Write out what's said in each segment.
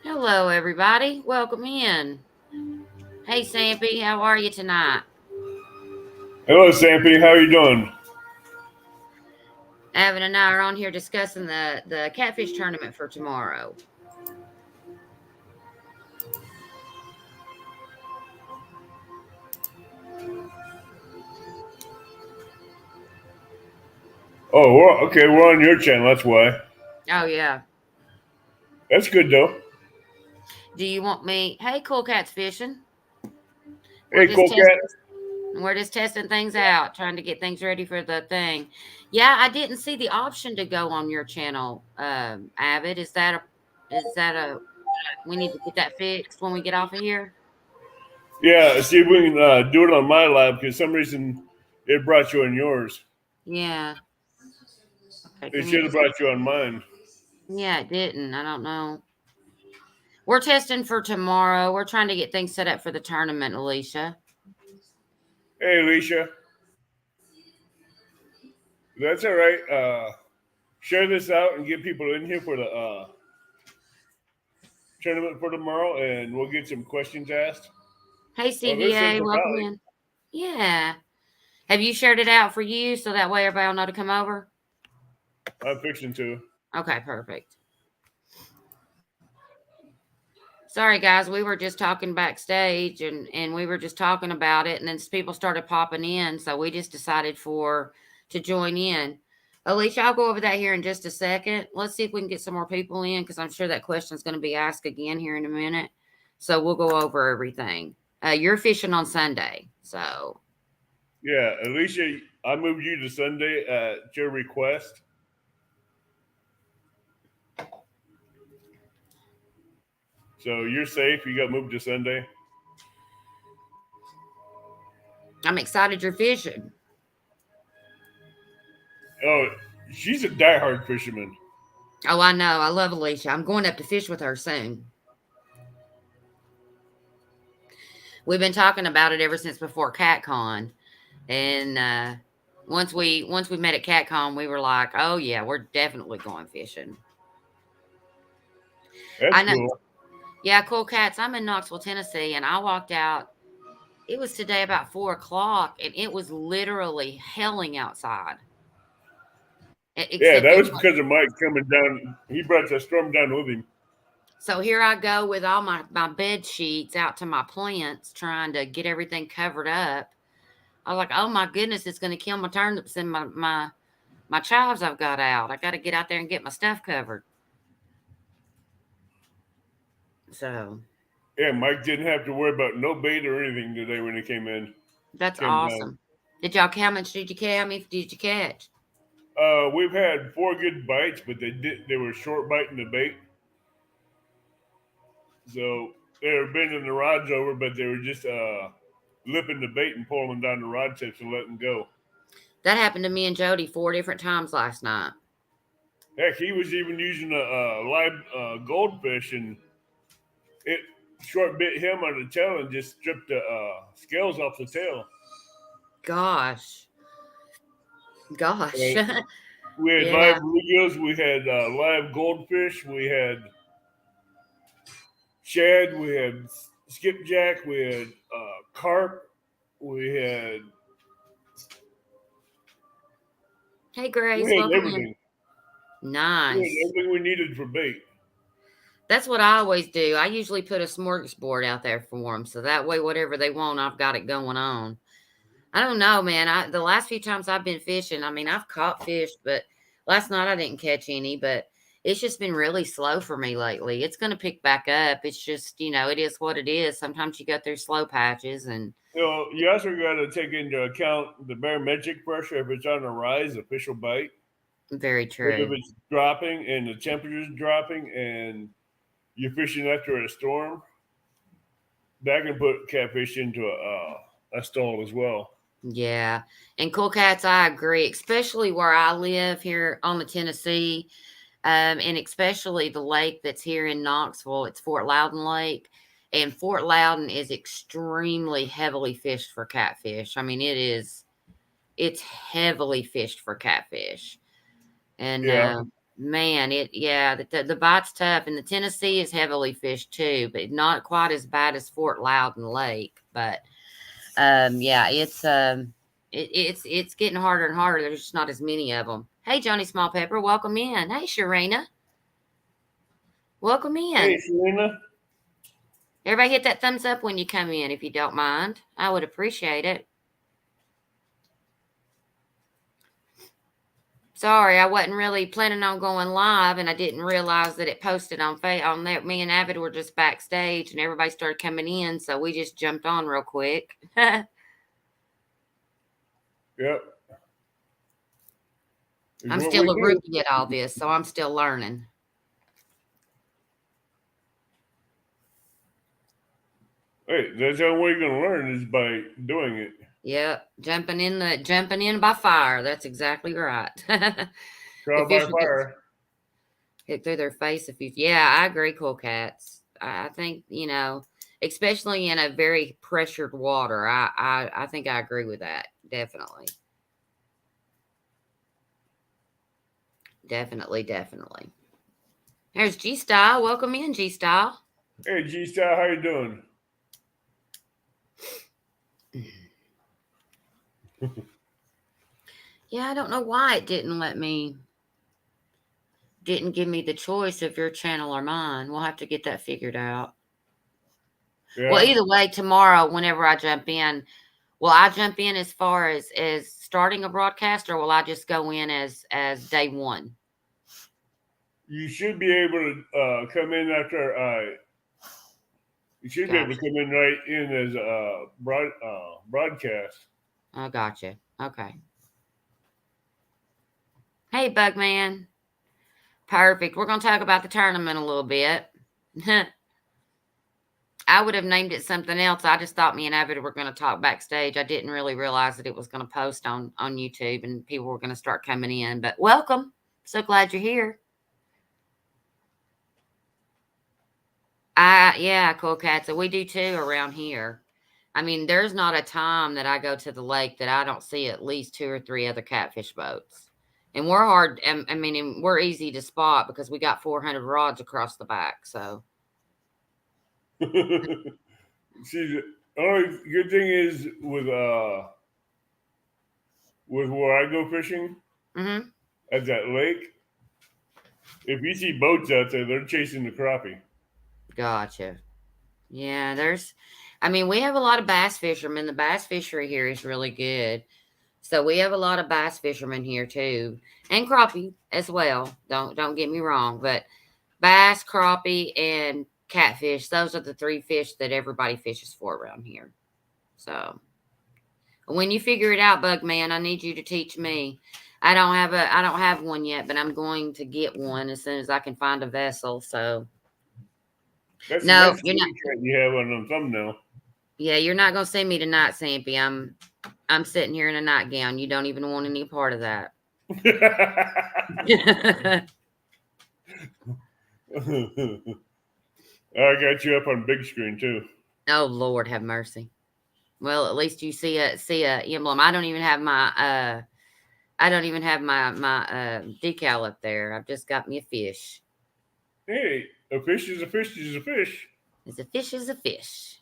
Hello, everybody. Welcome in. Hey, Sampy, how are you tonight? Hello, Sampy. How are you doing? Evan and I are on here discussing the catfish tournament for tomorrow. Oh, okay. We're on your channel. That's why. Oh yeah. That's good, though. Do you want me? Hey, Cool Cat's fishing. We're Hey, just cool cat. testing. We're just testing things out, trying to get things ready for the thing. Yeah, I didn't see the option to go on your channel, Avid. Is that a? We need to get that fixed when we get off of here. Yeah, see if we can do it on my lab because some reason it brought you on yours. Yeah. Okay. It Give me should have just. brought you on mine. Yeah, it didn't. I don't know. We're testing for tomorrow. We're trying to get things set up for the tournament, Alicia. Hey, Alicia. That's all right. Share this out and get people in here for the tournament for tomorrow, and we'll get some questions asked. Hey, Oh, there's CVA, Central welcome Valley. in. Yeah. Have you shared it out for you so that way everybody will know to come over? I'm fixing to. Okay, perfect. Sorry, guys. We were just talking backstage and we were just talking about it, and then people started popping in. So we just decided to join in. Alicia, I'll go over that here in just a second. Let's see if we can get some more people in because I'm sure that question is going to be asked again here in a minute. So we'll go over everything. You're fishing on Sunday. So, Yeah, Alicia, I moved you to Sunday at your request. So you're safe. You got moved to Sunday. I'm excited you're fishing. Oh, she's a diehard fisherman. Oh, I know. I love Alicia. I'm going up to fish with her soon. We've been talking about it ever since before CatCon. And once we met at CatCon, we were like, "Oh yeah, we're definitely going fishing." That's I know. cool. Yeah, cool cats. I'm in Knoxville, Tennessee, and I walked out. It was today about 4 o'clock, and it was literally helling outside. Yeah, Except that it was was. because of Mike coming down. He brought the storm down with him. So here I go with all my bed sheets out to my plants, trying to get everything covered up. I was like, "Oh my goodness, it's going to kill my turnips and my chives I've got out. I got to get out there and get my stuff covered." So Yeah, Mike didn't have to worry about no bait or anything today when he that's came down. awesome. Did y'all how much did you catch? How many did you catch? We've had four good bites, but they were short biting the bait, so they were bending the rods over, but they were just lipping the bait and pulling them down the rod tips and letting go. That happened to me and Jody 4 different times last night. Heck, he was even using a live goldfish, and it short bit him on the tail and just stripped the scales off the tail. Gosh, gosh, And we had live yeah. bluegills, we had live goldfish, we had shad, we had skipjack, we had carp, we had Hey we Grace, had welcome in. everything. We had Nice. everything we needed for bait. That's what I always do. I usually put a smorgasbord out there for them, so that way whatever they want, I've got it going on. I don't know, man. The last few times I've been fishing, I mean, I've caught fish, but last night I didn't catch any. But it's just been really slow for me lately. It's going to pick back up. It's just, it is what it is. Sometimes you go through slow patches, and You also got to take into account the barometric pressure. If it's on the rise, the fish will bite. very But if true. it's dropping and the temperature's dropping and you're fishing after a storm, that can put catfish into a stall as well. Yeah. And cool cats, I agree, especially where I live here on the Tennessee, and especially the lake that's here in Knoxville. It's Fort Loudon Lake. And Fort Loudon is extremely heavily fished for catfish. I mean, it's heavily fished for catfish. And Yeah. Man, the bite's tough, and the Tennessee is heavily fished too, but not quite as bad as Fort Loudon Lake. But yeah, it's getting harder and harder. There's just not as many of them. Hey, Johnny Small Pepper, welcome in. Hey, Sharina, welcome Hey, in. Selena. Everybody hit that thumbs up when you come in, if you don't mind. I would appreciate it. Sorry, I wasn't really planning on going live, and I didn't realize that it posted on there. Me and Avid were just backstage, and everybody started coming in, so we just jumped on real quick. Yep. I'm still a rookie at all this, so I'm still learning. Hey, that's the only way you're gonna learn is by doing it. Yep, jumping in by fire. That's exactly right. Trial by fire. Hit through their face if you. Yeah, I agree, Cool Cats. I think especially in a very pressured water. I think I agree with that. Definitely. Definitely. There's G Style. Welcome in, G Style. Hey, G Style, how you doing? Yeah, I don't know why it didn't give me the choice of your channel or mine. We'll have to get that figured out. Yeah. Well, either way, tomorrow, whenever I jump in, will I jump in as far as starting a broadcast, or will I just go in as day one? You should be able to come in after. You should be able to come in right in as a broadcast. Oh, gotcha. Okay. Hey, Bugman. Perfect. We're going to talk about the tournament a little bit. I would have named it something else. I just thought me and Avid were going to talk backstage. I didn't really realize that it was going to post on YouTube and people were going to start coming in. But welcome. So glad you're here. Yeah, Cool Cats. So we do too around here. I mean, there's not a time that I go to the lake that I don't see at least 2 or 3 other catfish boats. And we're hard. I mean, we're easy to spot because we got 400 rods across the back. So. See, the only good thing is with where I go fishing at that lake, if you see boats out there, they're chasing the crappie. Gotcha. Yeah, we have a lot of bass fishermen. The bass fishery here is really good. So we have a lot of bass fishermen here too, and crappie as well. Don't get me wrong, but bass, crappie, and catfish, those are the 3 fish that everybody fishes for around here. So when you figure it out, Bugman, I need you to teach me. I don't have one yet, but I'm going to get one as soon as I can find a vessel. So that's no, you're not. You have on the thumbnail. Yeah, you're not gonna see me tonight, Sampy. I'm sitting here in a nightgown. You don't even want any part of that. I got you up on big screen too. Oh Lord, have mercy. Well, at least you see a emblem. I don't even have my decal up there. I've just got me a fish. Hey, a fish is a fish is a fish. It's a fish is a fish.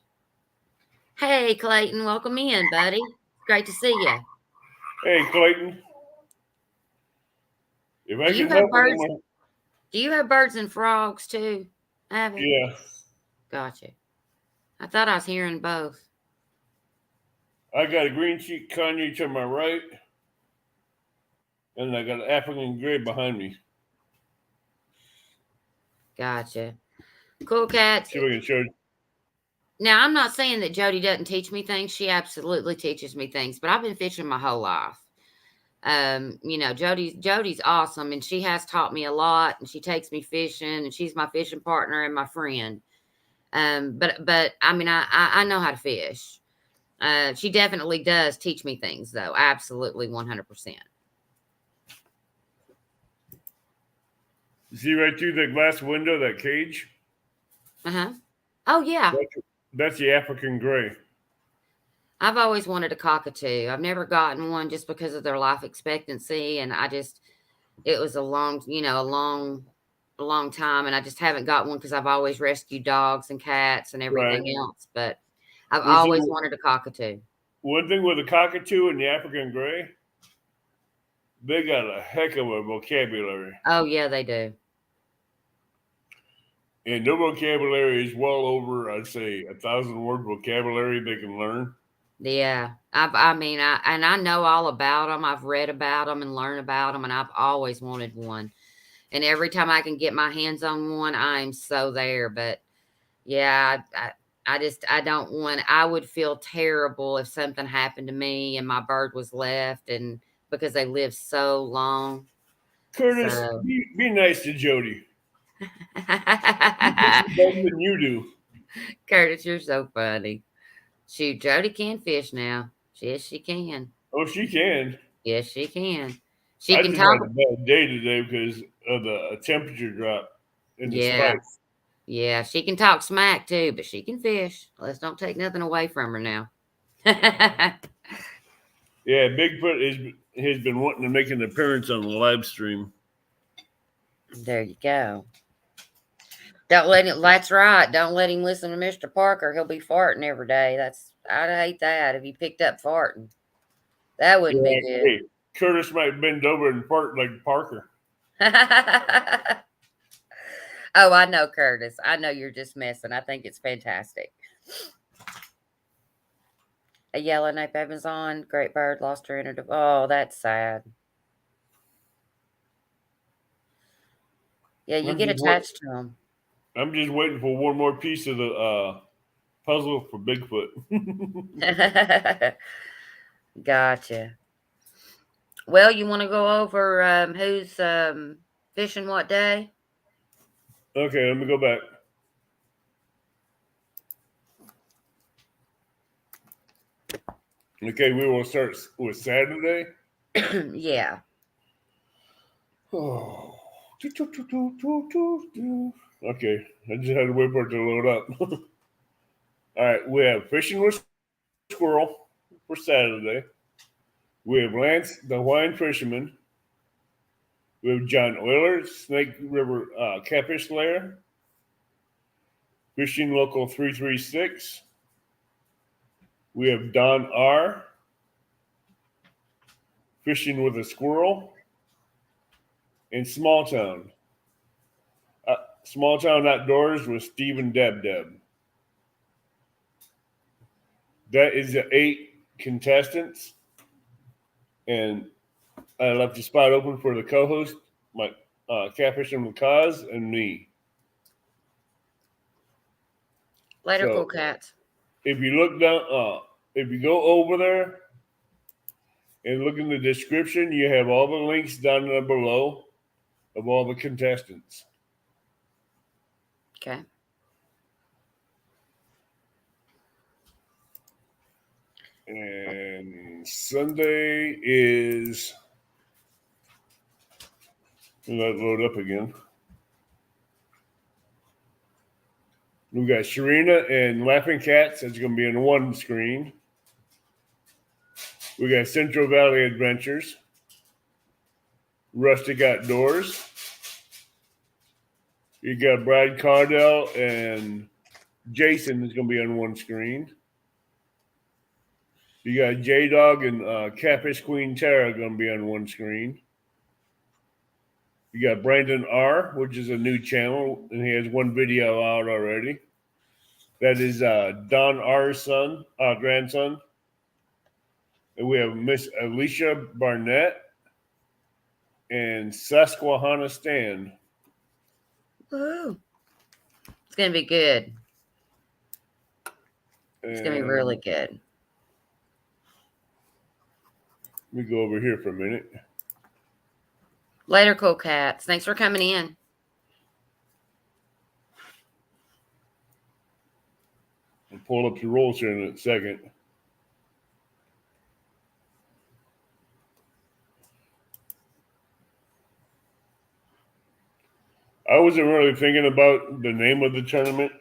Hey, Clayton, welcome in, buddy. Great to see you. Hey, Clayton. If I do you have birds and frogs too? Yeah. Gotcha. I thought I was hearing both. I got a green cheek conure to my right, and I got an African gray behind me. Gotcha. Cool Cats. See if I can show you. Now, I'm not saying that Jody doesn't teach me things. She absolutely teaches me things, but I've been fishing my whole life. Jody's awesome, and she has taught me a lot, and she takes me fishing, and she's my fishing partner and my friend. But I mean, I know how to fish. She definitely does teach me things, though. Absolutely, 100%. See right through the glass window, that cage? Oh, yeah. That's the African gray. I've always wanted a cockatoo. I've never gotten one just because of their life expectancy, and it was a long, a long time, and I just haven't got one because I've always rescued dogs and cats and Right. everything else. But I've Well, see, always wanted a cockatoo. one thing with the cockatoo and the African gray, they got a heck of a vocabulary. Oh yeah, they do. And their vocabulary is well over, I'd say, 1,000 word vocabulary they can learn. Yeah, I know all about them. I've read about them and learned about them, and I've always wanted one. And every time I can get my hands on one, I'm so there. But yeah, I don't want. I would feel terrible if something happened to me and my bird was left, and because they live so long. Curtis, So, be nice to Jody. She fishes better than you do. Curtis, you're so funny. Shoot, Jody can fish now. Yes, she can. Oh, she can. Yes, she can. She I can just talk. had a bad day today because of the temperature drop and the Yeah, spikes. yeah, she can talk smack too, but she can fish. Let's don't take nothing away from her now. Yeah, Bigfoot has been wanting to make an appearance on the live stream. There you go. Don't let him. That's right. Don't let him listen to Mr. Parker. He'll be farting every day. I'd hate that if he picked up farting. That wouldn't be Yeah, good. hey, Curtis might bend over and fart like Parker. Oh, I know, Curtis. I know you're just messing. I think it's fantastic. A yellowknife Amazon, great bird, lost her inner. Oh, that's sad. Yeah, you I'm get just wait- attached to them. I'm just waiting for one more piece of the puzzle for Bigfoot. Gotcha. Well, you want to go over who's fishing what day? Okay, let me go back. Okay, we will start with Saturday. Yeah. Oh. Okay, I just had to wait for it to load up. All right, we have Fishing with Squirrel for Saturday. We have Lance, the Hawaiian Fisherman. We have John Euler, Snake River Catfish Lair. Fishing Local 336. We have Don R. Fishing with a Squirrel. And Small Town. Small Town Outdoors with Stephen Deb. That is the 8 contestants. And I left the spot open for the co-host, my Catfishing with Cause, and me. Later, So, cool cats. if you look down, if you go over there and look in the description, you have all the links down there below of all the contestants. Okay. And Sunday is, let it load up again. We got Sharina and Laughing Cats. That's going to be on one screen. We got Central Valley Adventures, Rustic Outdoors. You got Brad Cardell and Jason is going to be on one screen. You got J Dog and Catfish Queen Tara going to be on one screen. You got Brandon R, which is a new channel, and he has one video out already. That is Don R's grandson. And we have Miss Alicia Barnett and Susquehanna Stan. Woo. It's going to be good. It's going to be really good. Let me go over here for a minute. Later, cool cats. Thanks for coming in. I'll pull up the rolls here in a second. I wasn't really thinking about the name of the tournament.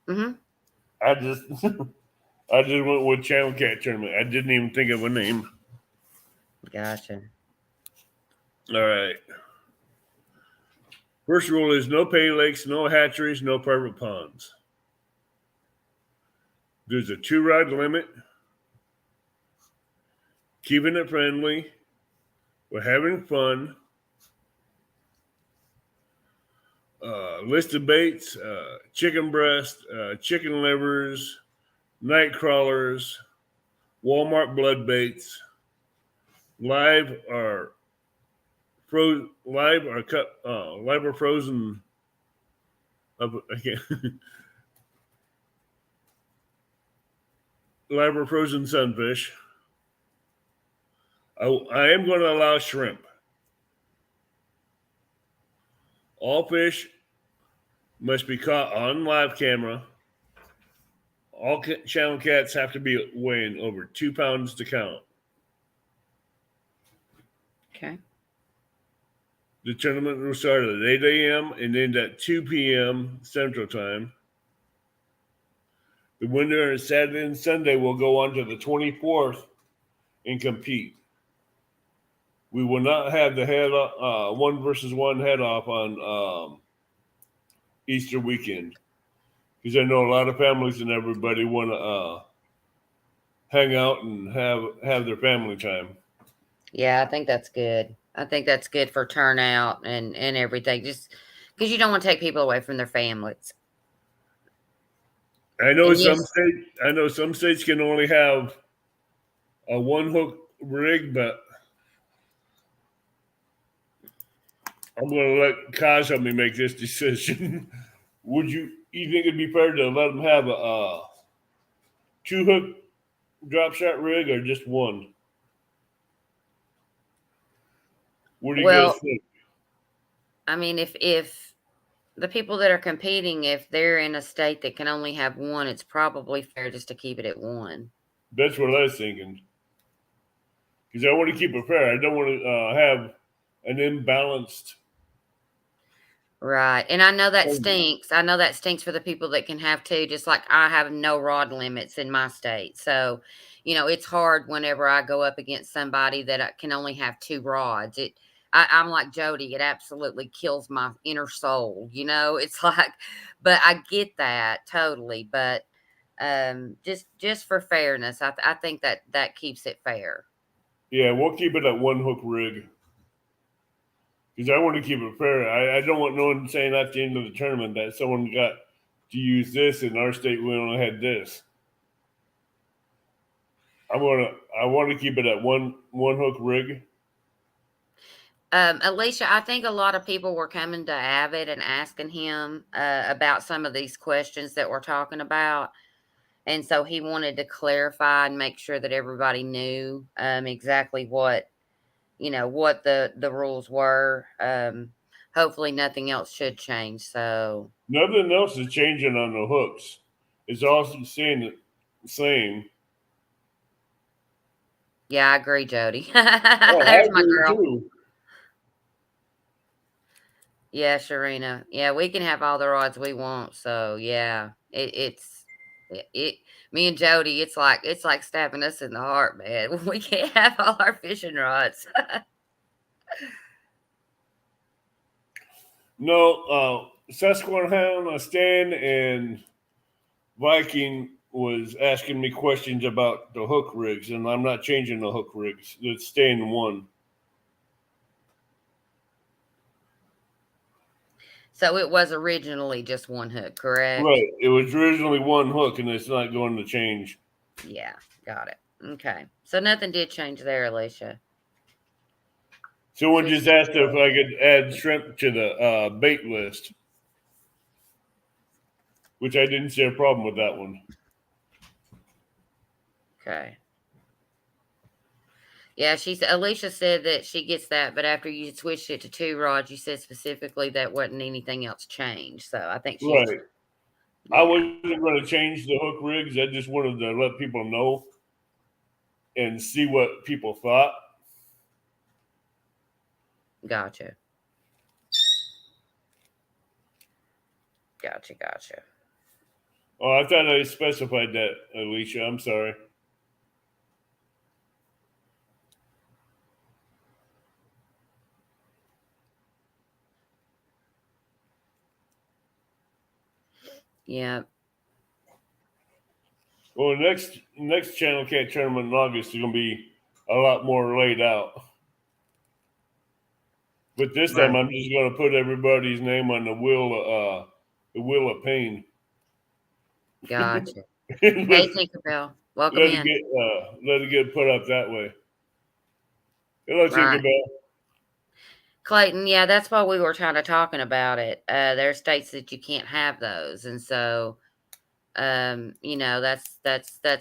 Mm-hmm. I just went with Channel Cat Tournament. I didn't even think of a name. Gotcha. All right. First rule is no pay lakes, no hatcheries, no private ponds. There's a 2-rod limit. Keeping it friendly. We're having fun. List of baits: chicken breast, chicken livers, night crawlers, Walmart blood baits, live or live or frozen. I can't, live or frozen sunfish. I am going to allow shrimp. All fish must be caught on live camera. All channel cats have to be weighing over 2 pounds to count. Okay. The tournament will start at 8 a.m. and end at 2 p.m. Central Time. The winner on Saturday and Sunday will go on to the 24th and compete. We will not have the 1-versus-1 head off on Easter weekend, because I know a lot of families and everybody want to hang out and have their family time. Yeah, I think that's good. I think that's good for turnout and everything. Just because you don't want to take people away from their families. I know And yes, some states can only have a 1-hook rig, but I'm going to let Kaz help me make this decision. You think it'd be fair to let them have a 2-hook drop shot rig or just one? What do you guys well, think? I mean, if the people that are competing, if they're in a state that can only have one, it's probably fair just to keep it at one. That's what I was thinking. Because I want to keep it fair. I don't want to have an imbalanced. Right. And I know that Thing. stinks. I know that stinks for the people that can have two, just like I have no rod limits in my state. So, it's hard whenever I go up against somebody that can only have 2 rods. I'm like Jody. It absolutely kills my inner soul. It's like, but I get that totally. But just for fairness, I think that keeps it fair. Yeah, we'll keep it at 1-hook rig. Because I want to keep it fair. I don't want no one saying at the end of the tournament that someone got to use this in our state. We only had this. I want to keep it at one hook rig. Alicia, I think a lot of people were coming to Avid and asking him about some of these questions that we're talking about. And so he wanted to clarify and make sure that everybody knew exactly what the rules were. Hopefully nothing else should change. So Nothing else is changing on the hooks. It's also staying the same. yeah, I agree, Jody. Oh, I There's my agree girl. too. Yeah, Sharina. Yeah, we can have all the rods we want. So yeah, it me and Jody, it's like stabbing us in the heart, man. We can't have all our fishing rods. No, Susquehanna, Stan, and Viking was asking me questions about the hook rigs, and I'm not changing the hook rigs. It's staying one. So it was originally just 1 hook, correct? Right. It was originally 1 hook, and it's not going to change. Yeah, got it. Okay. So nothing did change there, Alicia. Someone just asked if I could add shrimp to the bait list, which I didn't see a problem with that one. Okay. Yeah, Alicia said that she gets that, but after you switched it to 2 rods, you said specifically that wasn't anything else changed. So I think she's Right. yeah. I wasn't going to change the hook rigs. I just wanted to let people know and see what people thought. Gotcha. Gotcha. Oh, I thought I specified that, Alicia. I'm sorry. Yeah. Well, next Channel Cat tournament in August is going to be a lot more laid out. But this time, Right. I'm just going to put everybody's name on the wheel of pain. Gotcha. let, Hey, Tinkerbell. Welcome in. let it get put up that way. Hello, Right. Tinkerbell. Clayton, yeah, that's why we were trying to talking about it. There are states that you can't have those. And so that's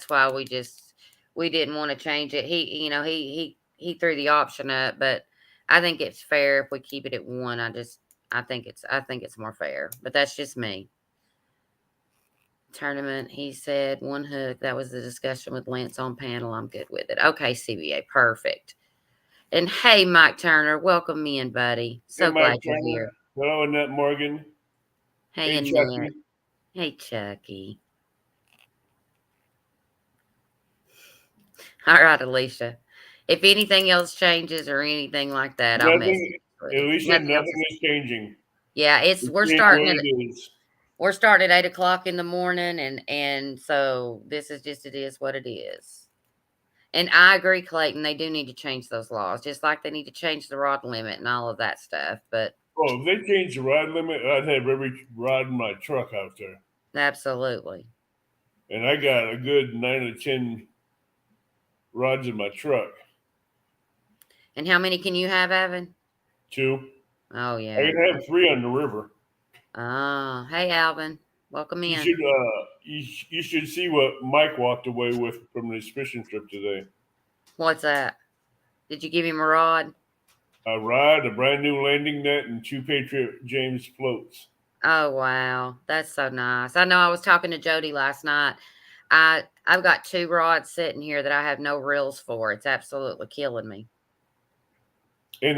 why we didn't want to change it. He threw the option up, but I think it's fair if we keep it at one. I think it's more fair, but that's just me. Tournament, he said one hook. That was the discussion with Lance on panel. I'm good with it. Okay, CBA, perfect. And hey, Mike Turner, welcome in, buddy. Hey, So Mike glad you're Turner. here. Hello, Annette Morgan. Hey, Annette. Chucky. Hey, Chucky. All right, Alicia. If anything else changes or anything like that, I'll message you. Alicia, Nothing else. nothing is changing. Yeah, It's we're being starting what at it is. 8:00 in the morning, and so this is just it is what it is. And I agree, Clayton. They do need to change those laws, just like they need to change the rod limit and all of that stuff. But Oh, if they change the rod limit, I'd have every rod in my truck out there. absolutely. And I got a good 9 or 10 rods in my truck. And how many can you have, Evan? 2. Oh I yeah. can have 3 on the river. Oh, hey, Alvin. Welcome You in. should you should see what Mike walked away with from his fishing trip today. What's that? Did you give him a rod? A rod, a brand new landing net, and 2 Patriot James floats. Oh wow, that's so nice. I know I was talking to Jody last night. I've got 2 rods sitting here that I have no reels for. It's absolutely killing me. And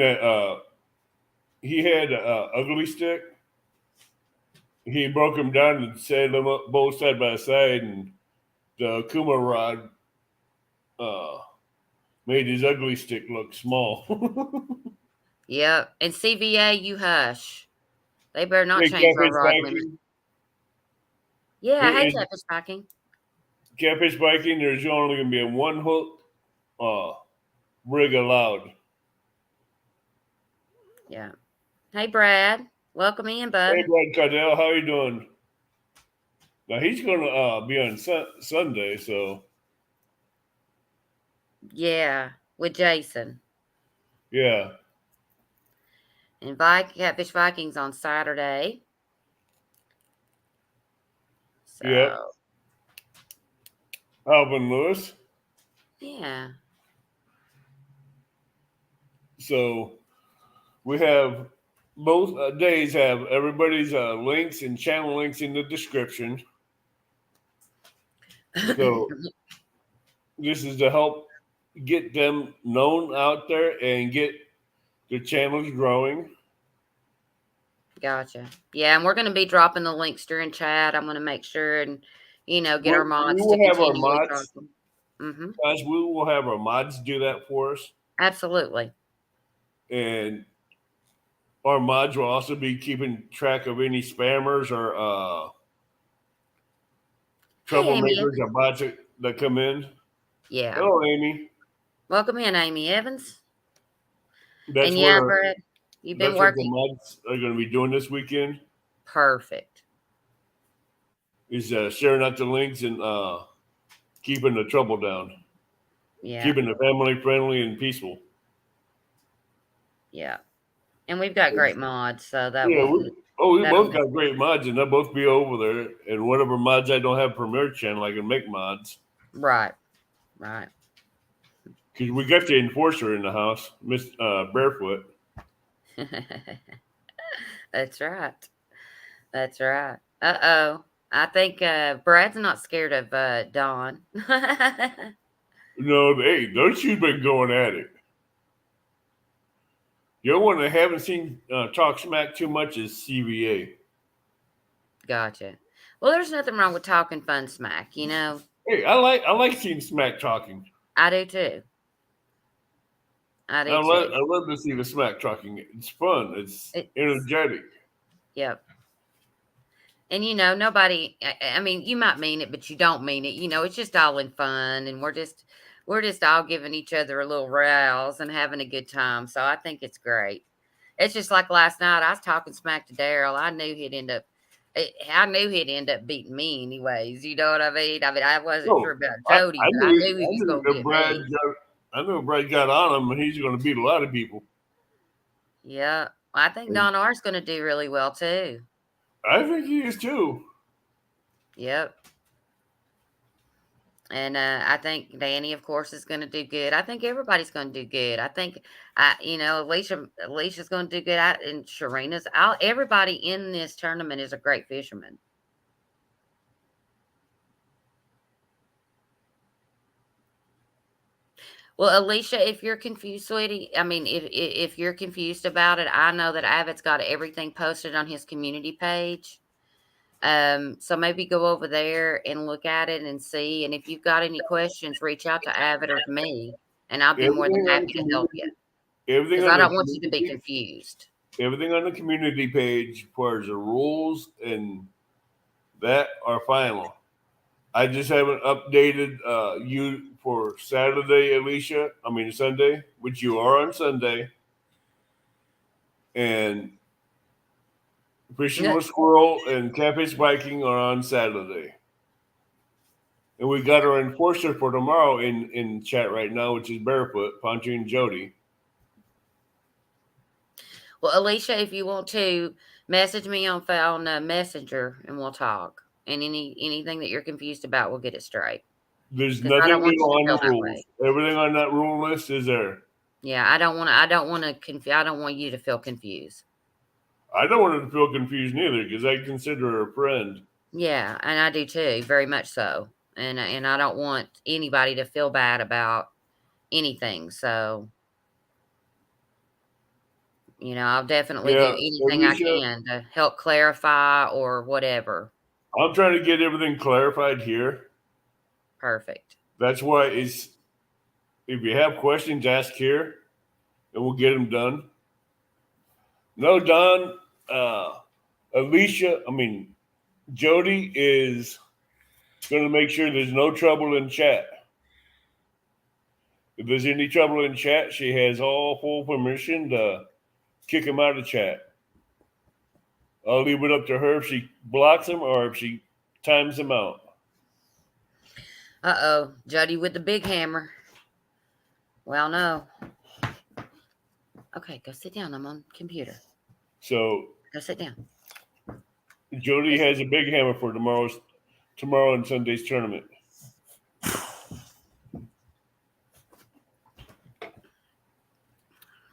he had an ugly stick. He broke them down and set them up both side by side, and the Kuma rod made his ugly stick look small. Yep. And CVA, you hush. They better not Hey, change our catfish rod limit. biking. Yeah, hey, Is catfish biking. catfish biking, there's only going to be a 1 hook rig allowed. Yeah. Hey, Brad. Welcome in, bud. Hey, Brad Cardell, how you doing? Now he's going to be on Sunday, so Yeah, with Jason. yeah. And Catfish Vikings on Saturday. So, Yep. Alvin Lewis. yeah. So we have both days have everybody's links and channel links in the description. So this is to help get them known out there and get their channels growing. Gotcha. Yeah, and we're going to be dropping the links during chat. I'm going to make sure and, get our mods We to will have our continually drop mods. them. Mm-hmm. Guys, we will have our mods do that for us. Absolutely. And our mods will also be keeping track of any spammers or troublemakers or bots that come in. Yeah. Hello, Amy. Welcome in, Amy Evans. That's and what yeah, Brad, you've been working. What the mods are going to be doing this weekend. Perfect. Is sharing out the links and keeping the trouble down. Yeah. Keeping the family friendly and peaceful. Yeah. And we've got great mods, so that we both got great mods, and they'll both be over there. And whatever mods I don't have Premiere Channel, I can make mods. Right. Because we got the enforcer in the house, Miss Barefoot. That's right. Uh-oh. I think Brad's not scared of Dawn. No, hey, those two been going at it. The only one I haven't seen talk smack too much is CVA. Gotcha. Well, there's nothing wrong with talking fun smack, Hey, I like seeing smack talking. I do too. I love to see the smack talking. It's fun. It's energetic. Yep. And nobody. I mean, you might mean it, but you don't mean it. It's just all in fun, and we're just all giving each other a little rouse and having a good time. So I think it's great. It's just like last night. I was talking smack to Daryl. I knew he'd end up beating me anyways. You know what I mean? I wasn't sure No, about I, Jody, I but I knew knew he I was knew gonna if get Brad me. got I knew if Brad got on him, he's going to beat a lot of people. Yeah, I think And Don R's gonna do really well too. I think he is too. Yep. And I think Danny, of course, is going to do good. I think everybody's going to do good. I think, Alicia's going to do good. And Sharina's out. Everybody in this tournament is a great fisherman. Well, Alicia, if you're confused, sweetie, I mean, if you're confused about it, I know that Abbott's got everything posted on his community page. So maybe go over there and look at it and see. And if you've got any questions, reach out to Abbott or to me, and I'll be more than Everything on happy the to help you. community, everything Because on I the don't want you to be community, confused. everything on the community page, as far as the rules and that, are final. I just haven't updated you for Saturday, Alicia. I mean Sunday, which you are on Sunday, and Fishing Yeah. with Squirrel and Catfish Biking are on Saturday. And we got our enforcer for tomorrow in chat right now, which is Barefoot, Pontoon Jody. Well, Alicia, if you want to message me on Messenger, and we'll talk. And anything that you're confused about, we'll get it straight. There's Because I nothing don't want new you to on feel the that rules. way. Everything on that rule list is there. Yeah, I don't want to. I don't want to confuse. I don't want you to feel confused. I don't want her to feel confused neither because I consider her a friend. Yeah, and I do too, very much so. And I don't want anybody to feel bad about anything. So I'll definitely do Yeah, anything I Alicia, can to help clarify or whatever. I'm trying to get everything clarified here. Perfect. That's why it's if you have questions, ask here, and we'll get them done. No, Don, Alicia, I mean Jody is going to make sure there's no trouble in chat. If there's any trouble in chat, she has all full permission to kick him out of chat. I'll leave it up to her if she blocks him or if she times him out. Uh-oh, Jody with the big hammer. Well, no. Okay, go sit down. I'm on computer. So Go sit down. Jody has a big hammer for tomorrow and Sunday's tournament.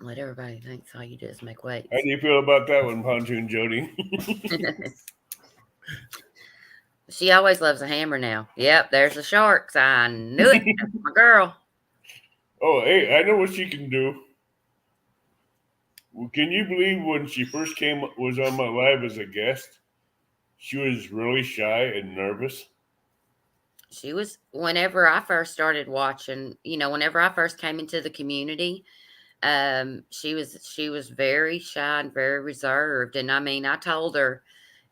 Let everybody think all you do is make weights. How do you feel about that one, Pontoon Jody? She always loves a hammer now. Yep, there's the sharks. I knew it. That's my girl. Oh, hey, I know what she can do. Well, can you believe when she first was on my live as a guest, she was really shy and nervous? She was, whenever I first started watching, whenever I first came into the community, she was very shy and very reserved. And I mean, I told her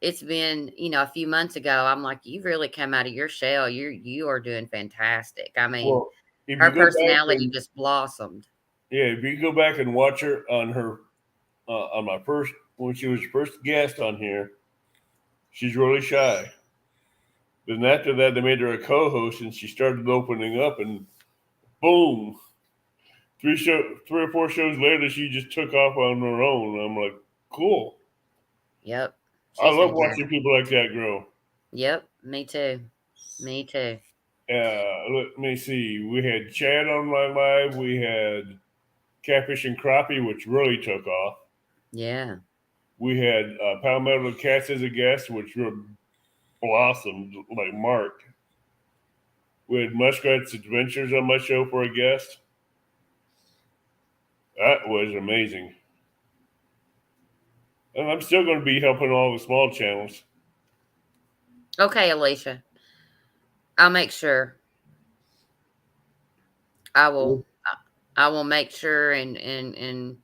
it's been, a few months ago. I'm like, you've really come out of your shell. You are doing fantastic. I mean, Well, if her you go back personality and just blossomed. yeah, if you go back and watch her on my first when she was first guest on here, she's really shy. Then after that, they made her a co-host, and she started opening up, and boom, 3 or 4 shows later, she just took off on her own. I'm like, cool. Yep. I She's love fantastic. watching people like that grow. Yep. Me too. Me too. Let me see. We had Chad on my live. We had Catfish and Crappie, which really took off. Yeah. We had Palmetto Cats as a guest, which blossomed like Mark. We had Muskrat's Adventures on my show for a guest. That was amazing. And I'm still going to be helping all the small channels. Okay, Alicia. I'll make sure. I will make sure and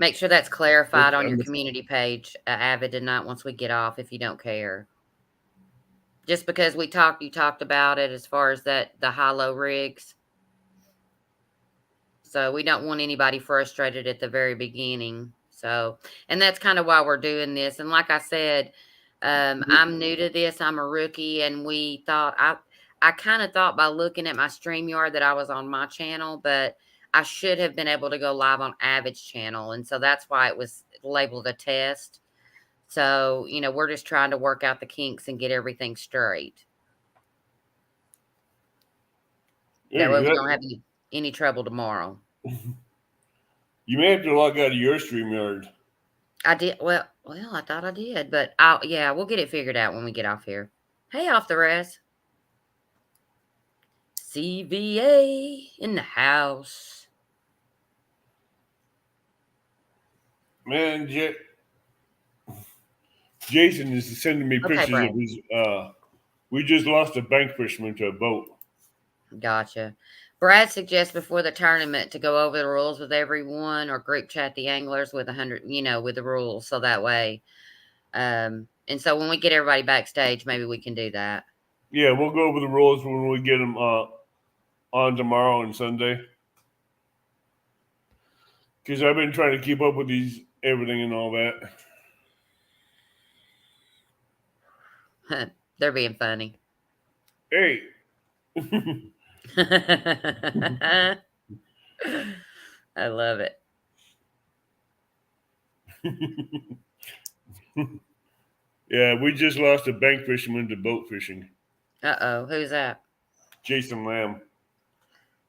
Make sure that's clarified on your I'm- community page, Avid tonight, once we get off, if you don't care. Just because you talked about it as far as the high-low rigs. So we don't want anybody frustrated at the very beginning. So, and that's kind of why we're doing this. And like I said, I'm new to this. I'm a rookie, and I kind of thought by looking at my StreamYard that I was on my channel, but I should have been able to go live on Avid's channel. And so that's why it was labeled a test. So, we're just trying to work out the kinks and get everything straight. Yeah, That way we don't have any trouble tomorrow. you may have to log out of your StreamYard. I did. Well, I thought I did, but we'll get it figured out when we get off here. Hey, off the res. CVA in the house. Man, Jason is sending me Okay, pictures Brad. of his. We just lost a bank fisherman to a boat. Gotcha. Brad suggests before the tournament to go over the rules with everyone, or group chat the anglers with 100, with the rules, so that way. And so when we get everybody backstage, maybe we can do that. Yeah, we'll go over the rules when we get them on tomorrow and Sunday. Because I've been trying to keep up with everything and all that. They're being funny. Hey. I love it. Yeah, we just lost a bank fisherman to boat fishing. Uh-oh. Who's that? Jason Lamb.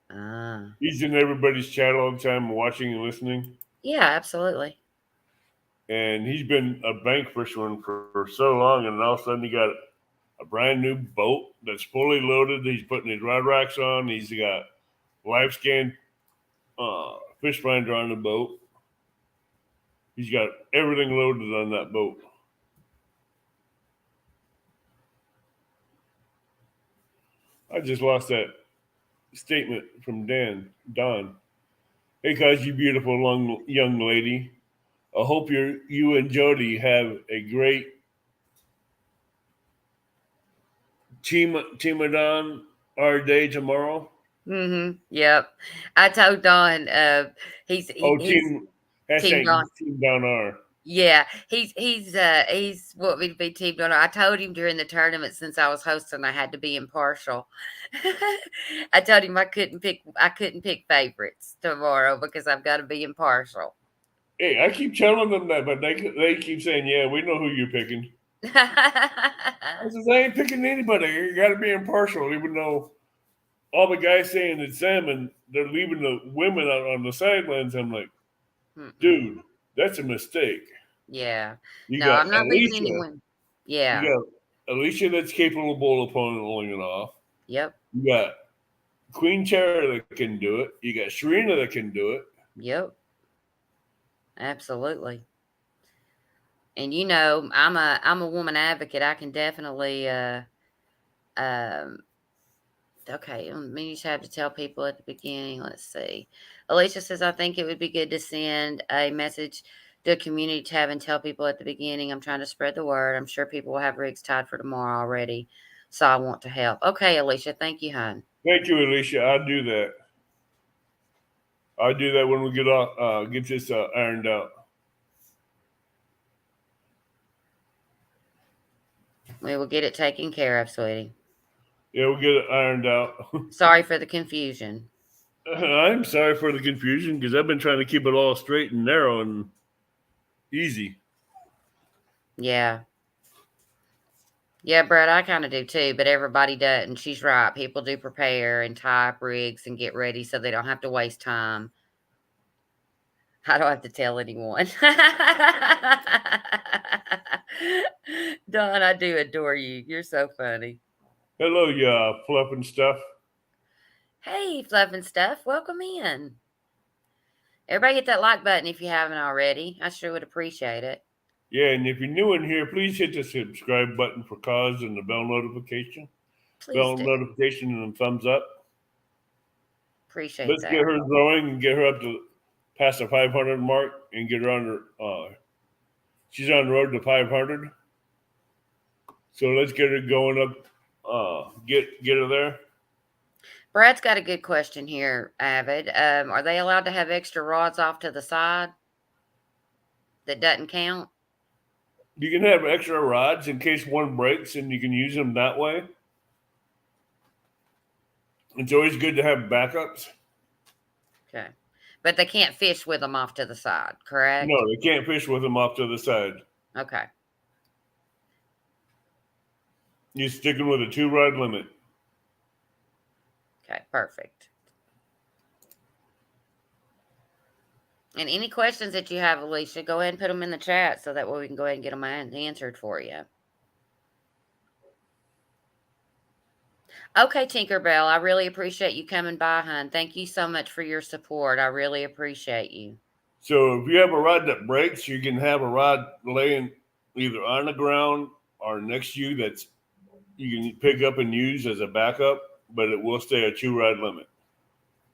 Ah. He's in everybody's chat all the time, watching and listening. Yeah, absolutely. And he's been a bank fisherman for so long, and all of a sudden he got a brand new boat that's fully loaded. He's putting his rod racks on. He's got live scan fish finder on the boat. He's got everything loaded on that boat. I just lost that statement from Don. Hey, guys, you beautiful young lady. I hope you and Jody have a great Team our day tomorrow. Mm-hmm. Yep. I told Don he's Team Don. Team Don R. Yeah, he's want me to be Team Don R. I told him during the tournament, since I was hosting, I had to be impartial. I told him I couldn't pick favorites tomorrow because I've got to be impartial. Hey, I keep telling them that, but they keep saying, "Yeah, we know who you're picking." I says, I ain't picking anybody. You got to be impartial, even though all the guys saying it's them and they're leaving the women out on the sidelines. I'm like, dude, that's a mistake. Yeah. I'm not leaving anyone. Yeah. You got Alicia that's capable of pulling it off. Yep. You got Queen Tara that can do it. You got Sharina that can do it. Yep. Absolutely. And I'm a woman advocate. I can definitely okay, let me just have to tell people at the beginning. Let's see. Alicia says, I think it would be good to send a message to a community tab and tell people at the beginning. I'm trying to spread the word. I'm sure people will have rigs tied for tomorrow already, so I want to help. Okay, Alicia. Thank you, hon. Thank you, Alicia. I'll do that. I'll do that when we get this ironed out. We will get it taken care of, sweetie. Yeah, we'll get it ironed out. Sorry for the confusion. I'm sorry for the confusion because I've been trying to keep it all straight and narrow and easy. Yeah. Yeah, Brad, I kind of do too, but everybody does. And she's right. People do prepare and tie up rigs and get ready so they don't have to waste time. I don't have to tell anyone. Don, I do adore you. You're so funny. Hello, you fluff and stuff. Hey, fluff and stuff. Welcome in. Everybody hit that like button if you haven't already. I sure would appreciate it. Yeah, and if you're new in here, please hit the subscribe button for cause and the bell notification. Notification and thumbs up. Appreciate Let's that. get her growing and get her up to past the 500 mark and get her on her. She's on the road to 500. So let's get her going up. Get her there. Brad's got a good question here, Avid. Are they allowed to have extra rods off to the side that doesn't count? You can have extra rods in case one breaks, and you can use them that way. It's always good to have backups. Okay. But they can't fish with them off to the side, correct? No, they can't fish with them off to the side. Okay. You're sticking with a 2-rod limit. Okay, perfect. And any questions that you have, Alicia, go ahead and put them in the chat so that way we can go ahead and get them answered for you. Okay, Tinkerbell, I really appreciate you coming by, hon. Thank you so much for your support. I really appreciate you. So if you have a rod that breaks, you can have a rod laying either on the ground or next to you that's you can pick up and use as a backup, but it will stay a 2-rod limit.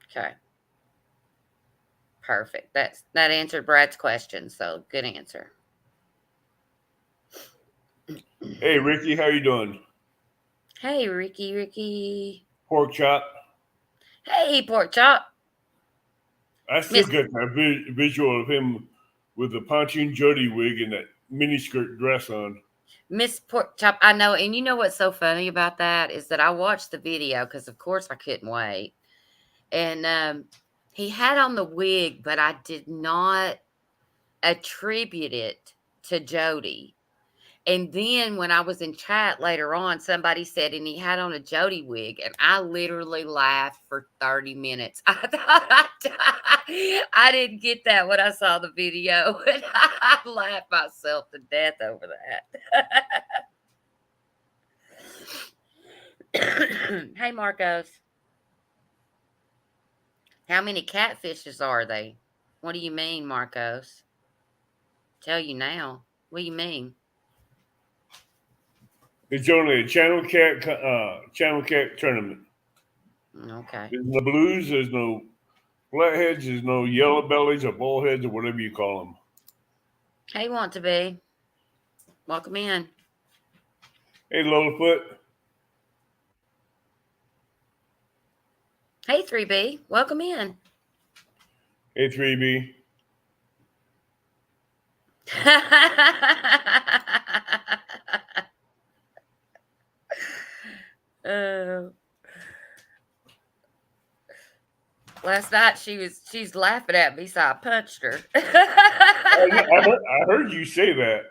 Okay. Perfect. That answered Brad's question, so good answer. Hey, Ricky, how you doing? Hey, Ricky. Pork chop. Hey, pork chop. I still get that visual of him with the pontoon Jody wig and that miniskirt dress on. Miss Pork Chop, I know. And you know what's so funny about that is that I watched the video because, of course, I couldn't wait. And he had on the wig, but I did not attribute it to Jody. And then when I was in chat later on, somebody said, and he had on a Jody wig, and I literally laughed for 30 minutes. I thought I didn't get that when I saw the video, and I laughed myself to death over that. Hey, Marcos. How many catfishes are they? What do you mean, Marcos? Tell you now. What do you mean? It's only a channel cat tournament. Okay. There's no blues, there's no flatheads, there's no yellow bellies or bullheads or whatever you call them. Hey, want to be. Welcome in. Hey, Littlefoot. Hey, 3B. Welcome in. Hey, 3B. Last night she's laughing at me, so I punched her. I heard you say that.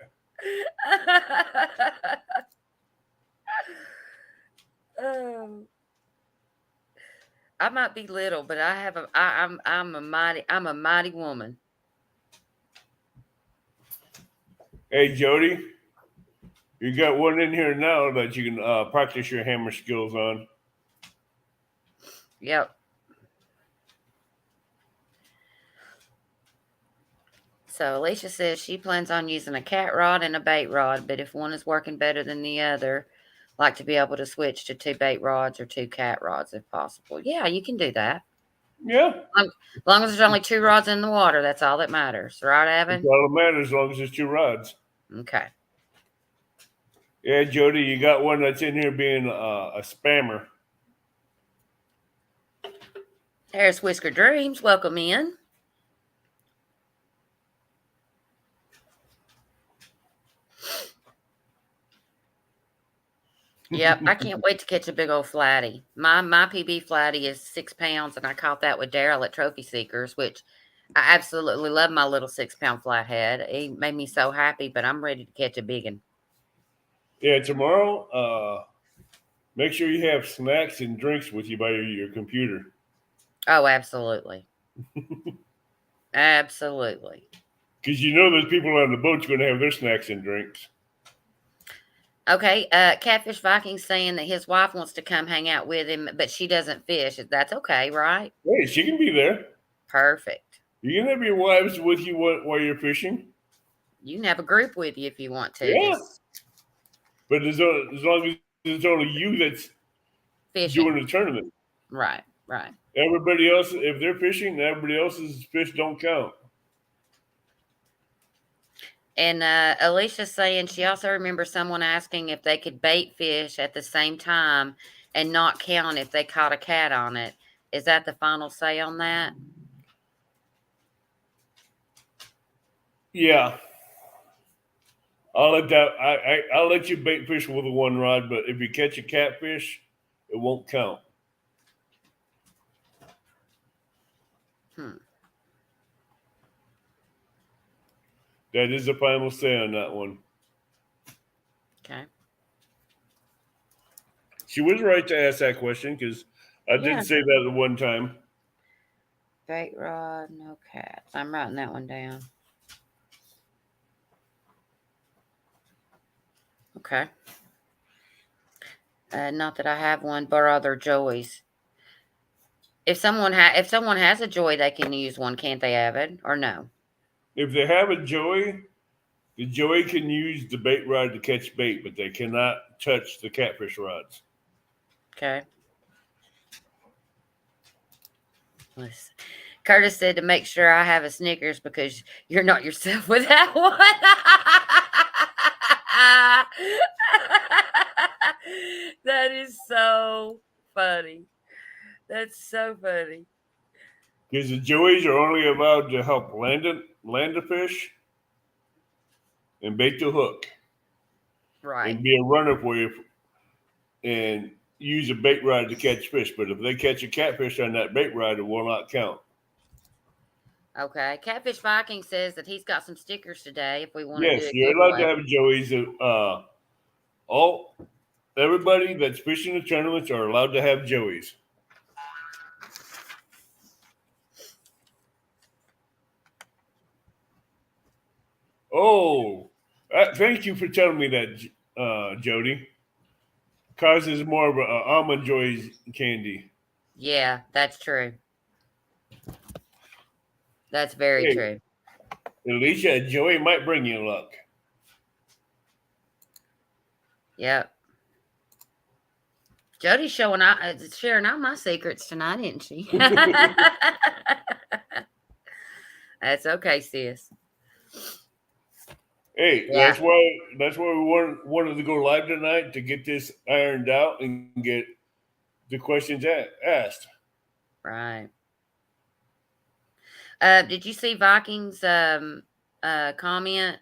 I might be little, but I'm a mighty woman. Hey, Jody, you got one in here now that you can practice your hammer skills on. Yep. So Alicia says she plans on using a cat rod and a bait rod, but if one is working better than the other, like to be able to switch to 2 bait rods or 2 cat rods if possible. Yeah, you can do that. Yeah. As long as there's only 2 rods in the water, that's all that matters. Right, Evan? That's all that matters as long as there's 2 rods. Okay. Yeah, Jody, you got one that's in here being a spammer. There's Whisker Dreams. Welcome in. Yep, I can't wait to catch a big old flatty. My PB flatty is 6 pounds, and I caught that with Daryl at Trophy Seekers, which I absolutely love my little 6-pound flathead. He made me so happy, but I'm ready to catch a big one. Yeah, tomorrow, make sure you have snacks and drinks with you by your computer. Oh, absolutely. Absolutely. Because you know those people on the boat's going to have their snacks and drinks. Okay, Catfish Viking's saying that his wife wants to come hang out with him, but she doesn't fish. That's okay, right? Hey, she can be there. Perfect. You can have your wives with you while you're fishing. You can have a group with you if you want to. Yeah. But as long as it's only you that's fishing doing the tournament. Right, right. Everybody else, if they're fishing, everybody else's fish don't count. And Alicia's saying she also remembers someone asking if they could bait fish at the same time and not count if they caught a cat on it. Is that the final say on that? Yeah. I'll let that. I'll let you bait fish with a one rod, but if you catch a catfish, it won't count. That is the final say on that one. Okay. She was right to ask that question because I Yeah. did say that at one time. Bait rod, no cats. I'm writing that one down. Okay. Not that I have one, but other Joey's. If someone has a Joey, they can use one, can't they, Avid? Or no? If they have a joey, the joey can use the bait rod to catch bait, but they cannot touch the catfish rods. Okay. Curtis said to make sure I have a Snickers because you're not yourself with that one. That is so funny. That's so funny. Because the joeys are only allowed to help land a fish and bait the hook. Right. And be a runner for you and use a bait rod to catch fish. But if they catch a catfish on that bait rod, it will not count. Okay. Catfish Viking says that he's got some stickers today if we want to do Yes, a you're allowed giveaway. to have joeys. Everybody that's fishing the tournaments are allowed to have joeys. Oh, thank you for telling me that, Jody. Causes more of a almond joy candy. Yeah, that's true. That's very Hey, true. Alicia, Joey might bring you luck. Yep. Jody's sharing all my secrets tonight, isn't she? That's okay, sis. Hey, Yeah. that's why we wanted to go live tonight to get this ironed out and get the questions asked. Right. Did you see Vikings comment?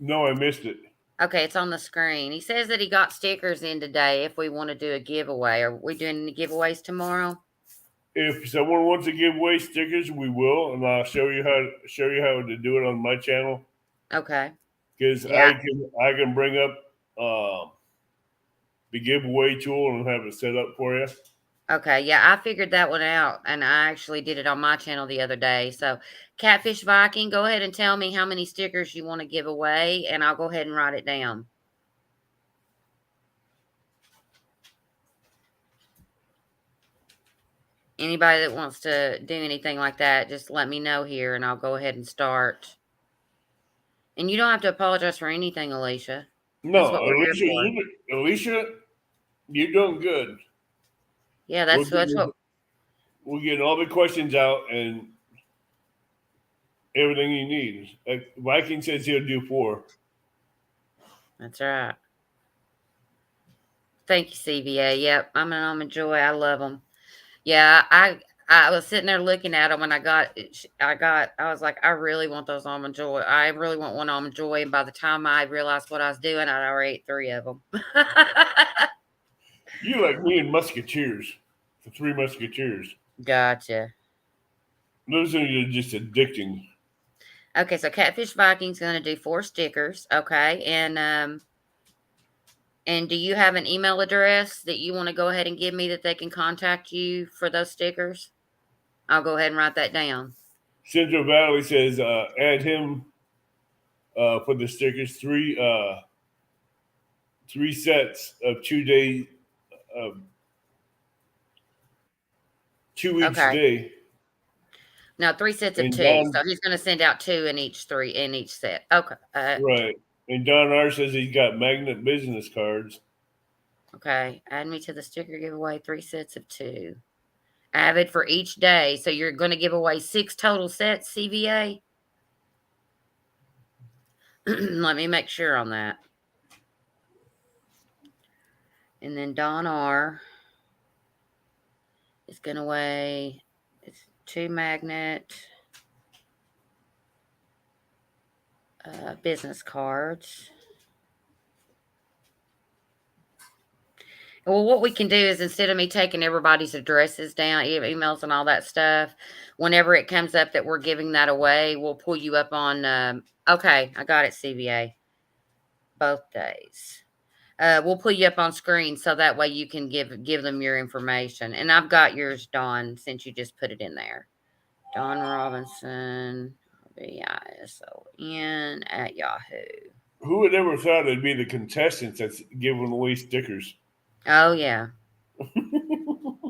No, I missed it. Okay, it's on the screen. He says that he got stickers in today if we want to do a giveaway. Are we doing any giveaways tomorrow? If someone wants to give away stickers, we will, and I'll show you how to do it on my channel. Okay. Because Yeah. I can bring up the giveaway tool and have it set up for you. Okay, yeah, I figured that one out, and I actually did it on my channel the other day. So, Catfish Viking, go ahead and tell me how many stickers you want to give away, and I'll go ahead and write it down. Anybody that wants to do anything like that, just let me know here, and I'll go ahead and start. And you don't have to apologize for anything, Alicia. That's No, what we're here for. Alicia, you're doing good. Yeah, that's what. We're getting all the questions out and everything you need. Viking says he'll do 4. That's right. Thank you, CVA. Yep, I'm an almond joy. I love them. Yeah, I was sitting there looking at them, and I was like, I really want those almond joy. I really want one almond joy. And by the time I realized what I was doing, I'd already ate 3 of them. You like me and Musketeers, the 3 Musketeers. Gotcha. Those are just addicting. Okay, so Catfish Viking's going to do 4 stickers. Okay, and do you have an email address that you want to go ahead and give me that they can contact you for those stickers? I'll go ahead and write that down. Central Valley says add him for the stickers. 3 sets of 2 days, 2 each Okay. day. No, 3 sets of And 2. Don, So he's going to send out 2 in each set. Okay. right. And Don R says he's got magnet business cards. Okay. Add me to the sticker giveaway. 3 sets of 2. Avid for each day. So you're going to give away 6 total sets, CVA? Let me make sure on that. And then Don R is going to weigh, it's 2 magnet business cards. Well, what we can do is instead of me taking everybody's addresses down, emails and all that stuff, whenever it comes up that we're giving that away, we'll pull you up on, okay, I got it, CVA. Both days. We'll pull you up on screen so that way you can give them your information. And I've got yours, Dawn, since you just put it in there. Dawn Robinson, BISON at Yahoo. Who would ever thought it'd be the contestants that's giving away stickers? Oh, yeah.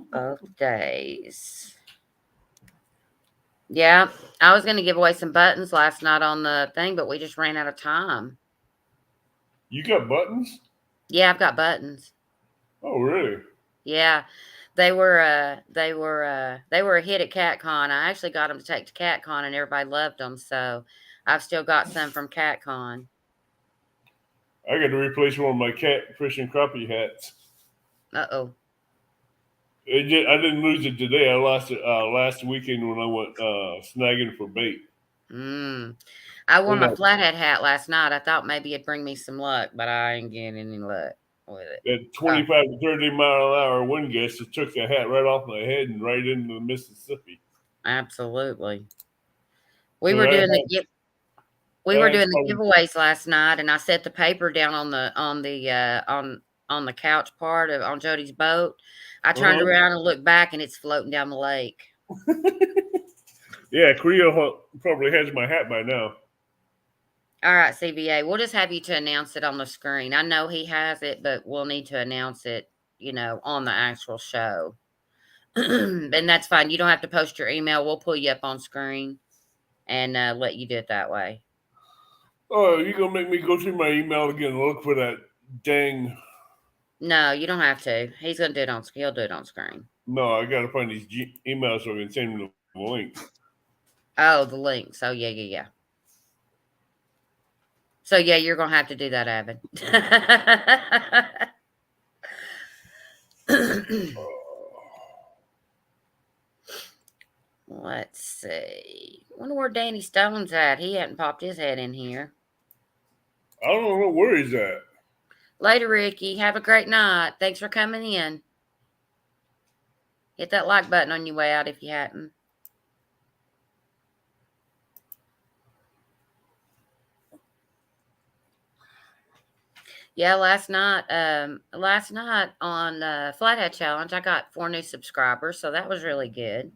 Both days. Yeah, I was going to give away some buttons last night on the thing, but we just ran out of time. You got buttons? Yeah, I've got buttons. Oh, really? Yeah. They were a hit at CatCon. I actually got them to take to CatCon, and everybody loved them. So I've still got some from CatCon. I got to replace one of my catfish and crappie hats. Uh-oh. I didn't lose it today. I lost it last weekend when I went snagging for bait. I wore my flathead hat last night. I thought maybe it'd bring me some luck, but I ain't getting any luck with it. At 25 to 30 mile an hour wind gusts, it took the hat right off my head and right into the Mississippi. Absolutely. We were doing the giveaways last night, and I set the paper down on the couch part on Jody's boat. I turned around and looked back, and it's floating down the lake. Yeah, Creo probably has my hat by now. All right, CVA, we'll just have you to announce it on the screen. I know he has it, but we'll need to announce it, on the actual show. And that's fine. You don't have to post your email. We'll pull you up on screen and let you do it that way. Oh, you're going to make me go through my email again and look for that dang... No, you don't have to. He's going to do it he'll do it on screen. No, I got to find these emails so I can send him the links. Oh, the links. Oh, yeah. So, yeah, you're going to have to do that, Avid. Let's see. Wonder where Danny Stone's at. He hadn't popped his head in here. I don't know where he's at. Later, Ricky. Have a great night. Thanks for coming in. Hit that like button on your way out if you hadn't. Yeah, last night on Flathead Challenge, I got 4 new subscribers, so that was really good.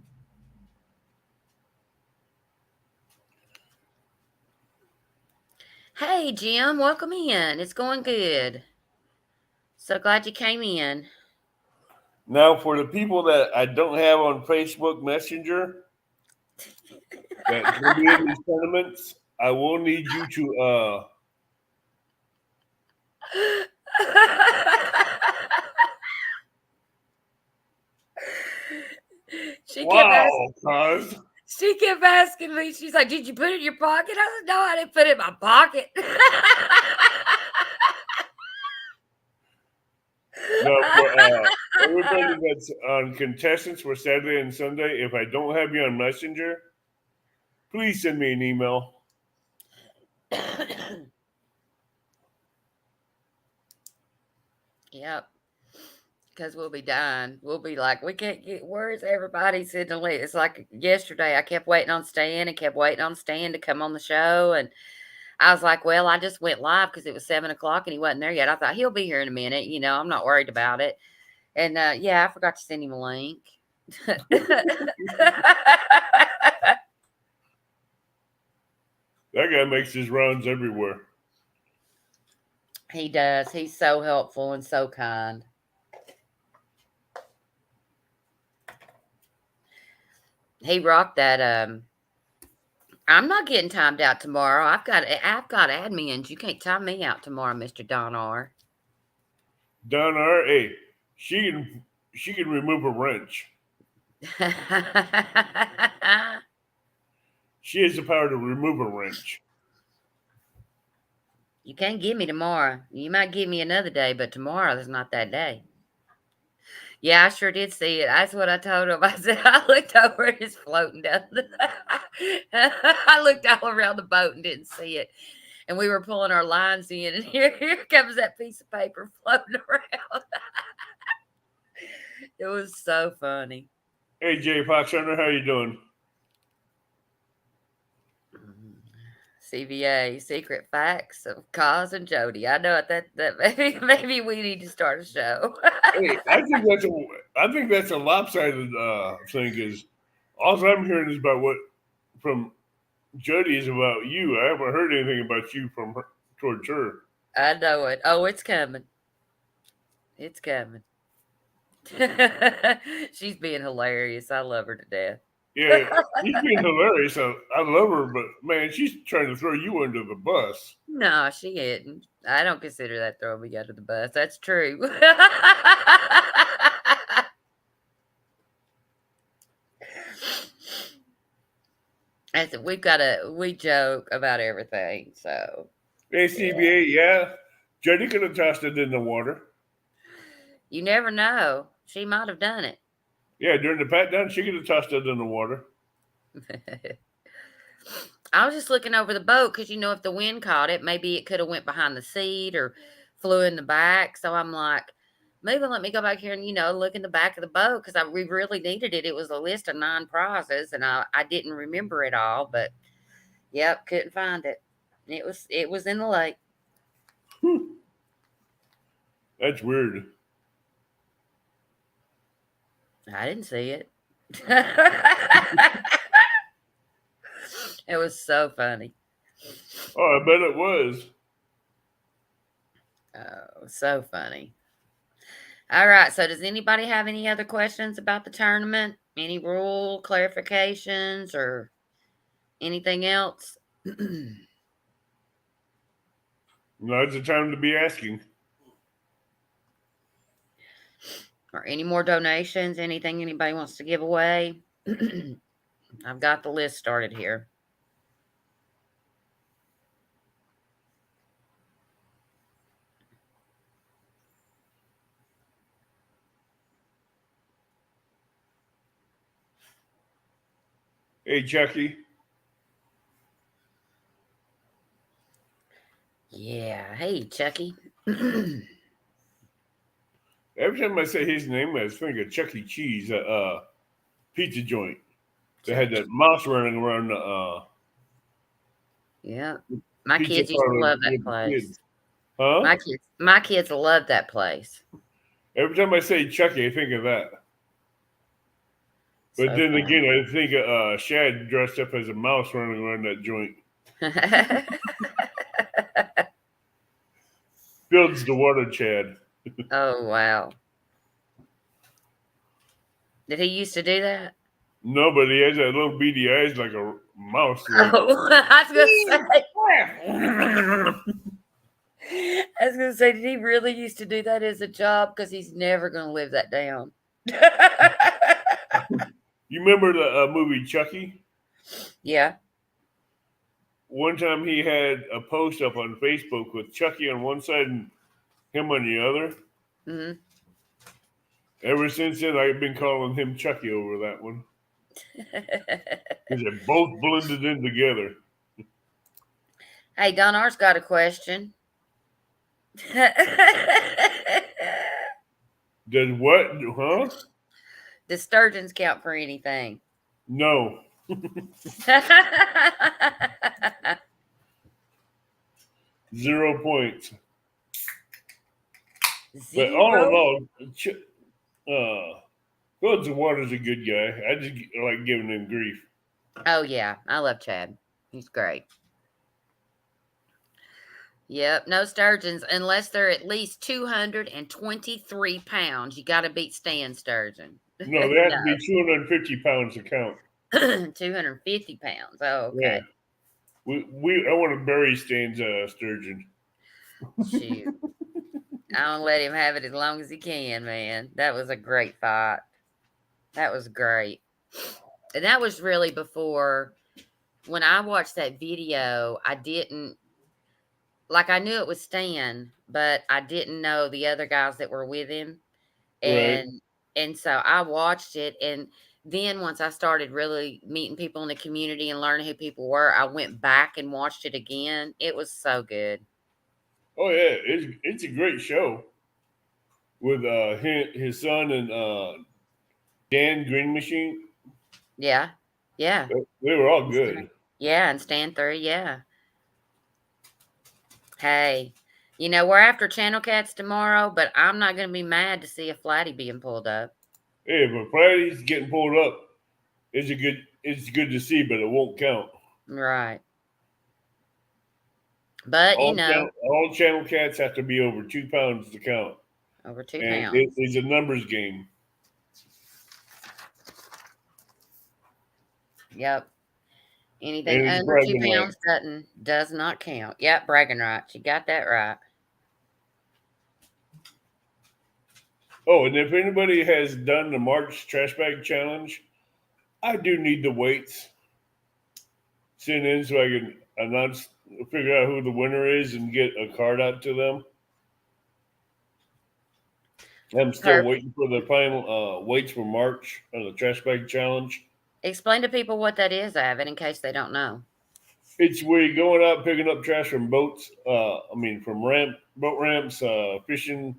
Hey, Jim, welcome in. It's going good. So glad you came in. Now, for the people that I don't have on Facebook Messenger that will be in these tournaments, I will need you to She kept asking me, she's like, did you put it in your pocket? I said, no, I didn't put it in my pocket. No, for everybody that's on contestants for Saturday and Sunday, if I don't have you on Messenger, please send me an email. Yep. Because we'll be dying. We'll be like, we can't get, where's everybody sitting to leave? It's like yesterday, I kept waiting on Stan to come on the show. And I was like, well, I just went live because it was 7 o'clock and he wasn't there yet. I thought he'll be here in a minute. I'm not worried about it. And yeah, I forgot to send him a link. That guy makes his rounds everywhere. He does. He's so helpful and so kind. He rocked that. I'm not getting timed out tomorrow. I've got admins. You can't time me out tomorrow, Mr. Don R. Don R. Hey, she can remove a wrench. She has the power to remove a wrench. You can't get me tomorrow. You might get me another day, but tomorrow is not that day. Yeah, I sure did see it. That's what I told him. I said, I looked over and it's floating down. I looked all around the boat and didn't see it. And we were pulling our lines in, and here comes that piece of paper floating around. It was so funny. Hey, Jay Fox Hunter, how you doing? CVA, Secret Facts of Cause and Jody. I know that maybe we need to start a show. Hey, I think that's a lopsided thing. Is all I'm hearing is about what from Jody is about you. I haven't heard anything about you from her towards her. I know it. Oh, it's coming. It's coming. She's being hilarious. I love her to death. Yeah, she's being hilarious. I love her, but man, she's trying to throw you under the bus. No, she isn't. I don't consider that throwing me under the bus. That's true. We joke about everything. So ACBA, yeah. Jody could have tossed it in the water. you never know. She might have done it. Yeah, during the pat down, she could have tossed it in the water. I was just looking over the boat because if the wind caught it, maybe it could have went behind the seat or flew in the back. So I'm like, maybe let me go back here and look in the back of the boat because we really needed it. It was a list of 9 prizes, and I didn't remember it all, but yep, couldn't find it. It was in the lake. That's weird. I didn't see it. It was so funny. Oh, I bet it was. Oh, so funny. All right. So does anybody have any other questions about the tournament? Any rule clarifications or anything else? Now's the time to be asking. Or any more donations? Anything anybody wants to give away? I've got the list started here. Hey, Chucky. Yeah. Hey, Chucky. Every time I say his name, I think of Chuck E. Cheese, pizza joint. They had that mouse running around the. Yeah. My kids used to love that place. Huh? My kids love that place. Every time I say Chucky, I think of that. But then again, I think of Shad dressed up as a mouse running around that joint. Builds the water, Chad. Oh, wow. Did he used to do that? No, but he has that little beady eyes like a mouse. Oh, I was going to say, did he really used to do that as a job? Because he's never going to live that down. You remember the movie Chucky? Yeah. One time he had a post up on Facebook with Chucky on one side and him on the other. Mm-hmm. Ever since then, I've been calling him Chucky over that one. Because they both blended in together. Hey, Don R's got a question. Does what? Huh? Does sturgeons count for anything? No. 0 points. But all in all, Gods of Water's a good guy. I just like giving him grief. Oh, yeah. I love Chad. He's great. Yep. No sturgeons unless they're at least 223 pounds. You got to beat Stan Sturgeon. No, they have to be 250 pounds to count. 250 pounds. Oh, okay. Yeah. I want to bury Stan's sturgeon. Shoot. I don't let him have it as long as he can, man. That was a great fight. That was great. And that was really before when I watched that video, I didn't like I knew it was Stan, but I didn't know the other guys that were with him. Right. And so I watched it, and then once I started really meeting people in the community and learning who people were, I went back and watched it again. It was so good. Oh yeah, it's a great show with his son and Dan Green Machine. Yeah. Yeah. They were all And good. Yeah, and Stan 3, yeah. Hey, we're after Channel Cats tomorrow, but I'm not going to be mad to see a flatty being pulled up. Hey, but Friday's getting pulled up. It's good to see, but it won't count. Right. But, All channel cats have to be over 2 pounds to count, over 2 and pounds. it's a numbers game. Yep. Anything And it's under 2 bragging pounds does not count. Yep, bragging rights. You got that right. Oh, and if anybody has done the March trash bag challenge, I do need the weights sent in so I can figure out who the winner is, and get a card out to them. I'm still Perfect. waiting for the final weights for March on the trash bag challenge. Explain to people what that is, Avid, in case they don't know. It's where you're going out picking up trash from boats. From boat ramps, fishing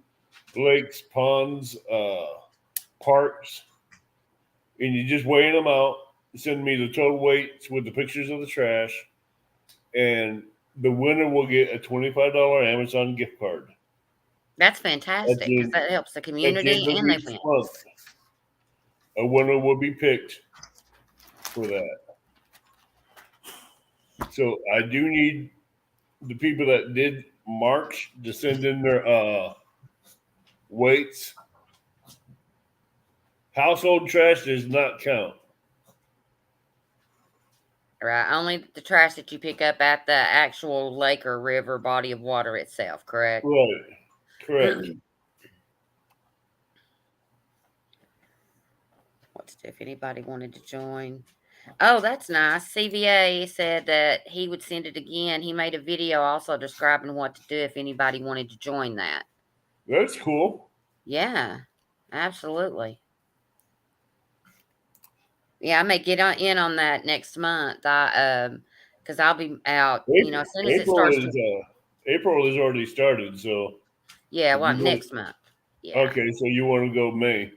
lakes, ponds, parks, and you're just weighing them out. Send me the total weights with the pictures of the trash, and the winner will get a $25 Amazon gift card. That's fantastic because that helps the At the community end of and they each win. month, a winner will be picked for that. So I do need the people that did March to send in their weights. Household trash does not count. Right. Only the trash that you pick up at the actual lake or river body of water itself, correct? Right. Correct. If anybody wanted to join. Oh, that's nice. CVA said that he would send it again. He made a video also describing what to do if anybody wanted to join that. That's cool. Yeah, absolutely. Yeah, I may get in on that next month. Because I'll be out. As soon as it starts. April has already started, so. Yeah, well, next month. Yeah. Okay, so you want to go May?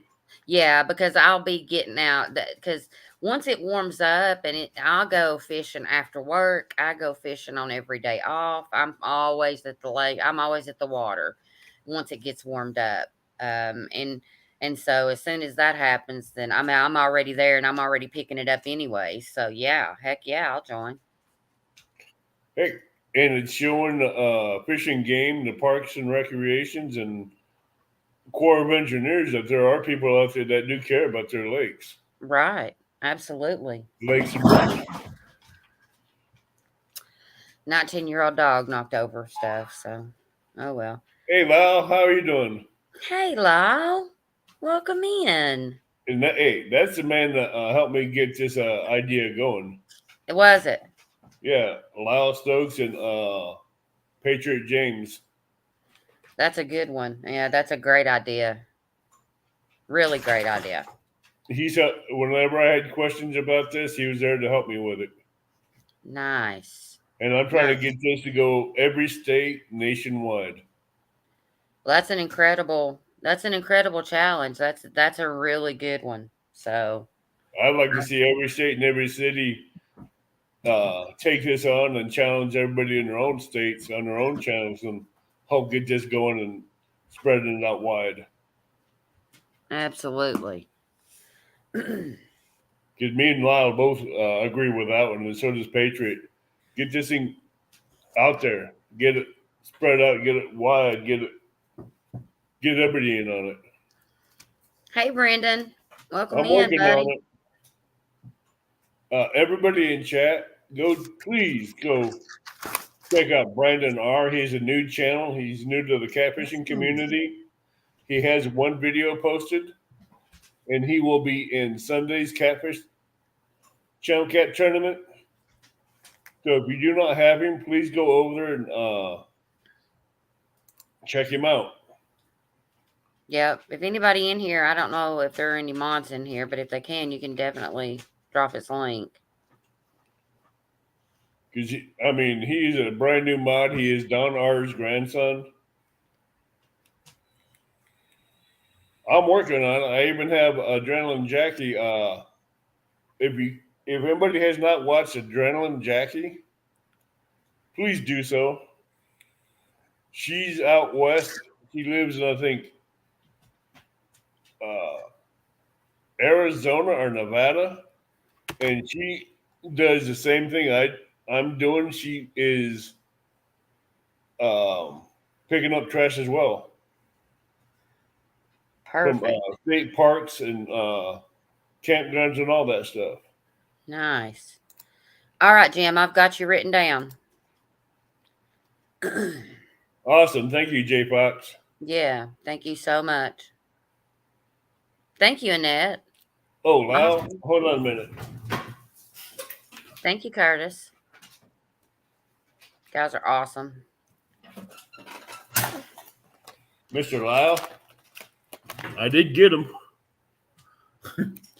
Yeah, because I'll be getting out. Because once it warms up, and I'll go fishing after work. I go fishing on every day off. I'm always at the lake. I'm always at the water once it gets warmed up. And so as soon as that happens, then I'm already there, and I'm already picking it up anyway. So yeah, heck yeah, I'll join. Hey, and it's showing Fish and Game, the Parks and Recreations, and Corps of Engineers that there are people out there that do care about their lakes. Right. Absolutely. Lakes and rivers. 19-year-old dog knocked over stuff. So, oh well. Hey, Lyle, how are you doing? Hey, Lyle. Welcome in. And that's the man that helped me get this idea going. Was it? Yeah, Lyle Stokes and Patriot James. That's a good one. Yeah, that's a great idea. Really great idea. Whenever I had questions about this, he was there to help me with it. Nice. And I'm trying to get this to go every state nationwide. Well, that's an incredible challenge. That's a really good one. So I'd like to see every state and every city take this on and challenge everybody in their own states on their own channels and help get this going and spreading it out wide. Absolutely. Because me and Lyle both agree with that one, and so does Patriot. Get this thing out there, get it spread out, get it wide, get everybody in on it. Hey, Brendan, welcome I'm in, working buddy. on it. Everybody in chat, please go check out Brandon R. He has a new channel. He's new to the catfishing community. He has one video posted. and he will be in Sunday's Catfish Channel Cat Tournament. So if you do not have him, please go over there and check him out. Yep. If anybody in here, I don't know if there are any mods in here, but if they can, you can definitely drop his link. Because I mean, he's a brand new mod. He is Don R's grandson. I'm working on it. I even have Adrenaline Jackie. If anybody has not watched Adrenaline Jackie, please do so. She's out west. She lives in, I think, Arizona or Nevada, and she does the same thing I'm doing. She is picking up trash as well from Perfect. state parks and campgrounds and all that stuff. Nice. All right, Jim, I've got you written down. Awesome. Thank you, J Fox. Yeah, thank you so much. Thank you, Annette. Oh, Lyle, Awesome. hold on a minute. Thank you, Curtis. You guys are awesome. Mr. Lyle, I did get him.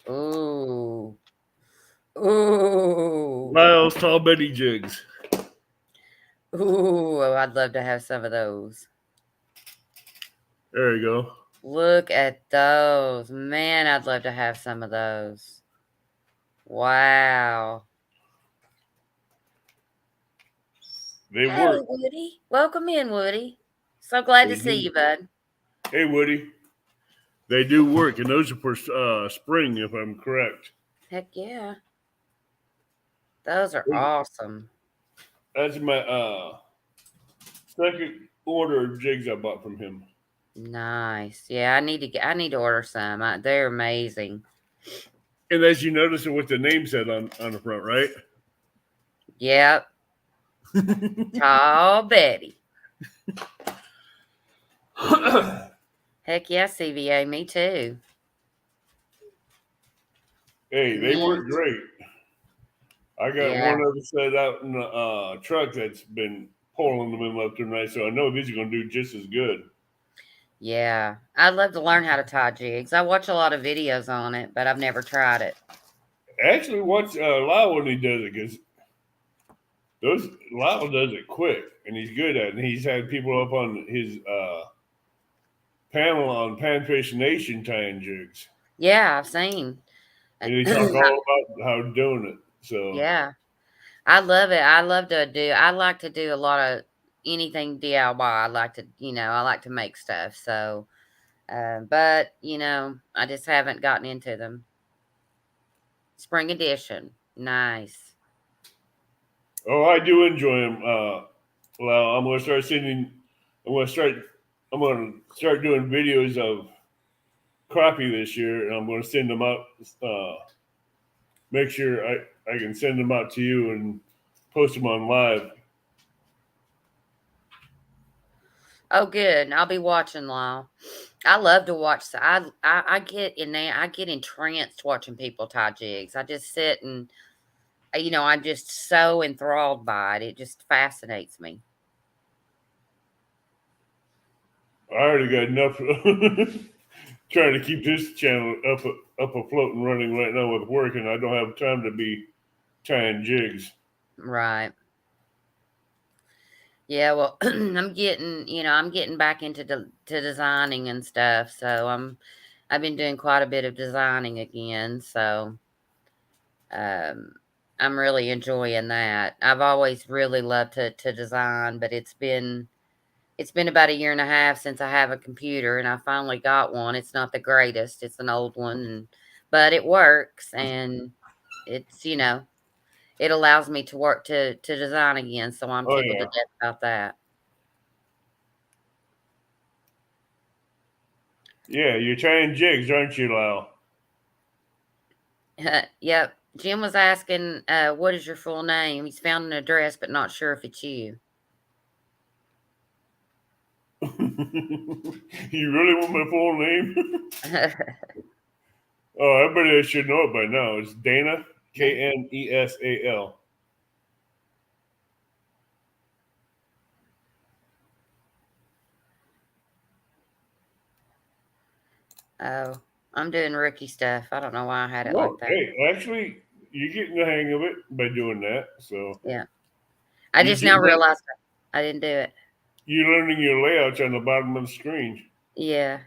Ooh. Ooh. Lyle's Tall Betty Jigs. Ooh, I'd love to have some of those. There you go. Look at those. Man, I'd love to have some of those. Wow. They Hey, work. Woody. Welcome in, Woody. So glad They to see do. you, bud. Hey, Woody. They do work, and those are for spring, if I'm correct. Heck yeah. Those are awesome. That's my second order of jigs I bought from him. Nice. Yeah, I need to order some. They're amazing. And as you notice, what the name said on the front, right? Yep. Tall Betty. Heck yeah, CVA. Me too. Hey, they work great. I got Yeah. one other set out in the truck that's been pulling them in left and right, so I know these are going to do just as good. Yeah. I'd love to learn how to tie jigs. I watch a lot of videos on it, but I've never tried it. Actually, watch Lyle when he does it, because Lyle does it quick, and he's good at it. And he's had people up on his panel on Panfish Nation tying jigs. Yeah, I've seen. And he talk all about how doing it. So Yeah. I love it. I like to do a lot of anything DIY. I like to make stuff. So, but I just haven't gotten into them. Spring edition. Nice. oh, I do enjoy them. Well, I'm gonna start sending. I'm gonna start. I'm gonna start doing videos of crappie this year, and I'm gonna send them out. Make sure I can send them out to you and post them on live. Oh, good. I'll be watching, Lyle. I love to watch. I get in there. I get entranced watching people tie jigs. I just sit and, I'm just so enthralled by it. It just fascinates me. I already got enough trying to keep this channel up afloat and running right now with work, and I don't have time to be tying jigs. Right. Yeah, well, I'm getting back into to designing and stuff. So I've been doing quite a bit of designing again. So um, I'm really enjoying that. I've always really loved to design, but it's been about a year and a half since I have a computer, and I finally got one. It's not the greatest. It's an old one, but it works, and it's it allows me to work to design again. So I'm Oh tickled to yeah, death about that. yeah. You're tying jigs, aren't you, Lyle? Yep. Jim was asking, what is your full name? He's found an address, but not sure if it's you. You really want my full name? Oh, everybody should know it by now. It's Dana, Knesal. Oh, I'm doing rookie stuff. I don't know why I had it like No, that. hey, actually, you're getting the hang of it by doing that. So Yeah. I you just now get realized I didn't do it. you're learning your layouts on the bottom of the screen. Yeah.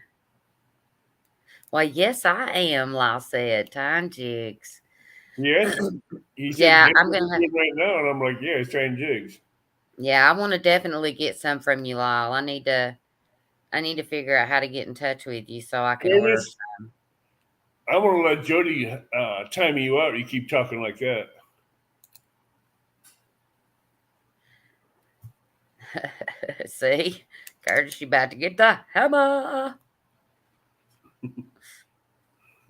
Well, yes, I am, Lyle said. Tying jigs. Yes, he said Yeah, that's I'm what gonna he's doing right now, and I'm like, yeah, it's trying jigs. yeah, I want to definitely get some from you, Lyle. I need to figure out how to get in touch with you so I can order Curtis, I'm gonna let Jody time you out. You keep talking like that. some. See? Curtis, you about to get the hammer.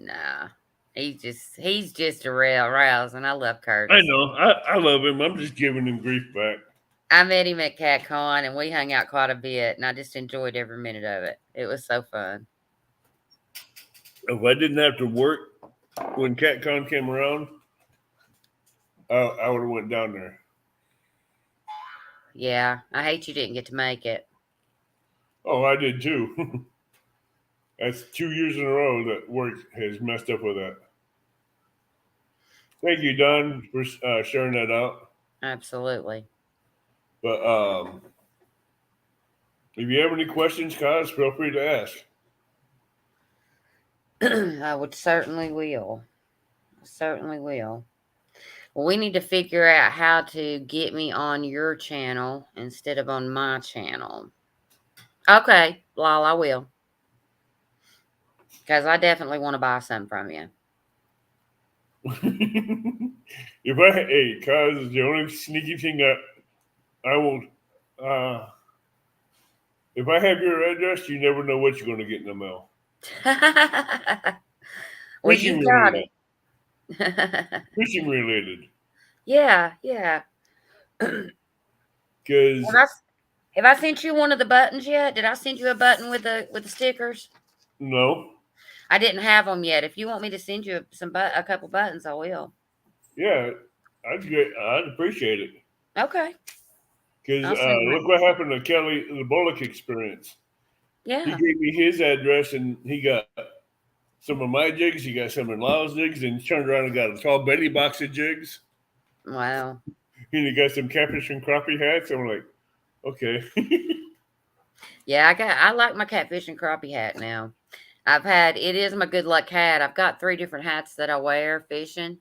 Nah. He's just a real rouse, and I love I Curtis. know. I love him. I'm just giving him grief back. I met him at CatCon and we hung out quite a bit, and I just enjoyed every minute of it. It was so fun. If I didn't have to work when CatCon came around, I would have went down there. Yeah, I hate you didn't get to make it. Oh, I did too. That's 2 years in a row that work has messed up with that. Thank you, Don, for sharing that out. Absolutely. But if you have any questions, guys, feel free to ask. I would certainly will. Certainly will. Well, we need to figure out how to get me on your channel instead of on my channel. Okay, Lol, I will. Because I definitely want to buy some from you. Hey, cuz the only sneaky thing that I will, uh, if I have your address, you never know what you're going to get in the mail. Well, Fishing you got related. it. Fishing related. Yeah, yeah. Because Have I sent you one of the buttons yet? Did I send you a button with the stickers? no, I didn't have them yet. If you want me to send you a couple buttons, I will. yeah, I'd appreciate it. Okay, Because I'll send them. look what happened to Kelly, the Bullock experience. He Yeah. gave me his address, and he got some of my jigs. He got some of Lyle's jigs, and he turned around and got a tall Betty box of jigs. Wow. And he got some catfish and crappie hats. I'm like, okay. Yeah, I like my catfish and crappie hat now. It is my good luck hat. I've got 3 different hats that I wear fishing,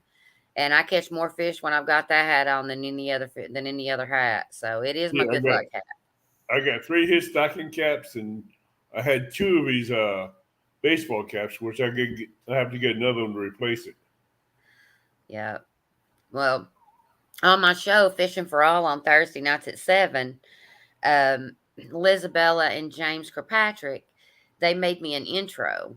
and I catch more fish when I've got that hat on than any other hat. So it is my Yeah, good luck hat. I got 3 of his stocking caps, and I had 2 of his baseball caps, which I have to get another one to replace it. Yeah. Well, on my show, Fishing for All on Thursday nights at 7, Lizabella and James Kirkpatrick, they made me an intro.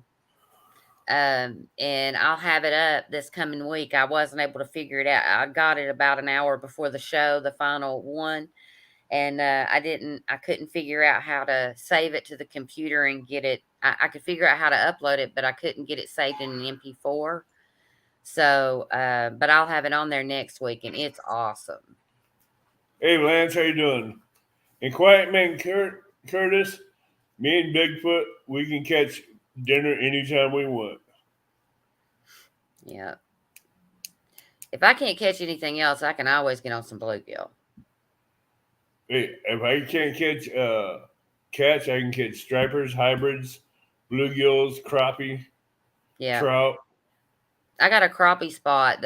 And I'll have it up this coming week. I wasn't able to figure it out. I got it about an hour before the show, the final one, and I couldn't figure out how to save it to the computer and get it. I could figure out how to upload it, but I couldn't get it saved in an MP4. So, but I'll have it on there next week, and it's awesome. Hey, Lance, how you doing? And Quiet Man Curtis, me and Bigfoot, we can catch dinner anytime we want. Yeah. If I can't catch anything else, I can always get on some bluegill. Hey, if I can't catch cats, I can catch stripers, hybrids, bluegills, crappie, Yeah. trout. I got a crappie spot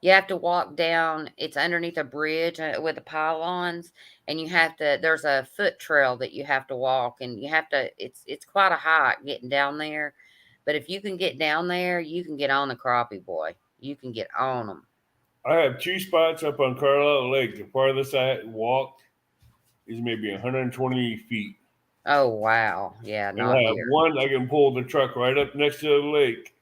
you have to walk down, it's underneath a bridge with the pylons, and there's a foot trail that you have to walk, and it's quite a hike getting down there. But if you can get down there, you can get on the crappie, boy. You can get on them. I have 2 spots up on Carlisle Lake. The farthest I walked is maybe 120 feet. Oh, wow. Yeah, And not I have here. one I can pull the truck right up next to the lake,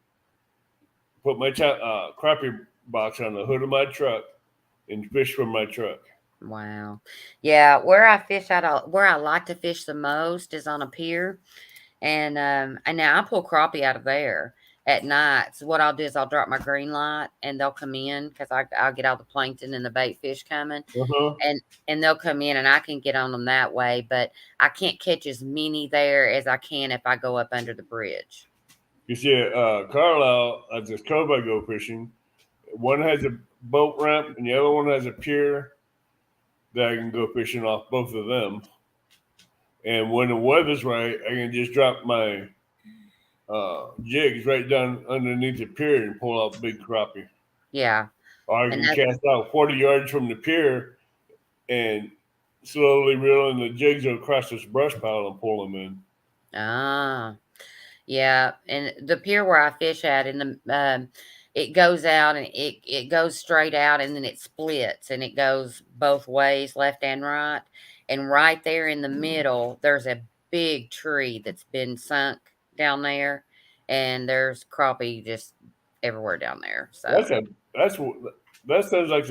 put my crappie box on the hood of my truck, and fish from my truck. Wow. Yeah, where I like to fish the most is on a pier. And now I pull crappie out of there. at night. So what I'll do is I'll drop my green light and they'll come in because I'll get all the plankton and the bait fish coming, Uh-huh. and they'll come in and I can get on them that way. But I can't catch as many there as I can if I go up under the bridge. You see, Carlisle, at this cove I go fishing, one has a boat ramp and the other one has a pier that I can go fishing off both of them. And when the weather's right, I can just drop my jigs right down underneath the pier and pull out big crappie. Yeah. Or I And can cast out 40 yards from the pier and slowly reeling the jigs across this brush pile and pull them in. Yeah. And the pier where I fish at in the, it goes out and it goes straight out and then it splits and it goes both ways, left and right. And right there in the middle, there's a big tree that's been sunk down there, and there's crappie just everywhere down there. So That sounds like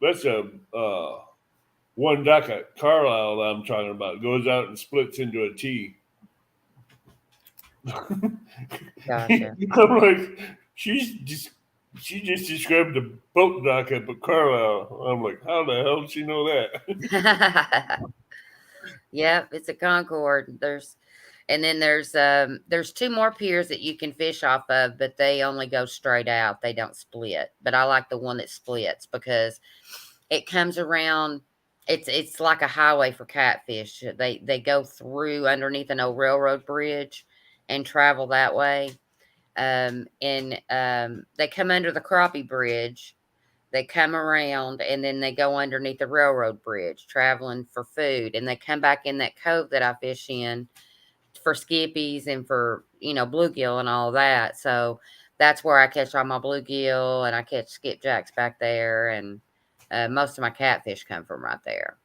that's a one dock at Carlisle that I'm talking about. It goes out and splits into a T. gotcha. I'm like, she just described the boat dock at Carlisle. I'm like, how the hell did she know that? Yep, it's a Concord. There's two more piers that you can fish off of, but they only go straight out. They don't split. But I like the one that splits because it comes around. It's like a highway for catfish. They go through underneath an old railroad bridge and travel that way. They come under the crappie bridge. They come around and then they go underneath the railroad bridge traveling for food. And they come back in that cove that I fish in for skippies and for, bluegill and all that. So that's where I catch all my bluegill and I catch skipjacks back there. And most of my catfish come from right there.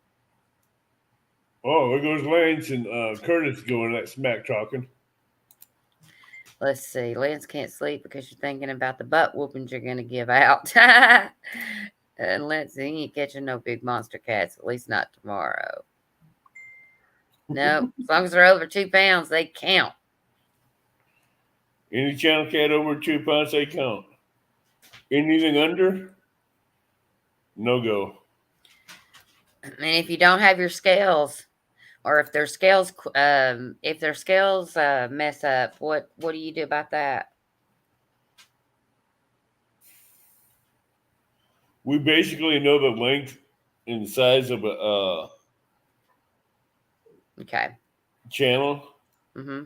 Oh, there goes Lance and Curtis going that smack talking. Let's see. Lance can't sleep because you're thinking about the butt whoopings you're going to give out. And Lance, he ain't catching no big monster cats, at least not tomorrow. No, as long as they're over 2 pounds, they count. Any channel cat over 2 pounds, they count. Anything under, no go. And if you don't have your scales, or if their scales mess up, what do you do about that? We basically know the length and size of a Okay. channel. Mm-hmm.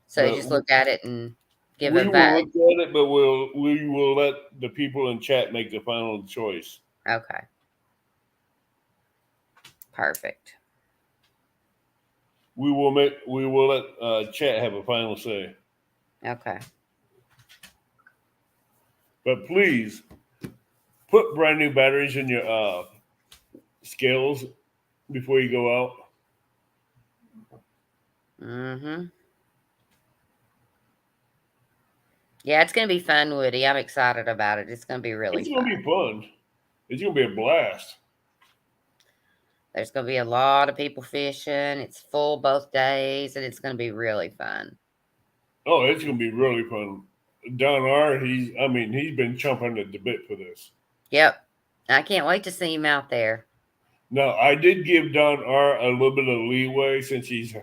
So you just look at it and give we a will back. look at it, but we will let the people in chat make the final choice. Okay. Perfect. We will let chat have a final say. Okay. But please put brand new batteries in your scales before you go out. Mm-hmm. Yeah, it's going to be fun, Woody. I'm excited about it. It's going to be really fun. It's going to be fun. It's going to be a blast. There's going to be a lot of people fishing. It's full both days, and it's going to be really fun. Oh, it's going to be really fun. Don R, he's been chomping at the bit for this. Yep. I can't wait to see him out there. Now, I did give Don R a little bit of leeway since he's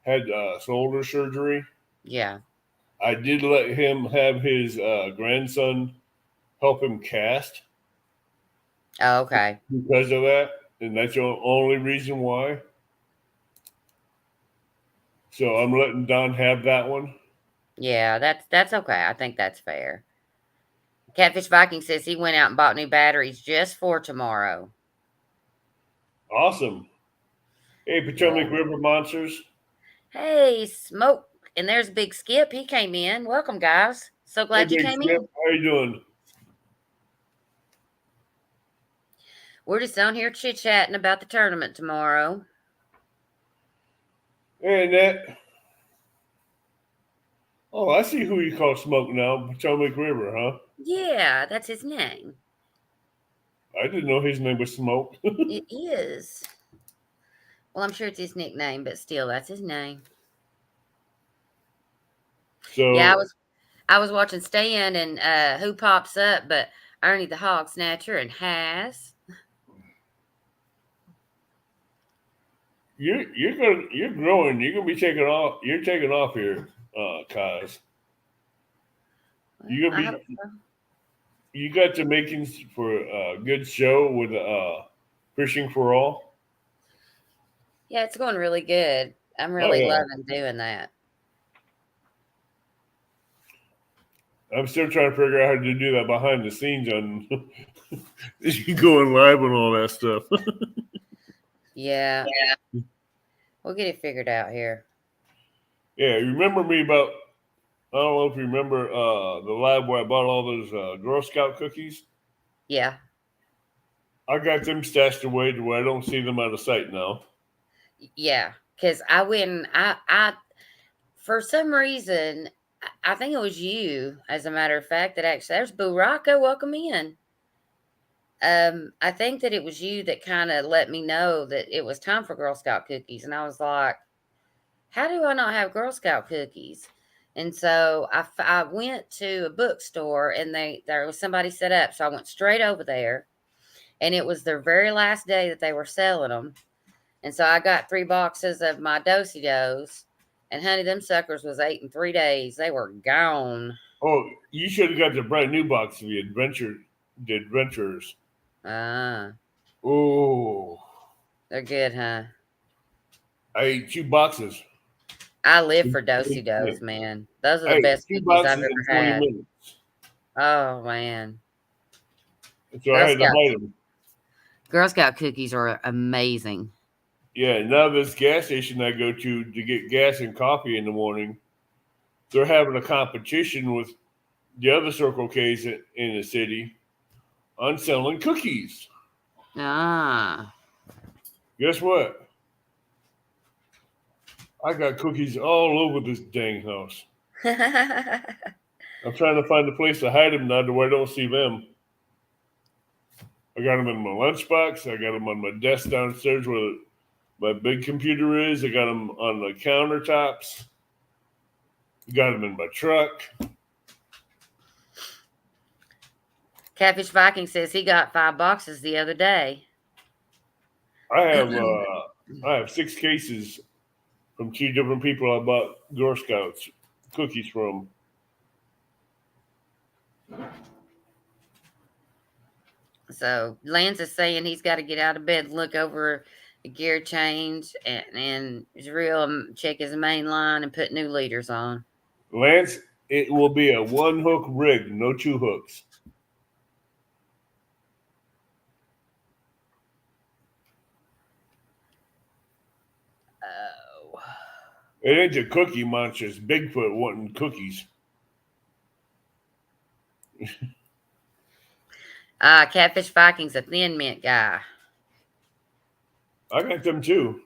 had shoulder surgery. Yeah. I did let him have his grandson help him cast. Oh, okay. Because of that, and that's the only reason why. So I'm letting Don have that one. Yeah, that's okay. I think that's fair. Catfish Viking says he went out and bought new batteries just for tomorrow. Awesome. Hey, Potomac River Monsters. Hey, Smoke. And there's Big Skip. He came in. Welcome, guys. So glad you came in. How you doing? We're just on here chit-chatting about the tournament tomorrow. Hey, Annette. Oh, I see who you call Smoke now. Potomac River, huh? Yeah, that's his name. I didn't know his name was Smoke. It is. Well, I'm sure it's his nickname, but still, that's his name. So Yeah, I was watching Stan and who pops up, but Ernie the Hog Snatcher and Has. you're growing. You're gonna be taking off. You're taking off here, Kaz. You're I gonna hope be. so. You got the makings for a good show with fishing for all. Yeah, it's going really good. I'm Oh really yeah, loving doing that. I'm still trying to figure out how to do that behind the scenes on going live and all that stuff. Yeah, we'll get it figured out here. Yeah, you remember me about? I don't know if you remember the lab where I bought all those Girl Scout cookies. Yeah, I got them stashed away to where I don't see them out of sight now. yeah. Because I went and I for some reason, I think it was you, as a matter of fact, that actually there's Boo Rocco. Welcome in. I think that it was you that kind of let me know that it was time for Girl Scout cookies, and I was like, "How do I not have Girl Scout cookies?" And so I went to a bookstore, and there was somebody set up, so I went straight over there, and it was their very last day that they were selling them, and so I got 3 boxes of my Dosey Dos, and honey, them suckers was 8 in 3 days. They were gone. Oh, you should have got the brand new box of the adventurers. Ah, Oh, they're good, huh? I ate 2 boxes. I live for Dosey Dos, man. Those are I the ate best two cookies I've boxes in ever 20 had. minutes. Oh man, So I Girl had to Scout hide them. Girl Scout cookies are amazing. Yeah, now this gas station I go to get gas and coffee in the morning, they're having a competition with the other Circle K's in the city on selling cookies. Ah, Guess what? I got cookies all over this dang house. I'm trying to find a place to hide them now to where I don't see them. I got them in my lunchbox. I got them on my desk downstairs where my big computer is. I got them on the countertops. Got them in my truck. Catfish Viking says he got 5 boxes the other day. I have 6 cases from 2 different people I bought Girl Scouts cookies from. So Lance is saying he's got to get out of bed and look over the gear change and check his main line and put new leaders on. Lance, it will be a 1 hook rig, no 2 hooks. Oh. It ain't a cookie monster. It's Bigfoot wanting cookies. Catfish Viking's a thin mint guy. I got them too.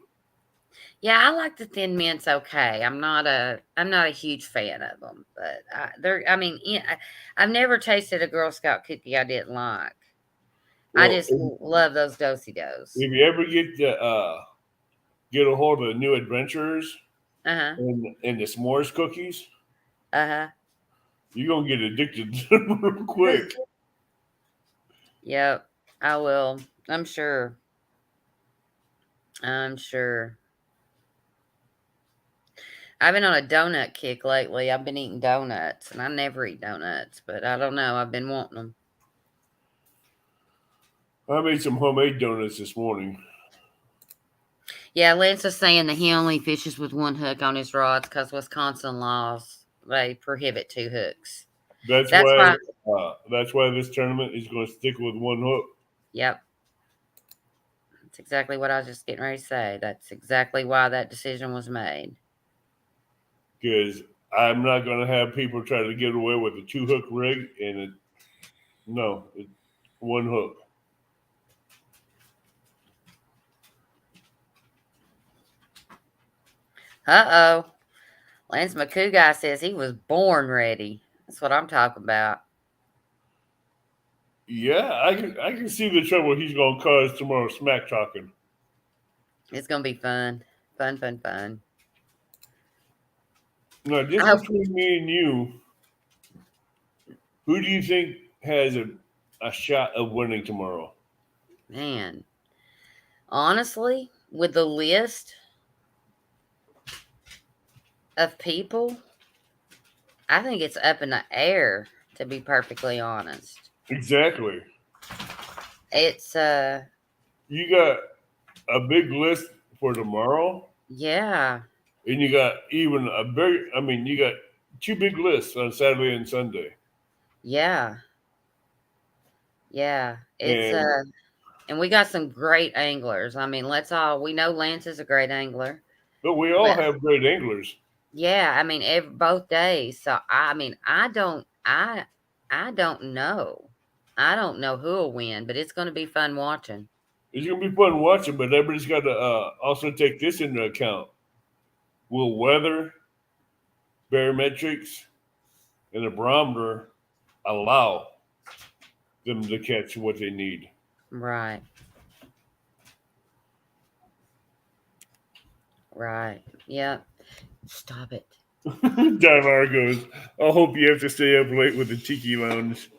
Yeah, I like the thin mints. Okay, I'm not a huge fan of them, but I've never tasted a Girl Scout cookie I didn't like. I Well, just love those Dosey Dos. if you ever get a hold of the new adventurers Uh-huh. and the s'mores cookies, Uh-huh. you're gonna get addicted to them real quick. Yep, I will. I'm sure. I'm sure. I've been on a donut kick lately. I've been eating donuts, and I never eat donuts, but I don't know. I've been wanting them. I made some homemade donuts this morning. Yeah, Lance is saying that he only fishes with 1 hook on his rods because Wisconsin laws, they prohibit 2 hooks. That's why this tournament is going to stick with 1 hook. Yep. That's exactly what I was just getting ready to say. That's exactly why that decision was made. Because I'm not going to have people try to get away with a 2 hook rig, and it's 1 hook. Uh-oh. Lance McCoo guy says he was born ready. That's what I'm talking about. Yeah, I can see the trouble he's going to cause tomorrow smack talking. It's going to be fun. Fun. Now, I just hope, between me and you, who do you think has a shot of winning tomorrow? man, honestly, with the list of people, I think it's up in the air, to be perfectly honest. Exactly. It's You got a big list for tomorrow, yeah, and you got even a very, I mean, you got two big lists on Saturday and Sunday. yeah, yeah. It's And, and we got some great anglers. I mean, we know Lance is a great angler. but we all But have great anglers. yeah, I mean, both days. So I mean, I don't know. I don't know who'll win, but it's going to be fun watching. It's going to be fun watching, but everybody's got to also take this into account. Will weather, barometrics, and the barometer allow them to catch what they need? Right, right. Yeah. Stop it. Don Argos, I hope you have to stay up late with the Tiki Lounge.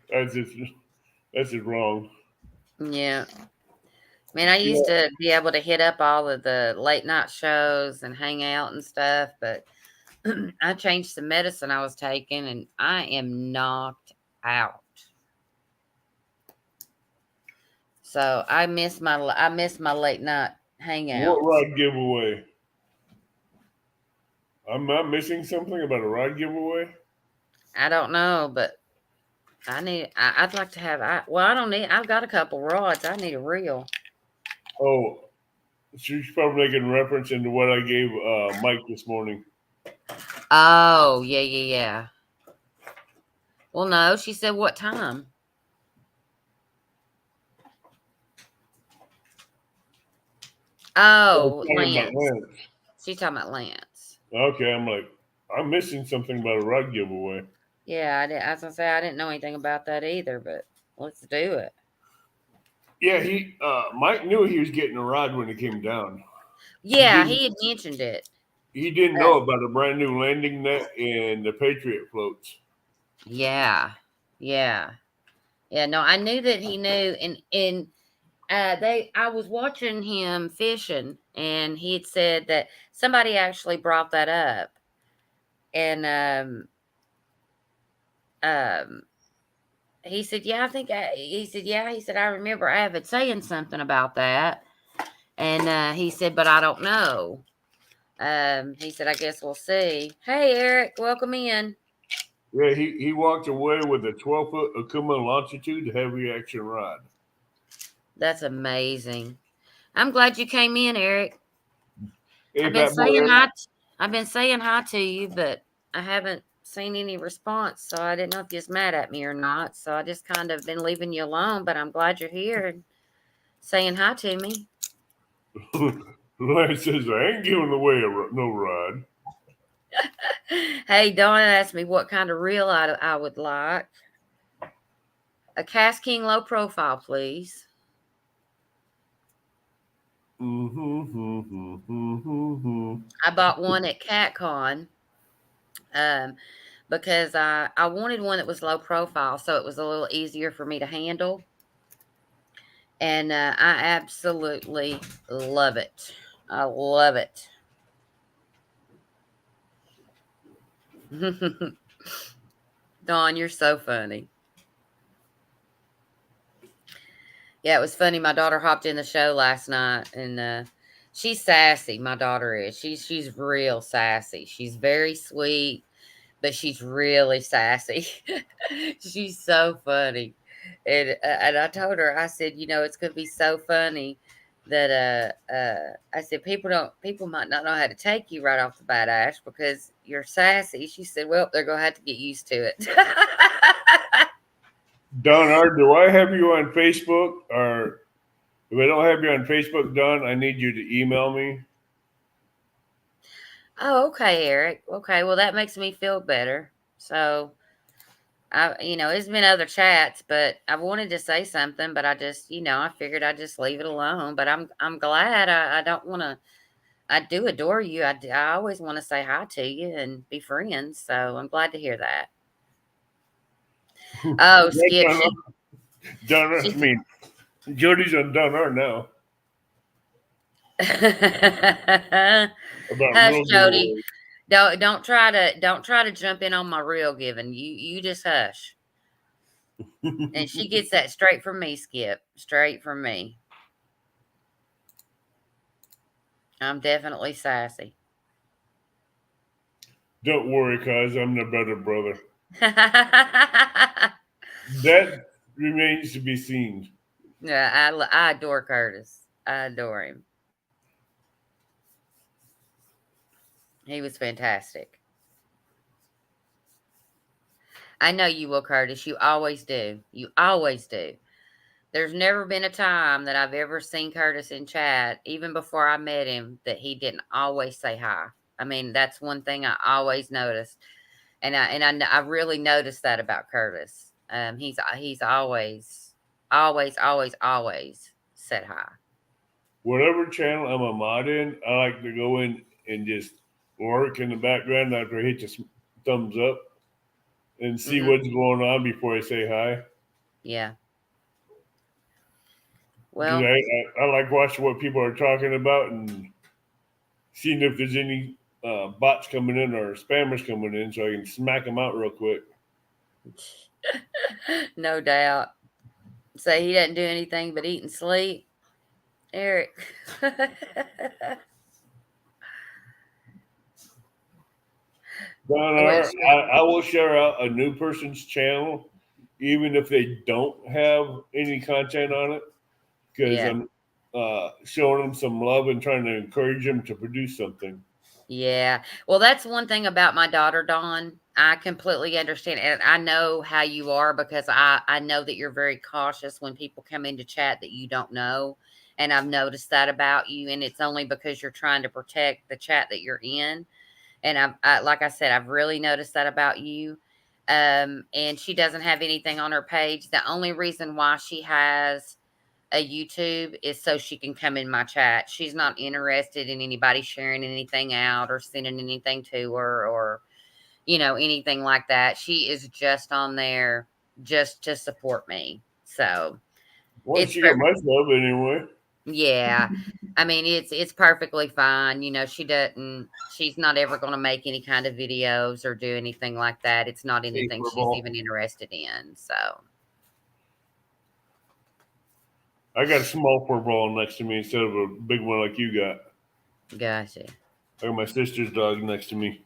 That's just that's just wrong. Yeah. Man, I Yeah, used to be able to hit up all of the late night shows and hang out and stuff, but I changed some medicine I was taking and I am knocked out. So I miss my late night what hangouts. rod giveaway? I'm not missing something about a rod giveaway. I don't know, but I'd like to have I don't need I've got a couple rods. I need a reel. Oh, she's probably making reference into what I gave Mike this morning. Oh, yeah, yeah, yeah. Well, no, she said what time? I was Oh, talking about Lance. Lance. She's talking about Lance. Okay, I'm like, I'm missing something about a rod giveaway. Yeah, I was gonna say I didn't know anything about that either, but let's do it. Yeah, Mike knew he was getting a rod when it came down. He Yeah, didn't he had mentioned it. he didn't Uh, know about a brand new landing net and the Patriot floats. yeah, yeah, yeah. No, I knew that he knew, and I was watching him fishing, and he had said that somebody actually brought that up, and um, he said, "Yeah, he said, "Yeah," he said, "I remember Avid saying something about that," and he said, "But I don't know." He said, "I guess we'll see." Hey, Eric, welcome in. Yeah, he walked away with a 12-foot Akuma Longitude heavy action rod. That's amazing. I'm glad you came in, Eric. Hey, I've been Fat Boy saying Eric. hi. I've been saying hi to you, but I haven't seen any response, so I didn't know if you was mad at me or not. So I just kind of been leaving you alone. But I'm glad you're here and saying hi to me. Lance says, I ain't giving away no rod. Hey, Donna asked me what kind of reel I would like. A Cast King low profile, please. I bought one at CatCon because I wanted one that was low profile, so it was a little easier for me to handle. And I absolutely love it. I love it. Dawn, you're so funny. Yeah, it was funny. My daughter hopped in the show last night, and she's sassy. My daughter is. She's real sassy. She's very sweet, but she's really sassy. She's so funny. And I told her, I said, it's gonna be so funny that I said people might not know how to take you right off the bat, Ash, because you're sassy. She said, well, they're gonna have to get used to it. Don R, do I have you on Facebook? Or if I don't have you on Facebook, Don, I need you to email me. Oh, okay, Eric. Okay, well that makes me feel better. So It's been other chats, but I wanted to say something, but I just, I figured I'd just leave it alone. But I'm glad. I don't want to. I do adore you. I always want to say hi to you and be friends. So I'm glad to hear that. Oh, Skip, Done her. I mean, Jody's undone her now. About Hush, real Jody. giveaways. Don't try to jump in on my real giving. You just hush. And she gets that straight from me, Skip. Straight from me. I'm definitely sassy. Don't worry, cuz I'm the better brother. That remains to be seen. Yeah, I adore Curtis. I adore him. He was fantastic. I know you will, Curtis. You always do. You always do. There's never been a time that I've ever seen Curtis in chat, even before I met him, that he didn't always say hi. I mean, that's one thing I always noticed, and I really noticed that about Curtis. He's always said hi. Whatever channel I'm a mod in, I like to go in and just work in the background after I hit the thumbs up and see Mm-hmm. what's going on before I say hi. Yeah. Because Well, I like watching what people are talking about and seeing if there's any bots coming in or spammers coming in so I can smack them out real quick. no doubt. Say he doesn't do anything but eat and sleep. Eric. Donna, I will share out a new person's channel, even if they don't have any content on it, because Yeah. I'm showing them some love and trying to encourage them to produce something. Yeah. Well, that's one thing about my daughter, Dawn. I completely understand. And I know how you are because I know that you're very cautious when people come into chat that you don't know. And I've noticed that about you. And it's only because you're trying to protect the chat that you're in. And like I said, I've really noticed that about you. And she doesn't have anything on her page. The only reason why she has a YouTube is so she can come in my chat. She's not interested in anybody sharing anything out or sending anything to her or, anything like that. She is just on there just to support me. So Well, it's she got my stuff anyway. yeah. I mean, it's perfectly fine. She's not ever going to make any kind of videos or do anything like that. It's not anything she's even interested in. So I got a small purple ball next to me instead of a big one like you got. gotcha. I got my sister's dog next to me.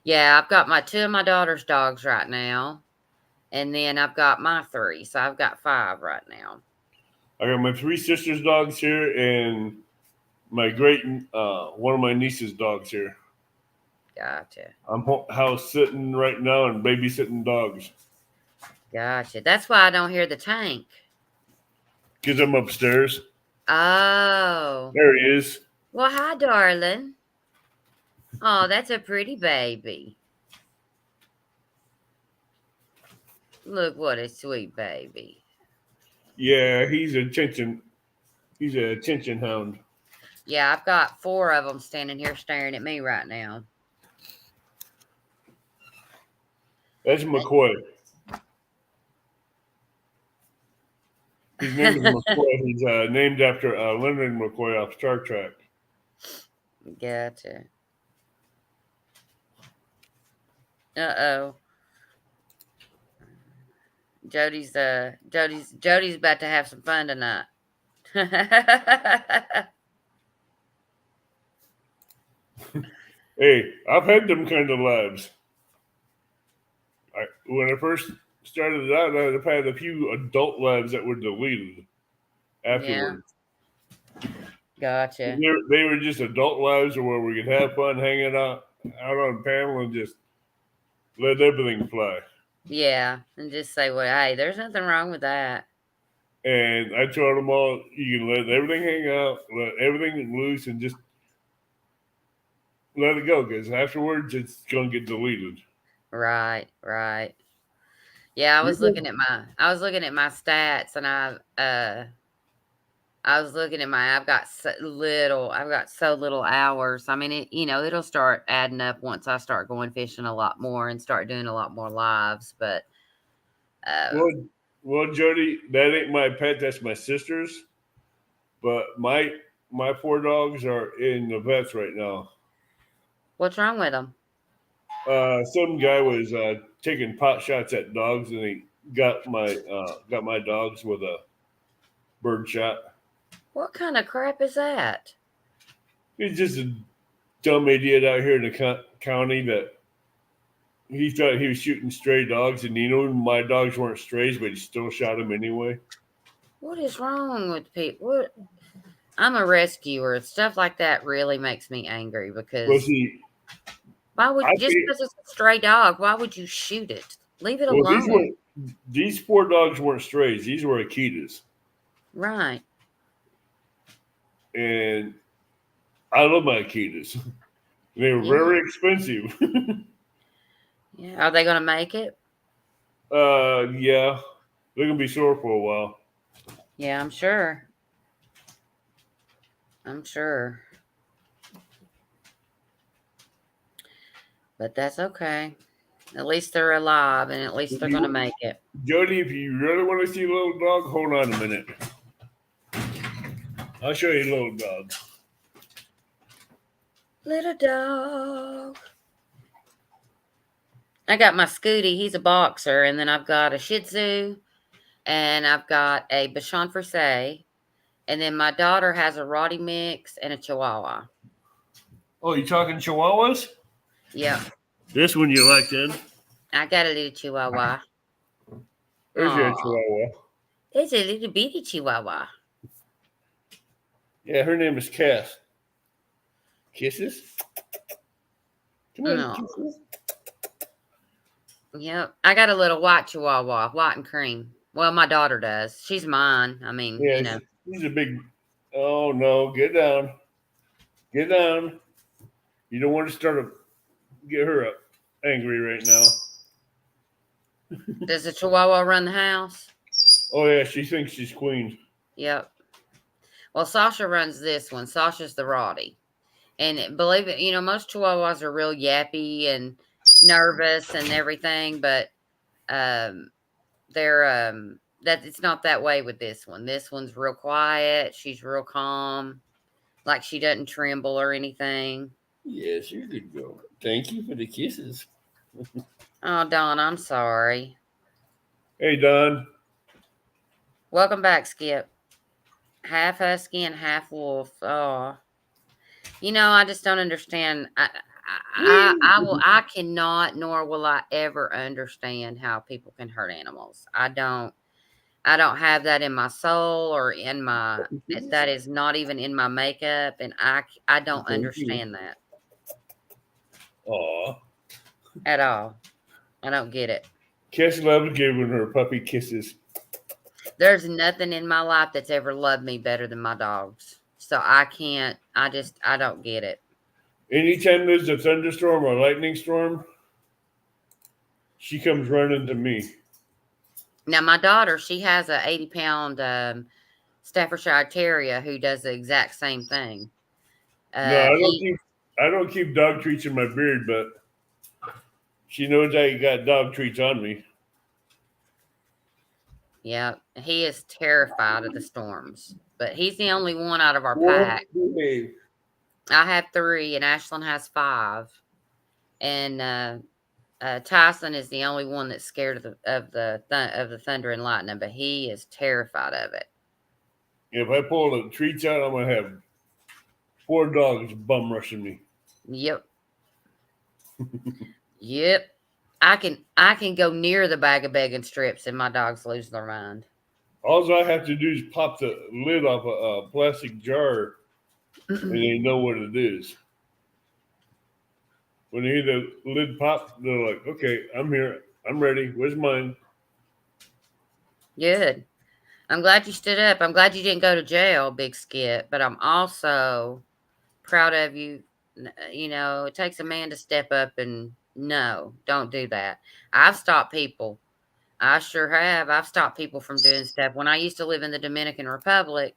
Yeah, I've got two of my daughter's dogs right now. And then I've got my 3. So I've got 5 right now. I got my 3 sisters' dogs here and my one of my niece's dogs here. Gotcha. I'm house sitting right now and babysitting dogs. Gotcha. That's why I don't hear the tank. Because I'm upstairs. Oh. There he is. Well, hi, darling. Oh, that's a pretty baby. Look what a sweet baby. Yeah, he's a attention hound. Yeah, I've got 4 of them standing here staring at me right now. That's McCoy. His name is McCoy. He's named after Leonard McCoy off Star Trek. Gotcha. Uh-oh. Jody's about to have some fun tonight. Hey, I've had them kind of lives. When I first started out, I've had a few adult lives that were deleted afterwards. Yeah. Gotcha. They were just adult lives where we could have fun hanging out on the panel and just let everything fly. Yeah, and just say, well, hey, there's nothing wrong with that. And I told them all, you can let everything hang out, let everything loose, and just let it go, because afterwards it's going to get deleted. Right, right. Yeah, You know, I was looking at my stats, and I was looking at my I've got so little hours. I mean, it'll start adding up once I start going fishing a lot more and start doing a lot more lives, but well, um well, Jody, that ain't my pet. That's my sister's. But my four dogs are in the vets right now. what's wrong with them? Some guy was taking pot shots at dogs, and he got my dogs with a bird shot. What kind of crap is that? He's just a dumb idiot out here in the county that he thought he was shooting stray dogs, and my dogs weren't strays, but he still shot them anyway. What is wrong with people? What? I'm a rescuer. Stuff like that really makes me angry Well, because see, why would I just think because it's a stray dog, why would you shoot it? Leave it well alone. these four dogs weren't strays; these were Akitas, Right. and I love my Akitas. They were Yeah. very expensive. Yeah. Are they gonna make it? Yeah, they're gonna be sore for a while. Yeah, I'm sure. I'm sure. But that's okay. At least they're alive and at least If they're gonna you, make it. Jody, if you really want to see a little dog, hold on a minute. I'll show you a little dog. Little dog. I got my Scooty, he's a boxer, and then I've got a Shih Tzu, and I've got a Bichon Frise, and then my daughter has a Roddy Mix and a Chihuahua. Oh, you talking Chihuahuas? Yep, This one you like, then? I got a little Chihuahua. There's your Oh, Chihuahua. it's a little bitty Chihuahua. Yeah, her name is Cass. Kisses? Come on, No, kisses. yep, I got a little white Chihuahua, white and cream. Well, my daughter does. She's mine. I mean, Yeah, she's a big. Oh no, get down, get down. You don't want to get her up angry right now. does the Chihuahua run the house? Oh yeah, she thinks she's queen. Yep. Well, Sasha runs this one. Sasha's the Roddy. And believe it, most Chihuahuas are real yappy and nervous and everything, but um, that it's not that way with this one. This one's real quiet. She's real calm, like she doesn't tremble or anything. Yes, you're a good girl. Thank you for the kisses. Oh, Dawn, I'm sorry. Hey Don. Welcome back, Skip. Half husky and half wolf. Oh, I just don't understand. I cannot, nor will I ever understand how people can hurt animals. I don't have that in my soul or in my, that is not even in my makeup. And I don't Thank you. understand that Aw. at all. I don't get it. Cass loves giving her puppy kisses. There's nothing in my life that's ever loved me better than my dogs. So I don't get it. Anytime there's a thunderstorm or lightning storm, she comes running to me. Now, my daughter, she has a 80-pound Staffordshire Terrier who does the exact same thing. No, He, I don't keep dog treats in my beard, but she knows I got dog treats on me. yeah, he is terrified of the storms, but he's the only one out of our Well, pack. I have 3, and Ashlyn has 5, and Tyson is the only one that's scared of the thunder and lightning, but he is terrified of it. If I pull the treats out, I'm gonna have 4 dogs bum rushing me. Yep. Yep. I can go near the bag of begging strips and my dogs lose their mind. All I have to do is pop the lid off a plastic jar, and they know what it is. When they hear the lid pop, they're like, "Okay, I'm here. I'm ready. Where's mine?" Good. I'm glad you stood up. I'm glad you didn't go to jail, Big Skip, but I'm also proud of you. It takes a man to step up and no, don't do that. I've stopped people I sure have. I've stopped people from doing stuff. When I used to live in the Dominican Republic,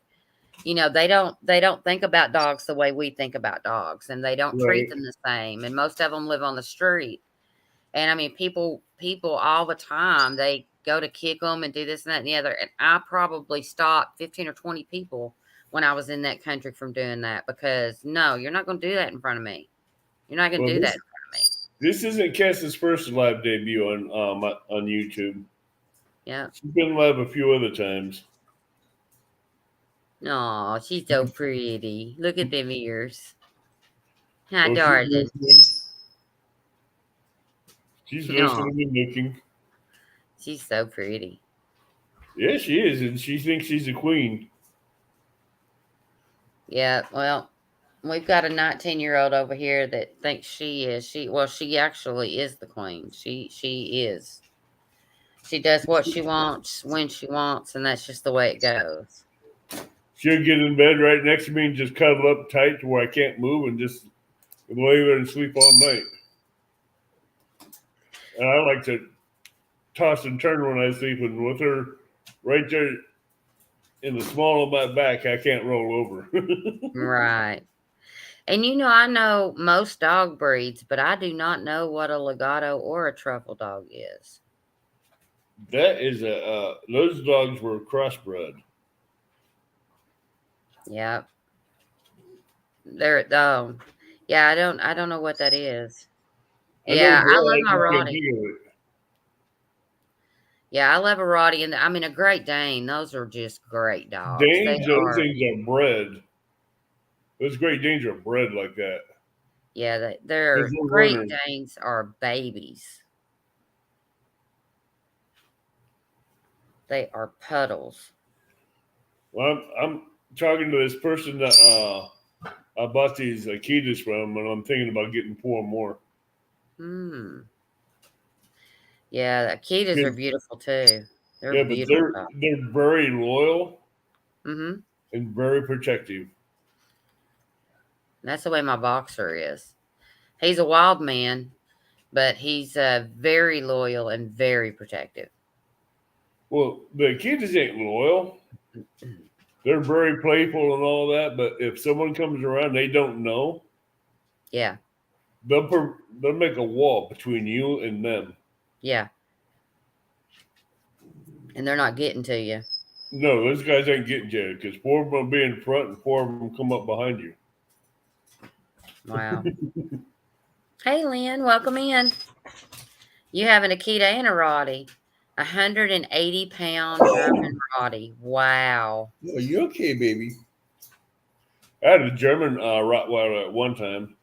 they don't think about dogs the way we think about dogs, and they don't treat Right. them the same. And most of them live on the street. And I mean, people all the time, they go to kick them and do this and that and the other. And I probably stopped 15 or 20 people when I was in that country from doing that, because no, you're not going to do that in front of me. You're not going Well, to do that this in front of me. this isn't Cass's first live debut on YouTube. Yeah. She's been live a few other times. Oh, she's so pretty. Look at them ears. How Oh, darling. she's No, listening and looking. she's so pretty. Yeah, she is, and she thinks she's a queen. Yeah, well, we've got a 19-year-old over here that thinks she is. She actually is the queen. She is. She does what she wants when she wants, and that's just the way it goes. She'll get in bed right next to me and just cuddle up tight to where I can't move and just lay there and sleep all night. And I like to toss and turn when I sleep, and with her right there in the small of my back, I can't roll over. Right. And I know most dog breeds, but I do not know what a legato or a truffle dog is. That is those dogs were crossbred. Yep. They're yeah, I don't know what that is. I know Yeah, I love I my just can't Roddy. think of it. Yeah, I love a Roddy, and I mean a Great Dane. Those are just great dogs. They Danes, those are. things are bred. Those Great Danes are bred like that. Yeah, Because they're they're Great runners. Danes are babies. They are puddles. Well, I'm talking to this person that I bought these Akitas from, and I'm thinking about getting 4 more. Hmm. Yeah, the Akitas are 'Cause- beautiful too. They're yeah, but beautiful dogs. they're very loyal Mm-hmm. and very protective. That's the way my boxer is. He's a wild man, but he's very loyal and very protective. Well, the Akitas ain't loyal. They're very playful and all that, but if someone comes around they don't know, Yeah, they'll make a wall between you and them. yeah. And they're not getting to you. No, those guys ain't getting you because 4 of them will be in front and 4 of them come up behind you. Wow. Hey, Lynn, welcome in. You have an Akita and a Roddy. 180-pound German Roddy. Wow. Are you okay, baby? I had a German Rottweiler at one time,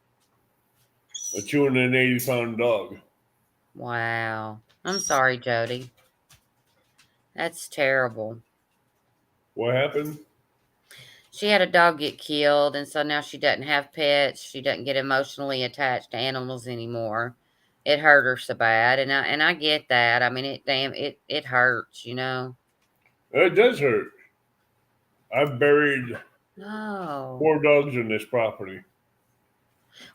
a 280-pound dog. Wow. I'm sorry, Jody. That's terrible. What happened? She had a dog get killed, and so now she doesn't have pets. She doesn't get emotionally attached to animals anymore. It hurt her so bad, and I get that. I mean, it hurts, It does hurt. I've buried No. 4 dogs in this property.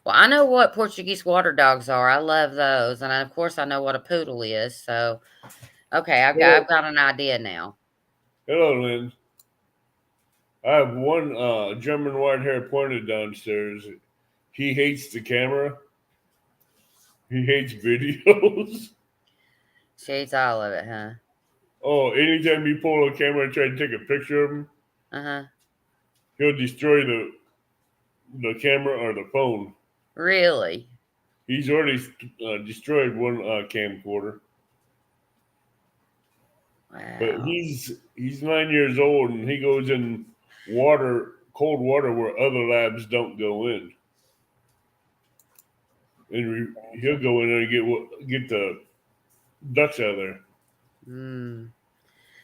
Well, I know what Portuguese water dogs are. I love those, and of course I know what a poodle is. So, okay, I've got an idea now. Hello, Lynn. I have one German white-haired pointer downstairs. He hates the camera. He hates videos. She hates all of it, huh? Oh, anytime you pull a camera and try to take a picture of him, Uh-huh. he'll destroy the camera or the phone. Really? He's already destroyed one camcorder. Wow. But he's 9 years old and he goes in cold water where other labs don't go in. And he'll go in there and get the ducks out of there.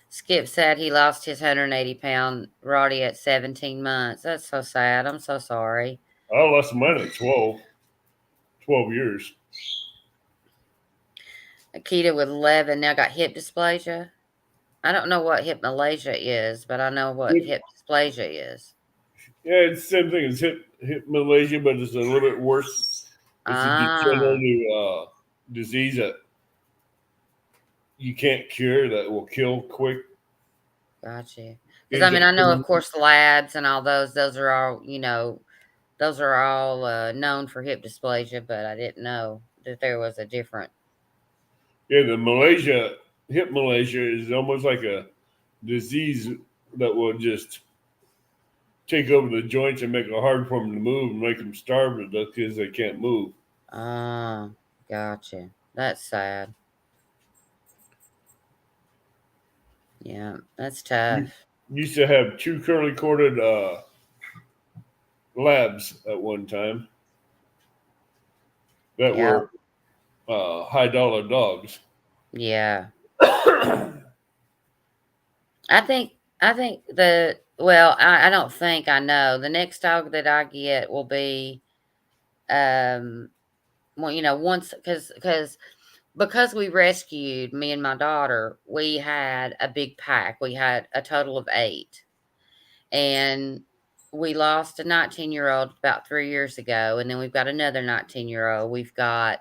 Skip said he lost his 180-pound Roddy at 17 months. That's so sad. I'm so sorry. I lost mine at 12 years. Akita with 11 now got hip dysplasia. I don't know what hip Malaysia is, but I know what hip dysplasia is. Yeah, it's the same thing as hip Malaysia, but it's a little bit worse. It's a degenerative disease that you can't cure that will kill quick. Gotcha. Because I mean, I know, of course, labs and all those are all, those are all known for hip dysplasia, but I didn't know that there was a different. Yeah, hip Malaysia is almost like a disease that will just take over the joints and make it hard for them to move and make them starve to death because they can't move. Oh, gotcha. That's sad. Yeah, that's tough. Used to have 2 curly corded labs at one time that Yeah. were high dollar dogs. Yeah. I don't think I know. The next dog that I get will be, once, because we rescued me and my daughter, we had a big pack. We had a total of 8. And we lost a 19-year-old about 3 years ago. And then we've got another 19-year-old. We've got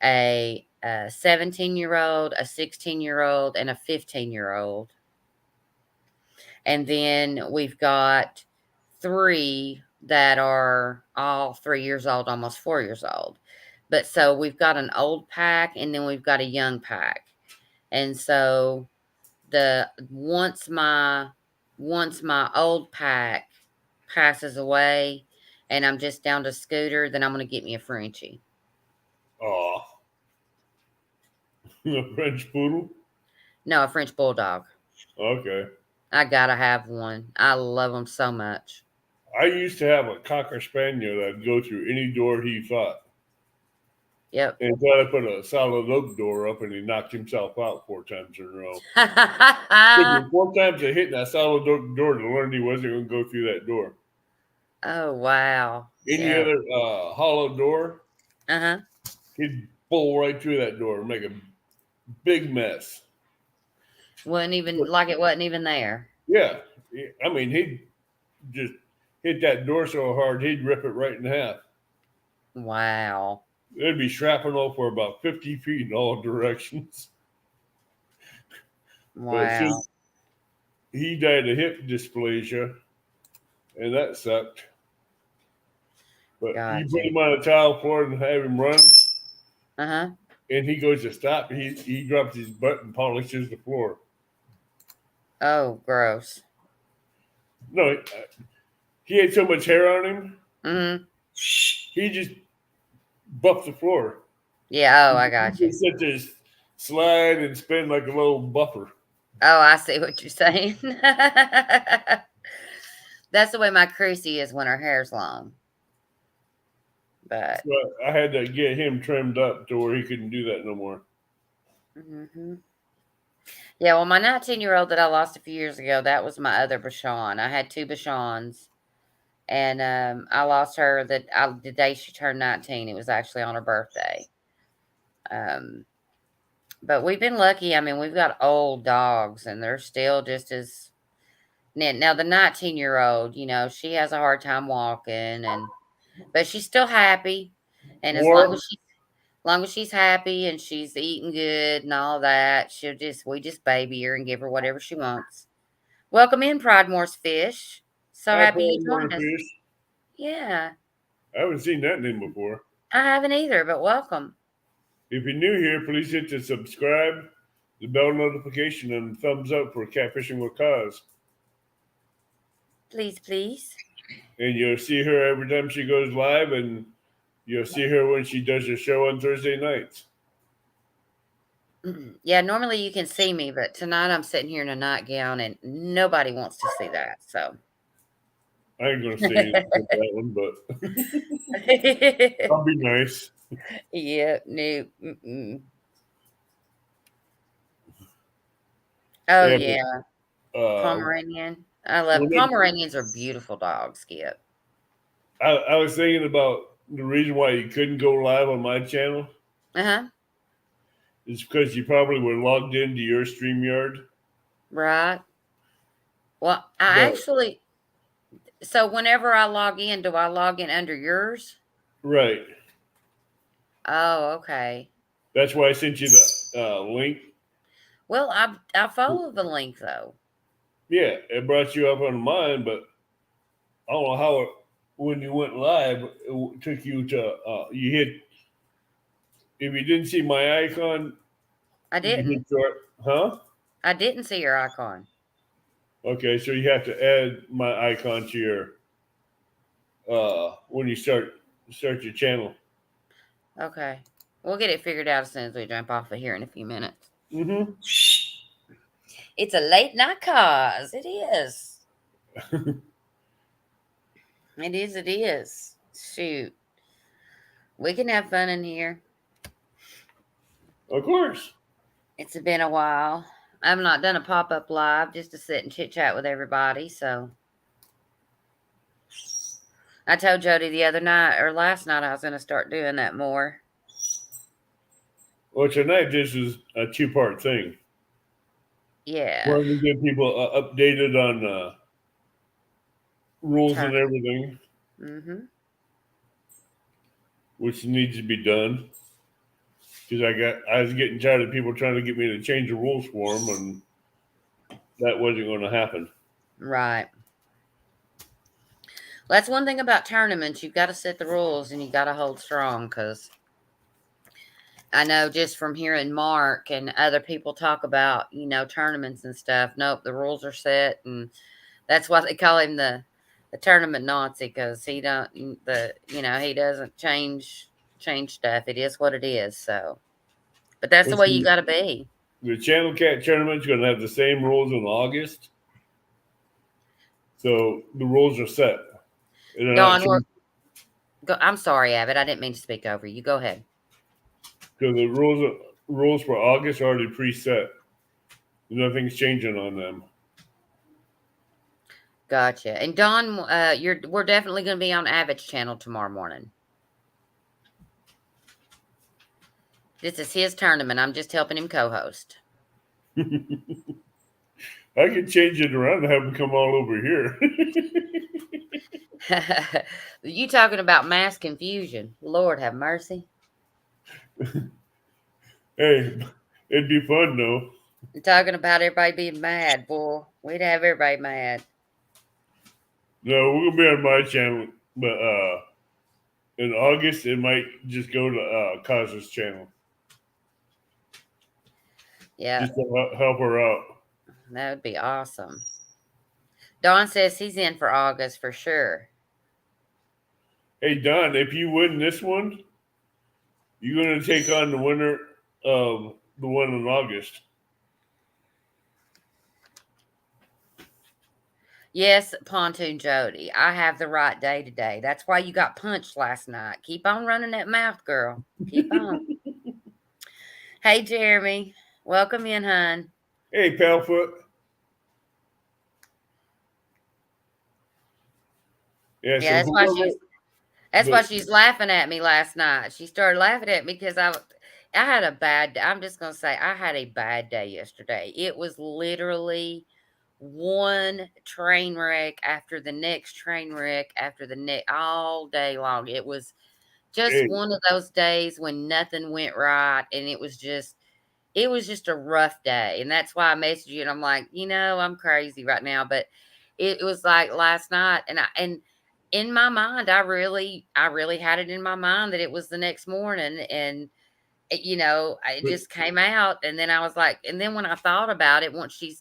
a 17-year-old, a 16-year-old, and a 15-year-old. And then we've got 3 that are all 3 years old, almost 4 years old. But so we've got an old pack and then we've got a young pack. And so once my old pack passes away and I'm just down to Scooter, then I'm going to get me a Frenchie. Oh, a French poodle? No, a French bulldog. Okay. I gotta have one. I love them so much. I used to have a Cocker Spaniel that'd go through any door he fought. Yep. And so I put a solid oak door up and he knocked himself out 4 times in a row. 4 times of hitting that solid oak door to learn he wasn't going to go through that door. Oh, wow. Any other hollow door, he'd pull right through that door and make a big mess. Wasn't even there. Yeah. I mean, he'd just hit that door so hard, he'd rip it right in half. Wow. There'd be shrapnel for about 50 feet in all directions. Wow. He died of hip dysplasia, and that sucked. But you put him on a tile floor and have him run, and he goes to stop. He drops his butt and polishes the floor. Oh, gross. No, he had so much hair on him. He just buffed the floor. Yeah. Oh, I got you. He said just slide and spin like a little buffer. Oh, I see what you're saying. That's the way my Chrissy is when her hair's long. But so I had to get him trimmed up to where he couldn't do that no more. Yeah, well, my 19-year-old that I lost a few years ago, that was my other Bashan. I had 2 Bashans, and I lost her the day she turned 19. It was actually on her birthday. But we've been lucky. I mean, we've got old dogs, and they're still just as. Now the 19-year-old, she has a hard time walking, but she's still happy, and as long as she's happy and she's eating good and all that, we just baby her and give her whatever she wants. Welcome in, Pridemore's Fish. So happy you joined us. Fish. Yeah. I haven't seen that name before. I haven't either, but welcome. If you're new here, please hit the subscribe, the bell notification, and thumbs up for Catfishing with Cause. Please, please. And you'll see her every time she goes live, and you'll see her when she does her show on Thursday nights. Yeah, normally you can see me, but tonight I'm sitting here in a nightgown, and nobody wants to see that. So I ain't gonna say that one, but I'll be nice. Yeah, no. Oh yeah, Pomeranian. I love Pomeranians. Are beautiful dogs, Skip. I was thinking about the reason why you couldn't go live on my channel. It's because you probably were logged into your StreamYard. Right. Well, so whenever I log in, do I log in under yours? Right. Oh, okay. That's why I sent you the link. Well, I follow the link though. Yeah, it brought you up on mine, but I don't know how when you went live, it took you to you hit. If you didn't see my icon, I you hit didn't. your huh? I didn't see your icon. Okay, so you have to add my icon to your when you start your channel. Okay. We'll get it figured out as soon as we jump off of here in a few minutes. Mm-hmm. It's a late night cause. It is. It is. Shoot. We can have fun in here. Of course. It's been a while. I've not done a pop-up live just to sit and chit-chat with everybody, so I told Jody the other night or last night I was going to start doing that more. Well, tonight this is a two-part thing. Yeah. One to get people updated on rules and everything, Mm-hmm. which needs to be done. Because I was getting tired of people trying to get me to change the rules for them, and that wasn't going to happen. Right. Well, that's one thing about tournaments. You've got to set the rules and you got to hold strong, because I know just from hearing Mark and other people talk about, tournaments and stuff. Nope, the rules are set, and that's why they call him the tournament Nazi, because he doesn't change stuff. It is what it is. So, but that's the way you got to be. The Channel Cat tournament's going to have the same rules in August, so the rules are set. Dawn, I'm sorry, Abbott. I didn't mean to speak over you. Go ahead. Because the rules for August are already preset. Nothing's changing on them. Gotcha. And Dawn, we're definitely going to be on Abbott's channel tomorrow morning. This is his tournament. I'm just helping him co-host. I can change it around and have him come all over here. You talking about mass confusion? Lord have mercy. Hey, it'd be fun though. You're talking about everybody being mad, boy. We'd have everybody mad. No, we're gonna be on my channel, but in August it might just go to Kaza's channel. Yeah, just to help her out. That would be awesome. Don says he's in for August for sure. Hey Don, if you win this one, you're gonna take on the winner of the one in August. Yes, Pontoon Jody. I have the right day today. That's why you got punched last night. Keep on running that mouth, girl. Keep on. Hey, Jeremy. Welcome in, hon. Hey, Palfoot. Yeah, that's why she's laughing at me last night. She started laughing at me because I had a bad day. I'm just going to say I had a bad day yesterday. It was literally one train wreck after the next train wreck after the next all day long. It was just one of those days when nothing went right, and it was just a rough day. And that's why I messaged you, and I'm like, I'm crazy right now, but it was like last night, and in my mind, I really had it in my mind that it was the next morning, and it just came out, and then I was like, and then when I thought about it, once she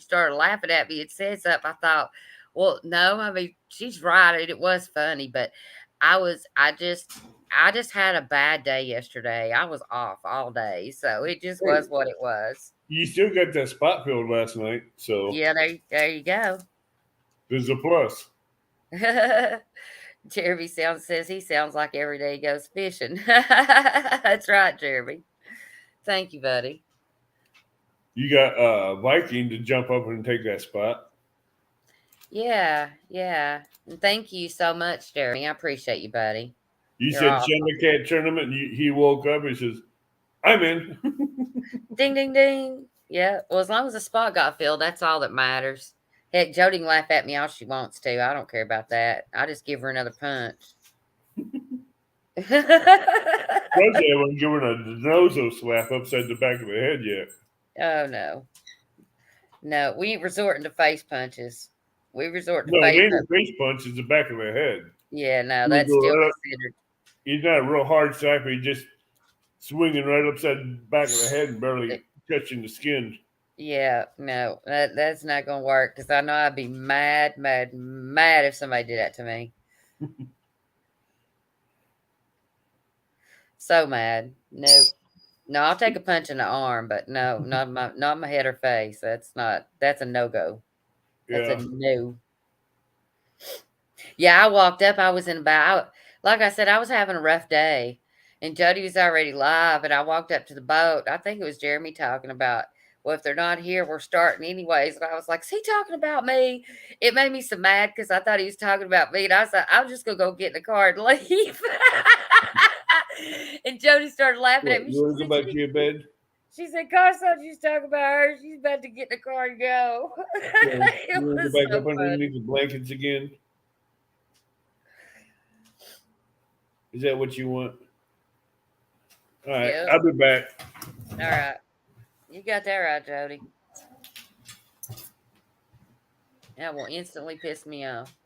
started laughing at me, it said something. I thought, well, no, I mean, she's right. It was funny, but I just had a bad day yesterday. I was off all day, so it just was what it was. You still got that spot filled last night, so yeah, there you go. There's a plus. Jeremy says he sounds like every day he goes fishing. That's right, Jeremy. Thank you, buddy. You got Viking to jump up and take that spot. Yeah. And thank you so much, Jeremy. I appreciate you, buddy. You said awesome. Channel Cat tournament, and he woke up and says, I'm in. Ding, ding, ding. Yeah. Well, as long as the spot got filled, that's all that matters. Heck, Jody can laugh at me all she wants to. I don't care about that. I just give her another punch. I haven't given her a nozo slap upside the back of the head yet. Oh no. No, we ain't resorting to face punches. We resort to No, it face ain't up. a face punch. It's the back of the head. Yeah, no, He would that's go still right up. considered. He's not a real hard sniper. He's just swinging right upside the back of the head and barely touching the skin. Yeah, no, that's not gonna work because I know I'd be mad, mad, mad if somebody did that to me. So mad. No, no, I'll take a punch in the arm, but no, not my head or face. That's a no go. That's a Yeah. no. Yeah, I walked up. I was in about, like I said, I was having a rough day, and Jody was already live. And I walked up to the boat. I think it was Jeremy talking about, well, if they're not here, we're starting anyways. And I was like, is he talking about me? It made me so mad because I thought he was talking about me. And I was like, I'm just gonna go get in the car and leave. And Jody started laughing at What? me. You want to go back to your bed? She said, "Gosh, I thought you was talking about her. She's about to get in the car and go." Yeah. It You want to was go back so up funny. underneath the blankets again? Is that what you want? All right. Yep. I'll be back. All right. You got that right, Jody. That will instantly piss me off.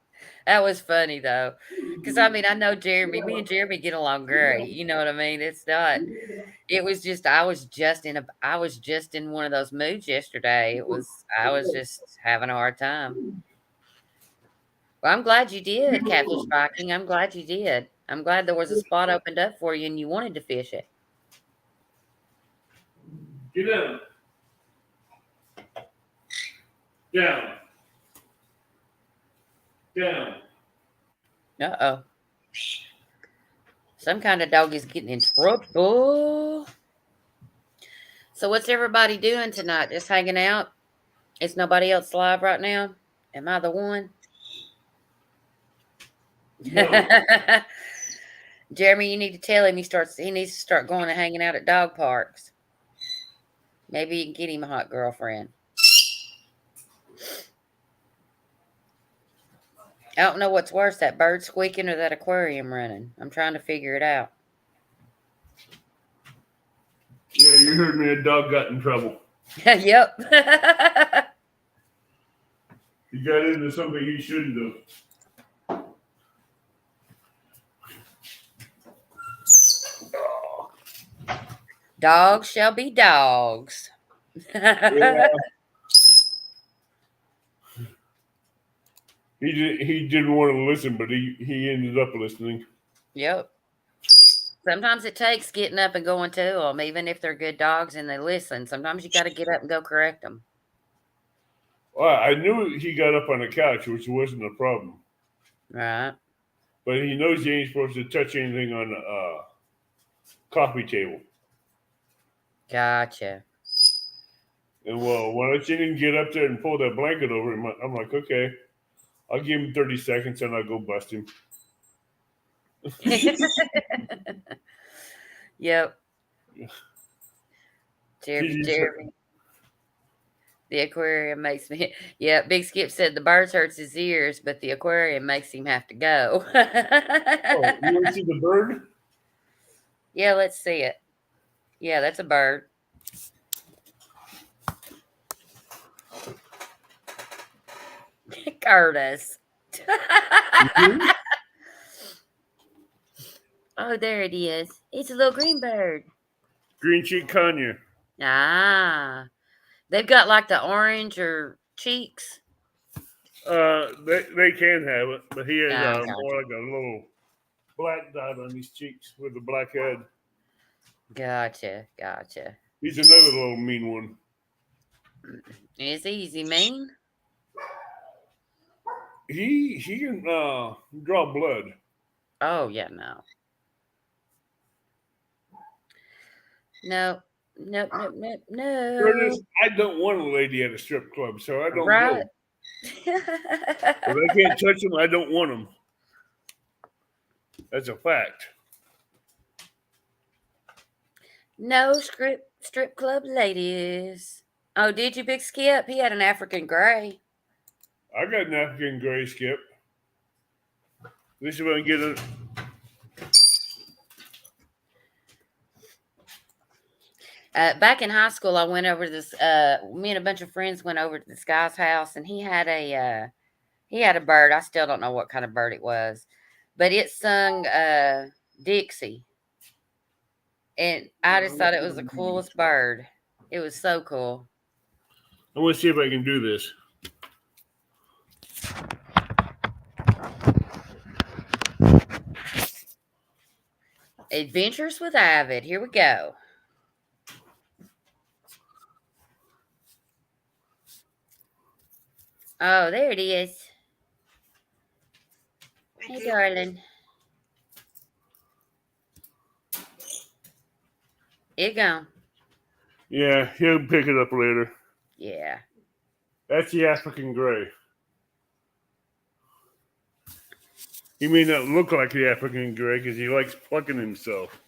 That was funny though. Cause I mean, I know Jeremy, me and Jeremy get along great. You know what I mean? It's not, it was just, I was just in one of those moods yesterday. I was just having a hard time. Well, I'm glad you did, Catfish Viking. I'm glad you did. I'm glad there was a spot opened up for you and you wanted to fish it. Get down. Down. Down. Uh-oh. Some kind of dog is getting in trouble. So what's everybody doing tonight? Just hanging out? Is nobody else live right now? Am I the one? No. Jeremy, you need to tell him he needs to start going and hanging out at dog parks. Maybe you can get him a hot girlfriend. I don't know what's worse, that bird squeaking or that aquarium running. I'm trying to figure it out. Yeah, you heard me. A dog got in trouble. Yep. He got into something he shouldn't have. Dogs shall be dogs. Yeah. He didn't want to listen, but he ended up listening. Yep. Sometimes it takes getting up and going to them, even if they're good dogs and they listen. Sometimes you got to get up and go correct them. Well, I knew he got up on the couch, which wasn't a problem. Right. But he knows he ain't supposed to touch anything on the coffee table. Gotcha. And well, when I seen him get up there and pull that blanket over him, I'm like, okay, I'll give him 30 seconds and I'll go bust him. Yep. Jeremy. The aquarium makes me. Yeah, Big Skip said the birds hurts his ears, but the aquarium makes him have to go. Oh, you want to see the bird? Yeah, let's see it. Yeah, that's a bird. Curtis. Mm-hmm. Oh, there it is. It's a little green bird. Green cheek conure. Ah. They've got like the orange or cheeks. They can have it, but he has Gotcha. more like a little black dot on his cheeks with a black head. Gotcha. He's another little mean one. Is he mean? He can draw blood. Oh, yeah, no. No. Curtis, I don't want a lady at a strip club, so I don't go. If I can't touch them, I don't want them. That's a fact. No strip club ladies. Oh, did you, Big Skip? He had an African gray. I got an African gray, Skip. At least if I can get it. Back in high school, I went over to this. Me and a bunch of friends went over to this guy's house, and he had a bird. I still don't know what kind of bird it was, but it sung Dixie, and I just thought it was the coolest bird. It was so cool. I want to see if I can do this. Adventures with Avid. Here we go. Oh, there it is. Hey, darling. It gone. Yeah, he'll pick it up later. Yeah. That's the African gray. He may not look like the African gray because he likes plucking himself.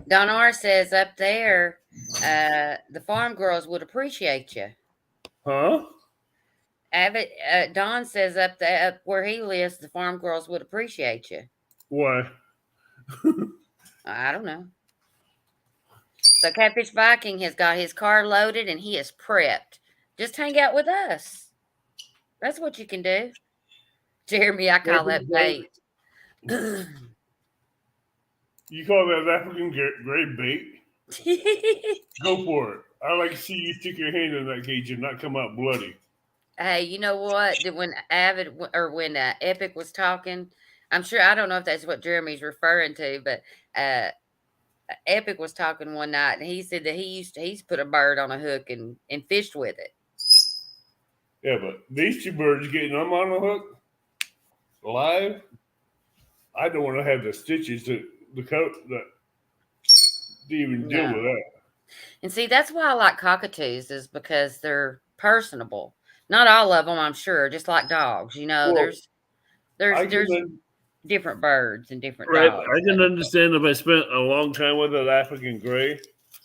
Don R says up there, the farm girls would appreciate you. Huh? Avid, Don says up there, up where he lives, the farm girls would appreciate you. Why? I don't know. So Catfish Viking has got his car loaded and he is prepped. Just hang out with us. That's what you can do. Jeremy, I call that bait. You call that African gray bait? Go for it. I like to see you stick your hand in that cage and not come out bloody. Hey, you know what? When Avid or when Epic was talking, I'm sure I don't know if that's what Jeremy's referring to, but Epic was talking one night and he said that he's put a bird on a hook and fished with it. Yeah, but these two birds getting them on the hook live, I don't want to have the stitches to the coat that to even deal with that. And see, that's why I like cockatoos is because they're personable. Not all of them, I'm sure, just like dogs. You know, Well, there's different birds and different right. dogs. I can understand if I spent a long time with an African gray.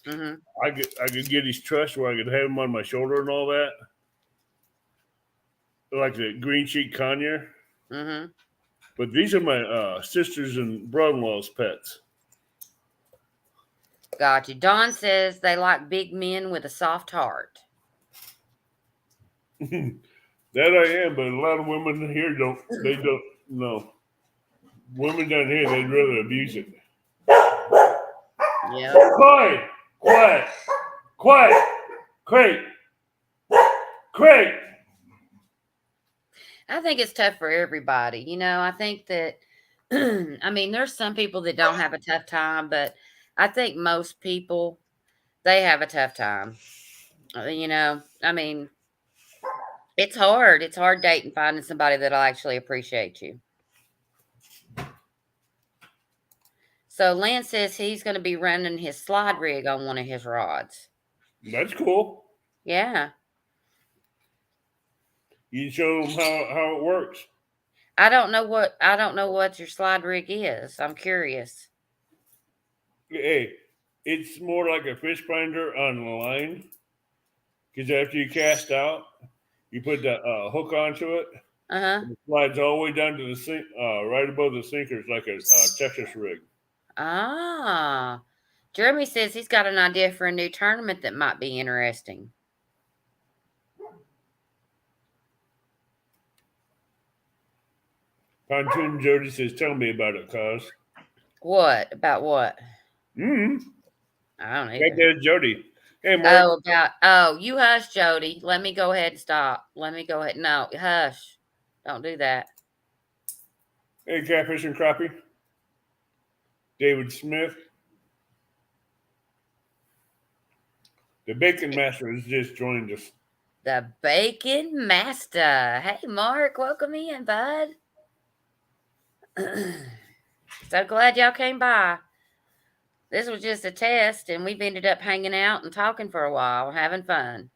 Mm-hmm. I could get his trust where I could have him on my shoulder and all that, like the green cheek conure. Mm-hmm. But these are my sisters and brother-in-law's pets. Gotcha. Don says they like big men with a soft heart. That I am, but a lot of women here don't. They don't know. Women down here, they'd rather abuse it. Yeah. Quiet. Crate. I think it's tough for everybody. You know, I think that, I mean, there's some people that don't have a tough time, but I think most people, they have a tough time. You know, I mean, it's hard. It's hard dating, finding somebody that'll actually appreciate you. So Lance says he's going to be running his slide rig on one of his rods. That's cool. Yeah. You can show them how it works. I don't know what your slide rig is. I'm curious. Hey, it's more like a fish finder on the line. Because after you cast out, you put the hook onto it. Uh-huh. It slides all the way down to the sink, right above the sinker. It's like a Texas rig. Ah. Jeremy says he's got an idea for a new tournament that might be interesting. Pontoon Jody says, "Tell me about it, cuz." What? About what? I don't know. Right there's Jody. Hey, Mark. You hush, Jody. Let me go ahead and stop. Let me go ahead. No, hush. Don't do that. Hey, Catfish and Crappie. David Smith. The Bacon Master has just joined us. The Bacon Master. Hey, Mark. Welcome in, bud. So glad y'all came by. This was just a test, and we've ended up hanging out and talking for a while, having fun.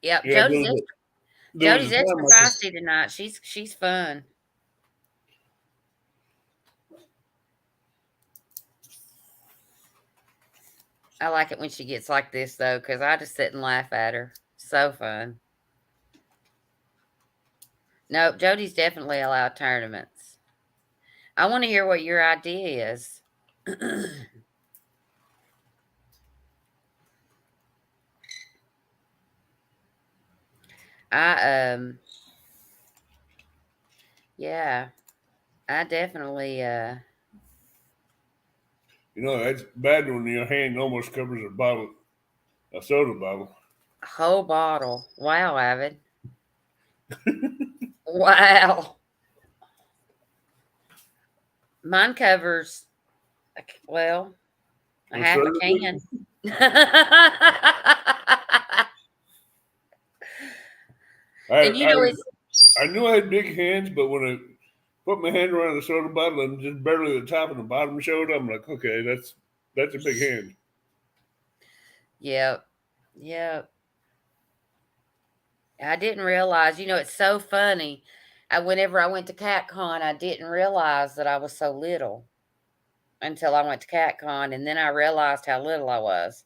Yep, Yeah, Jody's extra feisty tonight. She's fun. I like it when she gets like this though, because I just sit and laugh at her. So fun. Nope, Jody's definitely allowed tournaments. I want to hear what your idea is. I yeah, I definitely You know, that's bad when your hand almost covers a soda bottle. whole bottle. Wow, Avid. Wow. Mine covers well, a A half a third of it. can. And you know I it's I knew I had big hands, but when I put my hand around the soda bottle and just barely the top and the bottom showed, I'm like, okay, that's a big hand. yep. Yep. I didn't realize, it's so funny. Whenever I went to CatCon, I didn't realize that I was so little until I went to CatCon, and then I realized how little I was.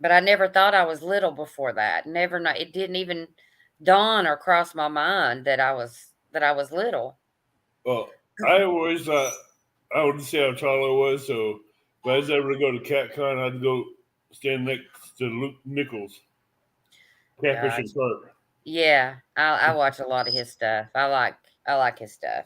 But I never thought I was little before that. Never, it didn't even dawn or cross my mind that I was little. Well, I always thought I would see how tall I was, so if I was ever to go to CatCon, I'd go stand next to Luke Nichols, Catfish God, and Carp. yeah, I watch a lot of his stuff. I like his stuff.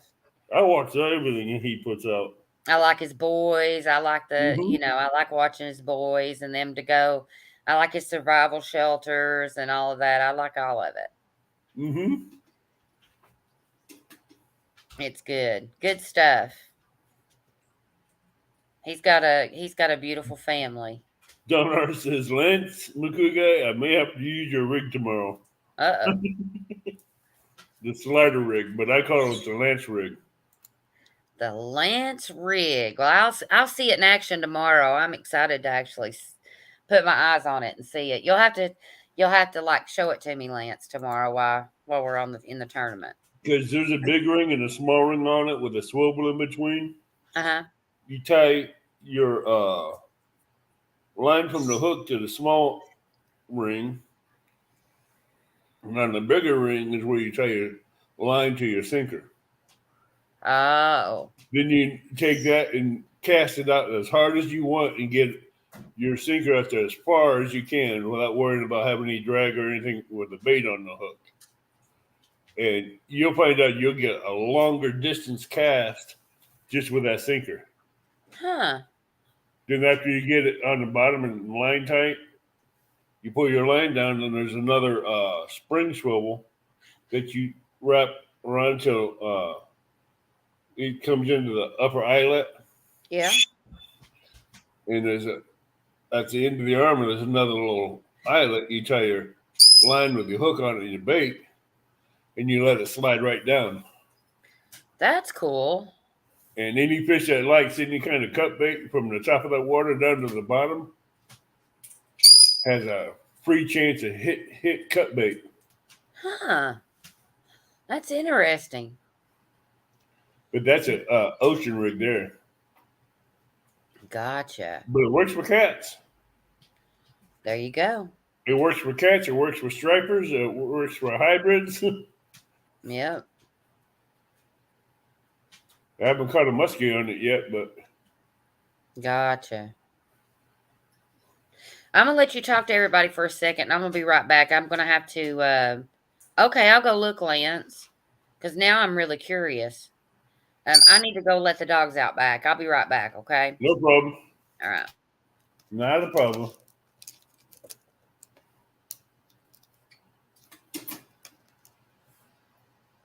I watch everything he puts out. I like his boys. I like Hmm I like watching his boys and them to go. I like his survival shelters and all of that. I like all of it. hmm It's good. Good stuff. He's got a beautiful family. Donar says, Lance McCouga, I may have to use your rig tomorrow. Uh-oh. The slider rig, but I call it the Lance rig. The Lance rig. Well, I'll see it in action tomorrow. I'm excited to actually put my eyes on it and see it. You'll have to like show it to me, Lance, tomorrow while we're in the tournament. Because there's a big ring and a small ring on it with a swivel in between. Uh-huh. You tie your line from the hook to the small ring, and on the bigger ring is where you tie your line to your sinker. Oh. Then you take that and cast it out as hard as you want and get your sinker out there as far as you can without worrying about having any drag or anything with the bait on the hook. And you'll find out you'll get a longer distance cast just with that sinker. Huh. Then after you get it on the bottom and line tight, you pull your line down, and there's another spring swivel that you wrap around till it comes into the upper eyelet, Yeah. and at the end of the arm, there's another little eyelet. You tie your line with your hook on it and your bait, and you let it slide right down. That's cool. And any fish that likes any kind of cut bait from the top of that water down to the bottom has a free chance to hit cut bait. Huh. That's interesting. But that's an ocean rig there. Gotcha. But it works for cats. There you go. It works for cats. It works for stripers. It works for hybrids. Yep. I haven't caught a muskie on it yet, but Gotcha. I'm gonna let you talk to everybody for a second. I'm gonna be right back. I'm gonna have to. Okay, I'll go look, Lance, because now I'm really curious. I need to go let the dogs out back. I'll be right back. Okay. no problem. All right. Not a problem.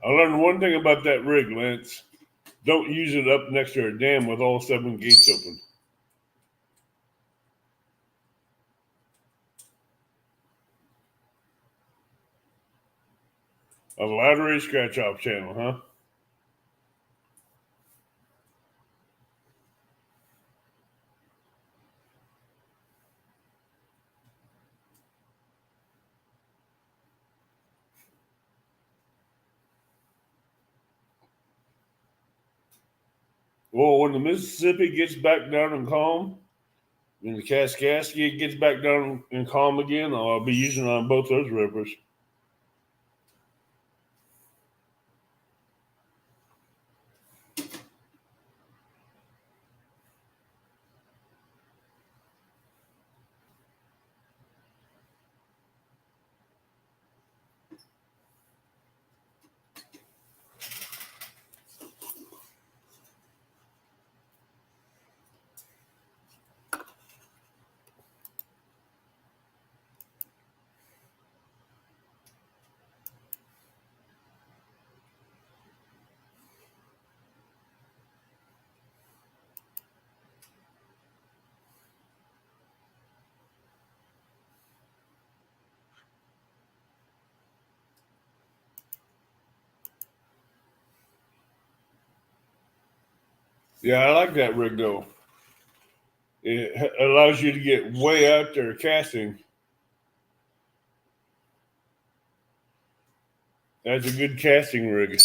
I learned one thing about that rig, Lance. Don't use it up next to a dam with all 7 gates open. A lottery scratch off channel, huh? Well, when the Mississippi gets back down and calm, and the Kaskaskia gets back down and calm again, I'll be using it on both those rivers. Yeah, I like that rig though. It allows you to get way out there casting. That's a good casting rig.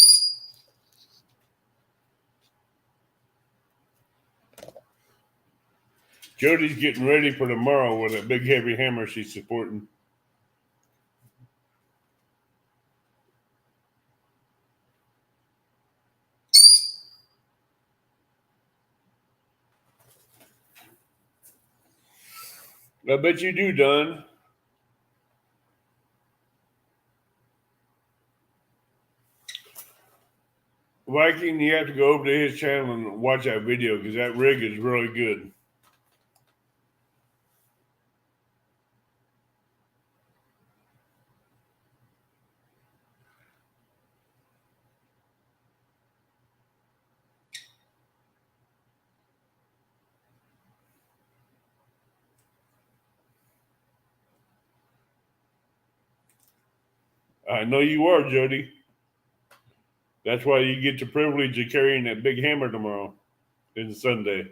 Jody's getting ready for tomorrow with a big heavy hammer she's supporting. I bet you do, Don. Viking, you have to go over to his channel and watch that video because that rig is really good. I know you are, Jody. That's why you get the privilege of carrying that big hammer tomorrow and Sunday.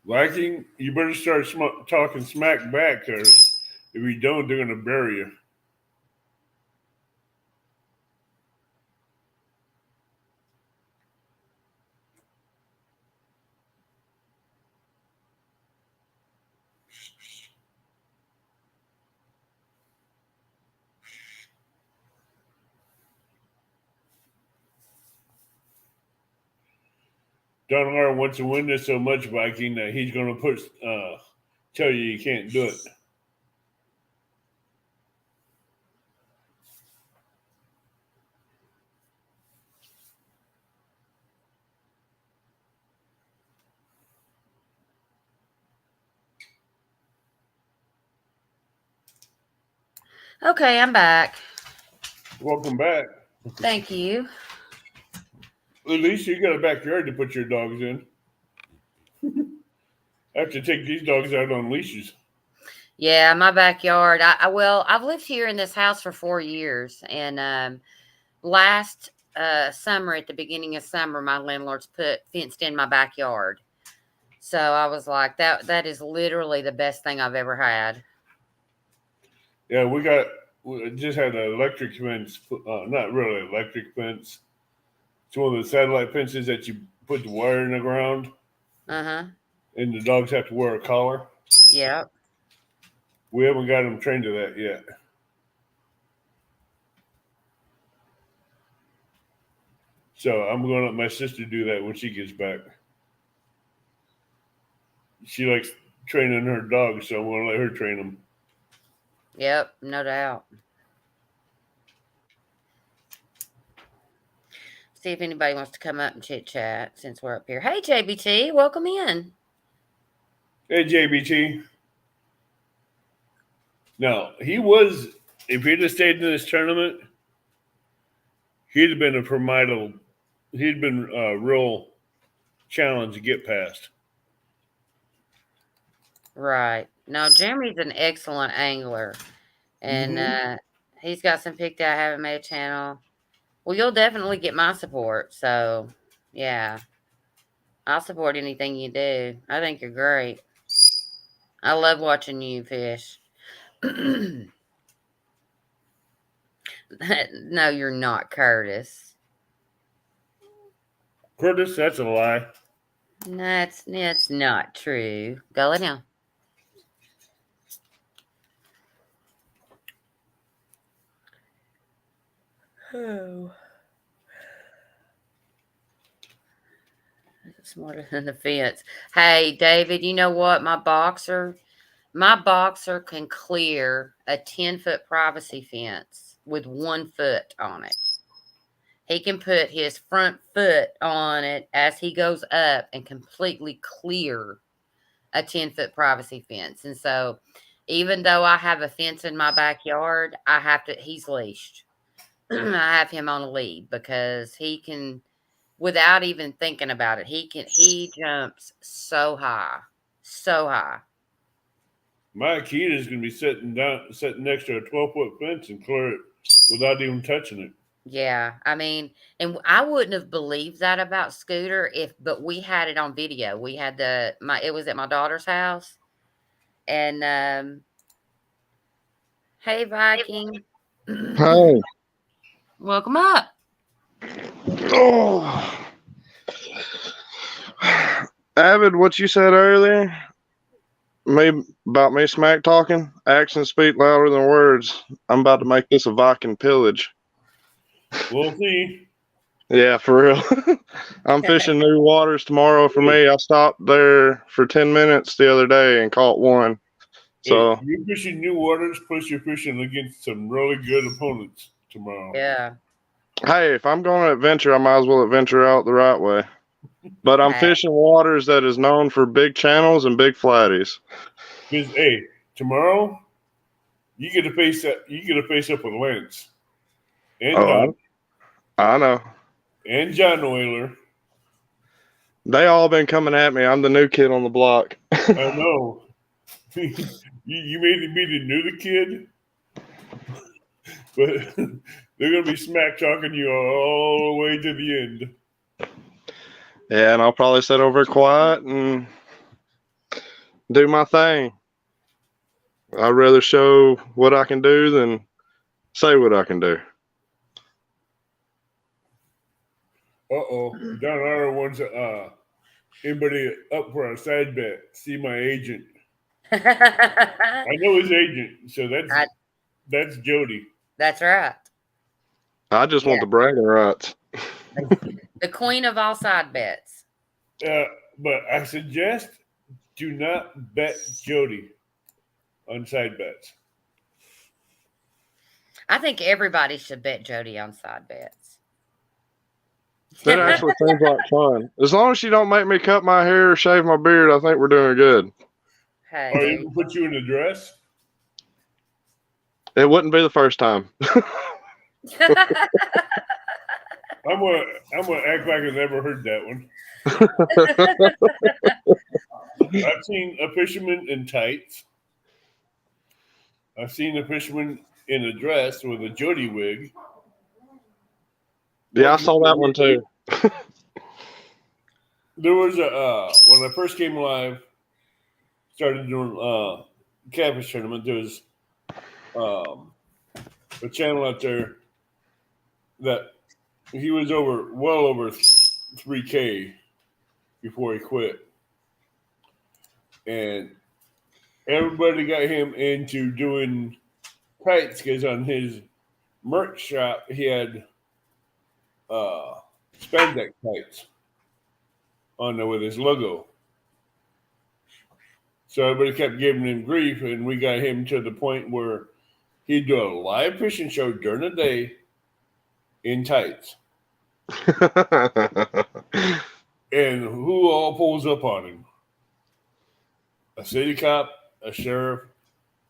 Viking, you better start talking smack back, because if you don't, they're going to bury you. Don R wants to win this so much, Viking, that he's going to tell you can't do it. Okay, I'm back. Welcome back. Thank you. At least you got a backyard to put your dogs in. I have to take these dogs out on leashes. Yeah, my backyard. I've lived here in this house for 4 years, and last summer, at the beginning of summer, my landlords put fenced in my backyard. So I was like, that is literally the best thing I've ever had. Yeah, we just had an electric fence, not really electric fence. It's one of the satellite fences that you put the wire in the ground. Uh-huh. And the dogs have to wear a collar. Yep. We haven't got them trained to that yet. So I'm going to let my sister do that when she gets back. She likes training her dogs, so I'm going to let her train them. Yep, no doubt. See if anybody wants to come up and chit chat since we're up here. Hey, JBT, welcome in. Hey, JBT. Now, if he'd have stayed in this tournament, he'd have been he'd been a real challenge to get past. Right. No, Jeremy's an excellent angler. And he's got some picked out. I haven't made a channel. Well, you'll definitely get my support. So, yeah. I'll support anything you do. I think you're great. I love watching you fish. No, you're not, Curtis. Curtis, that's a lie. That's not true. Go lay down. Oh. Smarter than the fence. Hey, David, you know what? My boxer can clear a 10-foot privacy fence with 1 foot on it. He can put his front foot on it as he goes up and completely clear a 10-foot privacy fence. And so, even though I have a fence in my backyard, he's leashed. I have him on a lead because he can, without even thinking about it, he jumps so high, so high. My Akita's going to be sitting next to a 12-foot fence and clear it without even touching it. Yeah, I mean, and I wouldn't have believed that about Scooter but we had it on video. We had it was at my daughter's house, and hey, Viking, Hey. welcome up. Oh. Avid, what you said earlier, about me smack talking, actions speak louder than words. I'm about to make this a Viking pillage. We'll see. Yeah, for real. I'm fishing new waters tomorrow for me. I stopped there for 10 minutes the other day and caught one. So hey, you're fishing new waters, plus you're fishing against some really good opponents tomorrow. Yeah. Hey, if I'm going to adventure, I might as well adventure out the right way. But I'm fishing waters that is known for big channels and big flatties. Because hey, tomorrow you get to face up. You get to face up with Lance and Don. I know. And John Oiler. They all been coming at me. I'm the new kid on the block. I know. you made me the new kid, but they're gonna be smack talking you all the way to the end. Yeah, and I'll probably sit over quiet and do my thing. I'd rather show what I can do than say what I can do. John Oiler wants anybody up for a side bet. See my agent. I know his agent, so that's Jody. That's right. I just want the bragging rights. The queen of all side bets. But I suggest do not bet Jody on side bets. I think everybody should bet Jody on side bets. That actually seems like fun. As long as she don't make me cut my hair or shave my beard, I think we're doing good. Hey, are you gonna put you in a dress? It wouldn't be the first time. I'm gonna act like I never heard that one. I've seen a fisherman in tights. I've seen a fisherman in a dress with a Jody wig. Yeah, I saw that one too. There was when I first came live, started doing catfish tournament. There was a channel out there that he was well over 3K before he quit, and everybody got him into doing tights because on his merch shop he had spandex tights on there with his logo. So everybody kept giving him grief, and we got him to the point where he'd do a live fishing show during the day in tights. And who all pulls up on him? A city cop, a sheriff,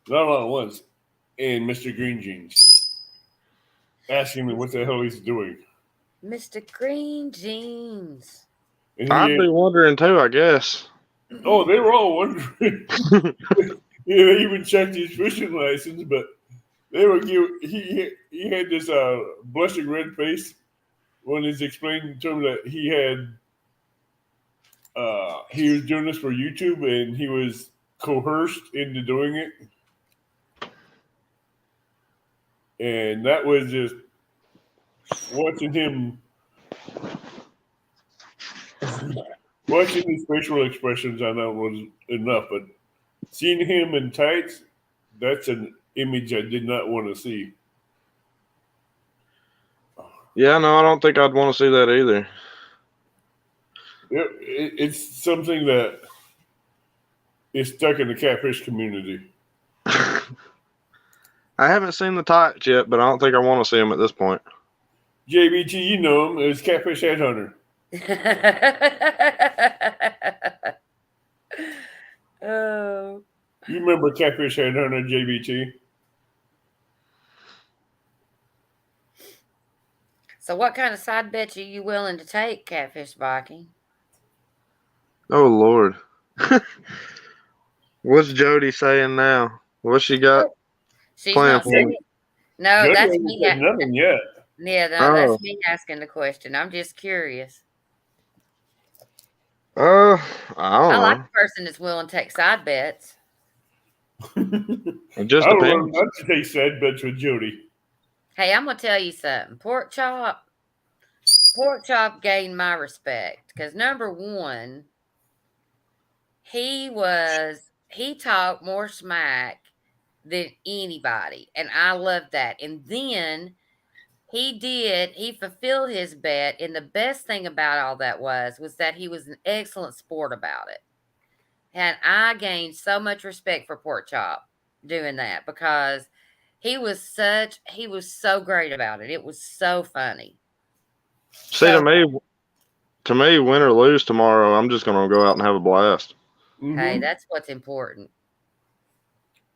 not all at once, and Mr. Green Jeans. Asking me what the hell he's doing. Mr. Green Jeans. I'd be wondering too, I guess. Oh, they were all wondering. They even checked his fishing license, but they were he had this blushing red face when he's explaining to him that he was doing this for YouTube and he was coerced into doing it. And that was just watching his facial expressions on that was enough, but seeing him in tights, that's an image I did not want to see. Yeah, no, I don't think I'd want to see that either. It's something that is stuck in the catfish community. I haven't seen the tights yet, but I don't think I want to see them at this point. JBT, you know him as Catfish Headhunter. Oh. You remember Catfish Headhunter, JBT? So, what kind of side bets are you willing to take, Catfish Viking? Oh Lord, what's Jody saying now? What's she got? She's Plan not for saying me. it. No, Jody that's hasn't me. said nothing yet. Yeah, no, Oh. that's me asking the question. I'm just curious. I I don't like know. a person that's willing to take side bets. It just I don't know depends. not to take sad bets with Jody. Hey, I'm gonna tell you something. Pork chop gained my respect because number one, he talked more smack than anybody, and I love that. And then he fulfilled his bet, and the best thing about all that was that he was an excellent sport about it. And I gained so much respect for Pork Chop doing that because he was so great about it. It was so funny. See, So, to me, win or lose tomorrow, I'm just gonna go out and have a blast. hey, that's what's important.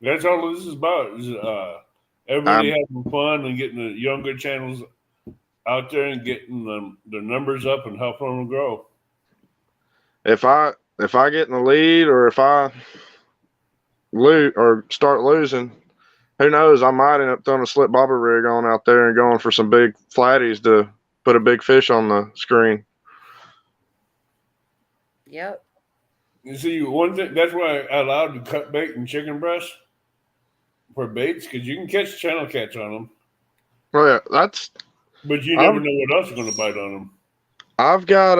That's all this is about. Is everybody having fun and getting the younger channels out there and getting their numbers up and helping them grow. If I get in the lead or if I lose or start losing, who knows? I might end up throwing a slip bobber rig on out there and going for some big flatties to put a big fish on the screen. Yep. You see, one thing that's why I allowed to cut bait and chicken breast for baits because you can catch channel catch on them. Oh yeah, that's. But you never know what else is going to bite on them. I've got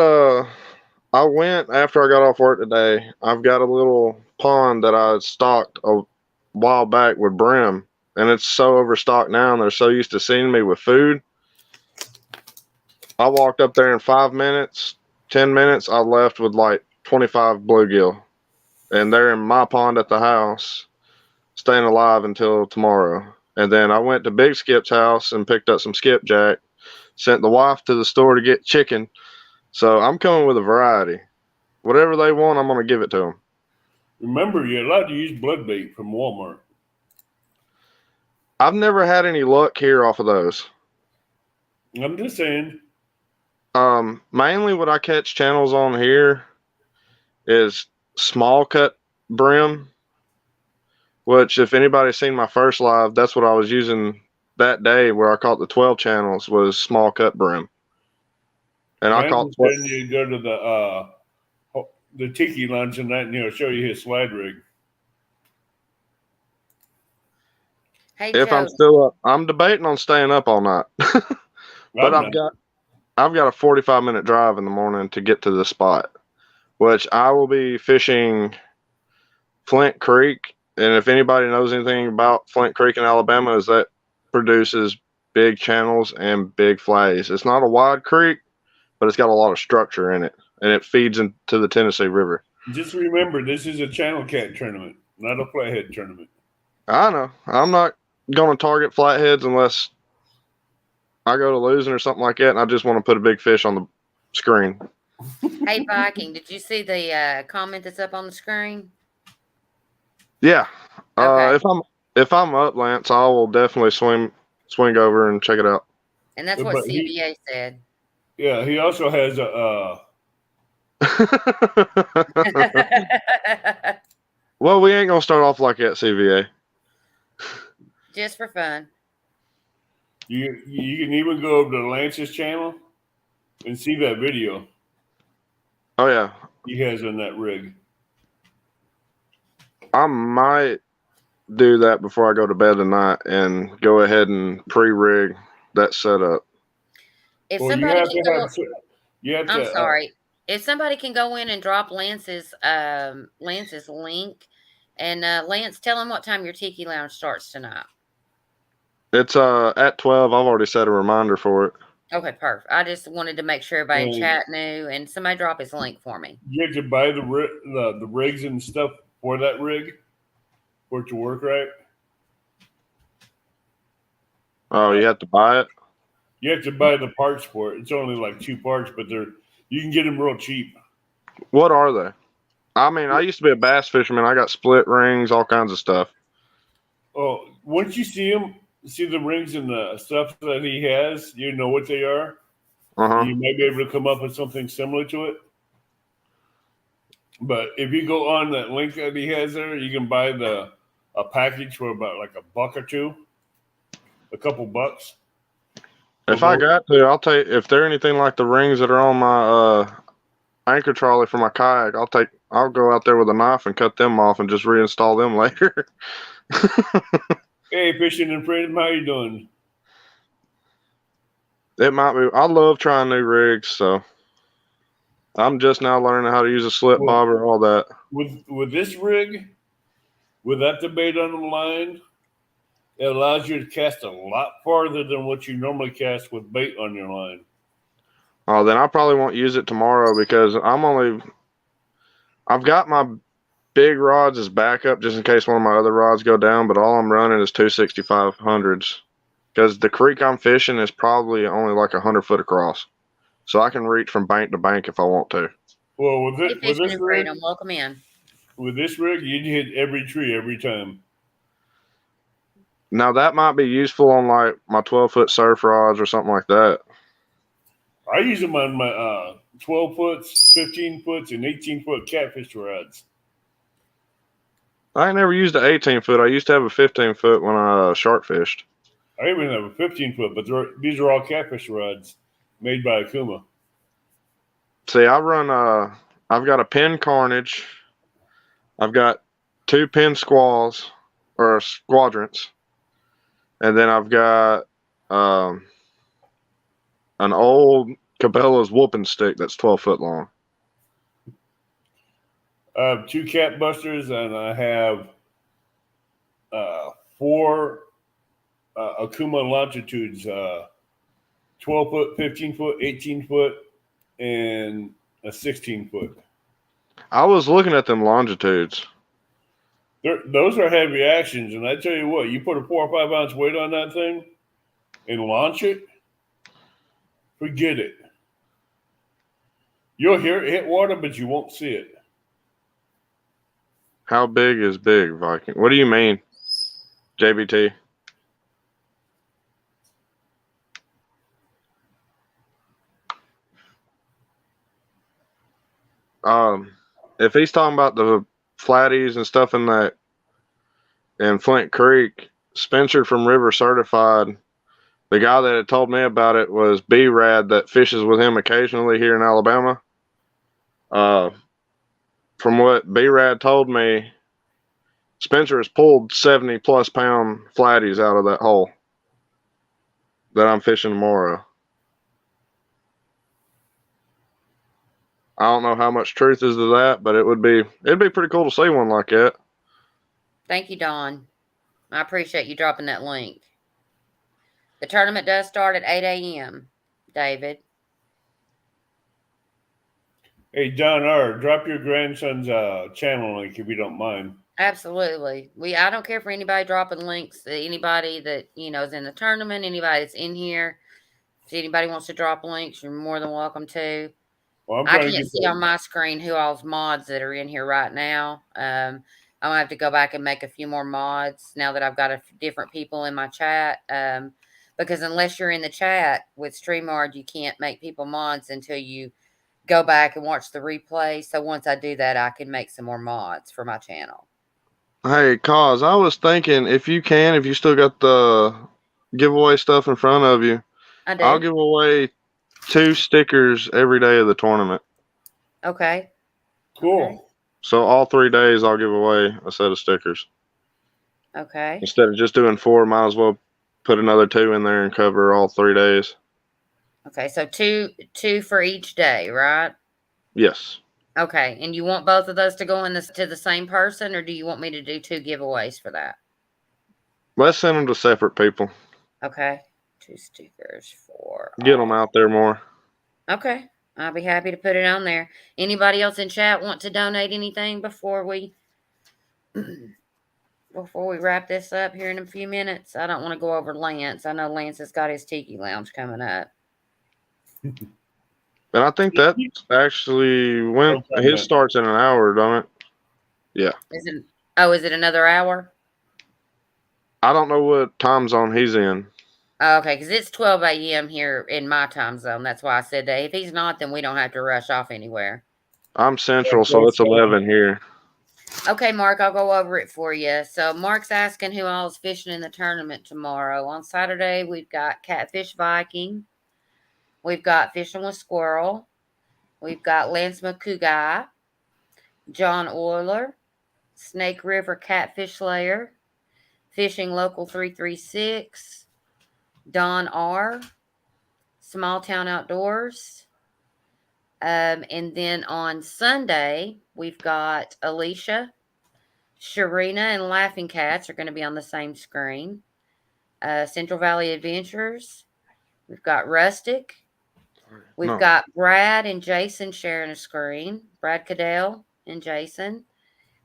I went after I got off work today. I've got a little pond that I stocked a while back with brim, and it's so overstocked now, and they're so used to seeing me with food. I walked up there in 5 minutes, 10 minutes. I left with like 25 bluegill, and they're in my pond at the house, staying alive until tomorrow. And then I went to Big Skip's house and picked up some skipjack. Sent the wife to the store to get chicken. So I'm coming with a variety. Whatever they want, I'm going to give it to them. Remember, you're allowed to use blood bait from Walmart. I've never had any luck here off of those. I'm just saying. Mainly what I catch channels on here is small cut brim, which if anybody's seen my first live, that's what I was using that day where I caught the 12 channels was small cut brim. And I caught. Then you go to the Tiki Lounge tonight and he'll show you his slide rig. Hey, If Joe. I'm still up, I'm debating on staying up all night. But I've got a 45-minute drive in the morning to get to the spot, which I will be fishing Flint Creek. And if anybody knows anything about Flint Creek in Alabama, is that produces big channels and big flays. It's not a wide creek, but it's got a lot of structure in it, and it feeds into the Tennessee River. Just remember, this is a channel cat tournament, not a flathead tournament. I know. I'm not going to target flatheads unless I go to losing or something like that, and I just want to put a big fish on the screen. Hey, Viking, did you see the comment that's up on the screen? Yeah. Okay. If I'm up, Lance, I will definitely swing over and check it out. And that's what CBA said. Yeah, he also has a. Well, we ain't gonna start off like that, CVA. Just for fun. You can even go over to Lance's channel and see that video Oh yeah, he has on that rig. I might do that before I go to bed tonight and go ahead and pre-rig that setup. If Well, somebody can go, I'm sorry. If somebody can go in and drop Lance's link, and Lance, tell him what time your Tiki Lounge starts tonight. It's at 12. I've already set a reminder for it. Okay, perfect. I just wanted to make sure everybody in And chat knew, and somebody drop his link for me. you have to buy the rigs and stuff for that rig for it to work right. Oh, you have to buy it? You have to buy the parts for it. It's only like 2 parts, but you can get them real cheap. What are they? I mean, I used to be a bass fisherman. I got split rings, all kinds of stuff. Oh, once you see the rings and the stuff that he has, you know what they are. Uh-huh. You may be able to come up with something similar to it. But if you go on that link that he has there, you can buy a package for about like $1 or $2, a couple bucks. If I got to, I'll take, if they're anything like the rings that are on my anchor trolley for my kayak, I'll go out there with a knife and cut them off and just reinstall them later. Hey, Fishing and Freedom, how you doing? It might be. I love trying new rigs, so I'm just now learning how to use a slip bobber, all that. With this rig, without the bait on the line, it allows you to cast a lot farther than what you normally cast with bait on your line. Oh, then I probably won't use it tomorrow because I've got my big rods as backup just in case one of my other rods go down, but all I'm running is 26500s because the creek I'm fishing is probably only like 100 foot across. So I can reach from bank to bank if I want to. Well, with this rig, welcome in. With this rig, you'd hit every tree every time. Now that might be useful on like my 12-foot surf rods or something like that. I use them on my 12 foots, 15 foots, and 18-foot catfish rods. I ain't never used an 18-foot. I used to have a 15-foot when I shark fished. I even have a 15-foot, but these are all catfish rods made by Akuma. See, I've got a Penn Carnage. I've got 2 Penn Squalls, or Squadrons. And then I've got an old Cabela's whooping stick that's 12 foot long. I have 2 cat busters, and I have 4 Akuma longitudes, 12 foot, 15 foot, 18 foot, and a 16 foot. I was looking at them longitudes. Those are heavy actions, and I tell you what, you put a 4 or 5 ounce weight on that thing and launch it, forget it. You'll hear it hit water, but you won't see it. How big is big, Viking? What do you mean, JBT? If he's talking about the flatties and stuff in Flint Creek, Spencer from River Certified, the guy that had told me about it was B-Rad that fishes with him occasionally here in Alabama. From what B-Rad told me, Spencer has pulled 70-plus pound flatties out of that hole that I'm fishing tomorrow. I don't know how much truth is to that, but it'd be pretty cool to see one like that. Thank you, Don. I appreciate you dropping that link. The tournament does start at 8 a.m., David. Hey, Don R., drop your grandson's channel link if you don't mind. Absolutely. I don't care for anybody dropping links. Anybody that, is in the tournament, anybody that's in here. If anybody wants to drop links, you're more than welcome to. Well, I can't see on my screen who all's mods that are in here right now. I'm going to have to go back and make a few more mods now that I've got different people in my chat. Because unless you're in the chat with StreamYard, you can't make people mods until you go back and watch the replay. So once I do that, I can make some more mods for my channel. Hey, Cause, I was thinking if you still got the giveaway stuff in front of you, I do. I'll give away 2 stickers every day of the tournament. Okay. Cool. Okay. So all 3 days I'll give away a set of stickers. Okay. Instead of just doing 4, might as well put another 2 in there and cover all 3 days. Okay, so two for each day, right? Yes. Okay, and you want both of those to go to the same person, or do you want me to do 2 giveaways for that? Let's send them to separate people. Okay, 2 stickers for Get them all. out there more. Okay. I'll be happy to put it on there. Anybody else in chat want to donate anything before we wrap this up here in a few minutes? I don't want to go over Lance. I know Lance has got his Tiki Lounge coming up. And I think that's actually when his starts in an hour, don't it? Yeah. Is it another hour? I don't know what time zone he's in. Okay, because it's 12 a.m. here in my time zone. That's why I said that. If he's not, then we don't have to rush off anywhere. I'm central, so it's 11 here. Okay, Mark, I'll go over it for you. So Mark's asking who all is fishing in the tournament tomorrow. On Saturday, we've got Catfish Viking. We've got Fishing with Squirrel. We've got Lance McCougai, John Euler, Snake River Catfish Layer, Fishing Local 336, Don R., Small Town Outdoors. And then on Sunday, we've got Alicia, Sharina, and Laughing Cats are going to be on the same screen. Central Valley Adventures. We've got Rustic. We've got Brad and Jason sharing a screen. Brad Cadell and Jason.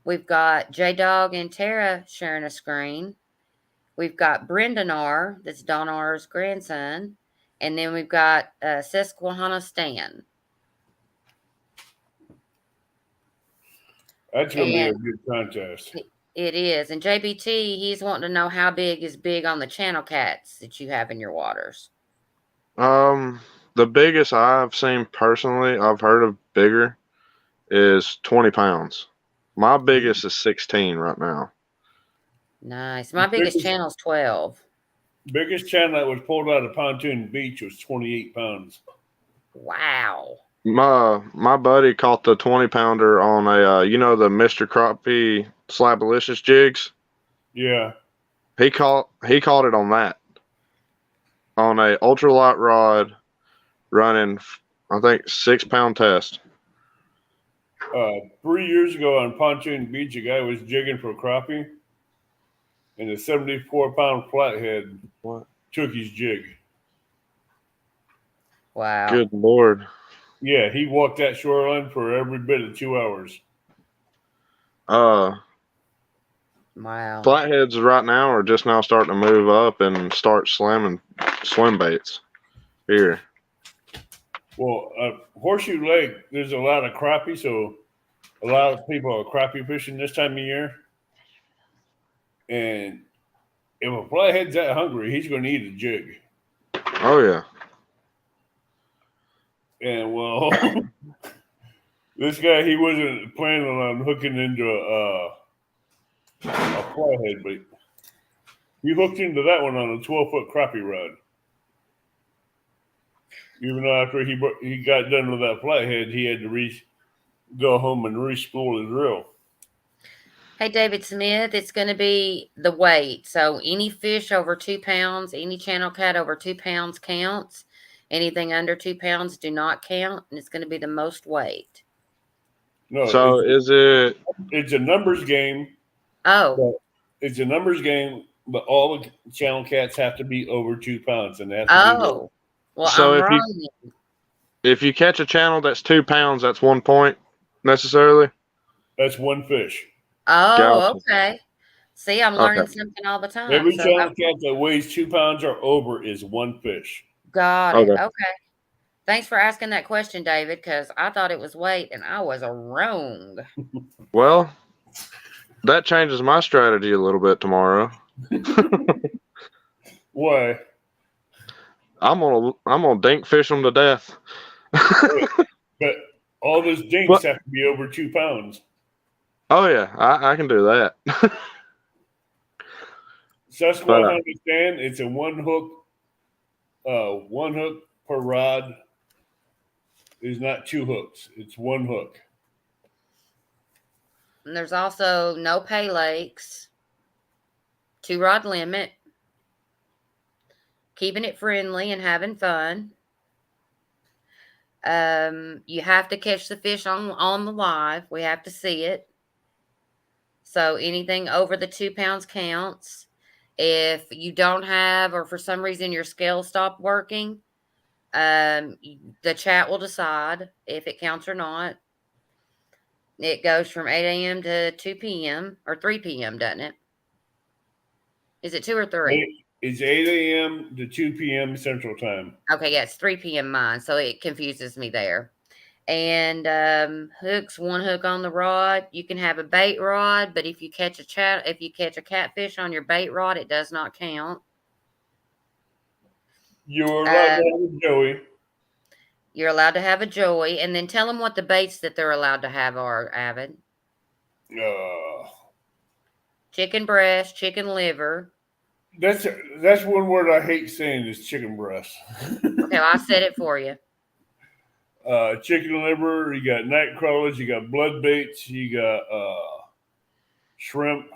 We've got J-Dog and Tara sharing a screen. We've got Brendan R. That's Don R.'s grandson. And then we've got Susquehanna Stan. That's going to be a good contest. It is. And JBT, he's wanting to know how big is big on the channel cats that you have in your waters. The biggest I've seen personally, I've heard of bigger, is 20 pounds. My biggest is 16 right now. Nice. My biggest channel is 12. Biggest channel that was pulled out of Pontoon Beach was 28 pounds. Wow. My buddy caught the 20-pounder on a, the Mr. Crappie Slabalicious jigs? Yeah. He caught it on that. On a ultralight rod running, I think, 6-pound test. 3 years ago on Pontoon Beach, a guy was jigging for crappie, and a 74-pound flathead took his jig. Wow. Good Lord. Yeah, he walked that shoreline for every bit of 2 hours. Wow. Flatheads right now are just now starting to move up and start slamming swim baits here. Well, Horseshoe Lake, there's a lot of crappie, so a lot of people are crappie fishing this time of year. And if a flathead's that hungry, he's going to eat a jig. Oh, yeah. And, well, this guy, he wasn't planning on hooking into a flathead, but he hooked into that one on a 12-foot crappie rod. Even though after he got done with that flathead, he had to go home and re-spool his reel. Hey, David Smith, it's going to be the weight. So any fish over 2 pounds, any channel cat over 2 pounds counts. Anything under 2 pounds do not count, and it's going to be the most weight. No. So it's a numbers game. Oh. It's a numbers game, but all the channel cats have to be over 2 pounds, and they have to well, so I'm wrong. If you catch a channel that's 2 pounds, that's 1 point necessarily? That's one fish. Oh, Gotcha. Okay. See, I'm learning something all the time. Every channel cat that weighs 2 pounds or over is one fish. Got it. Okay. Thanks for asking that question, David, because I thought it was weight, and I was wrong. Well, that changes my strategy a little bit tomorrow. Why? I'm gonna dink fish them to death. But all those dinks have to be over 2 pounds. Oh yeah, I can do that. Susquehanna Stan, it's a one hook per rod. There's not 2 hooks; it's 1 hook. And there's also no pay lakes, 2 rod limit, keeping it friendly and having fun. You have to catch the fish on the live. We have to see it. So anything over the 2 pounds counts. If you don't have, or for some reason your scale stopped working, the chat will decide if it counts or not. It goes from 8 a.m. to 2 p.m. or 3 p.m., doesn't it? Is it 2 or 3? It's 8 a.m. to 2 p.m. Central Time. Okay, yeah, it's 3 p.m. mine, so it confuses me there. And hooks, one hook on the rod. You can have a bait rod, but if you catch a catfish on your bait rod, it does not count. You're allowed to have a Joey. You're allowed to have a joey, and then tell them what the baits that they're allowed to have are, Avid. Chicken breast, chicken liver. That's one word I hate saying is chicken breast. Okay, well, I said it for you. Chicken liver, you got night crawlers, you got blood baits, you got shrimp,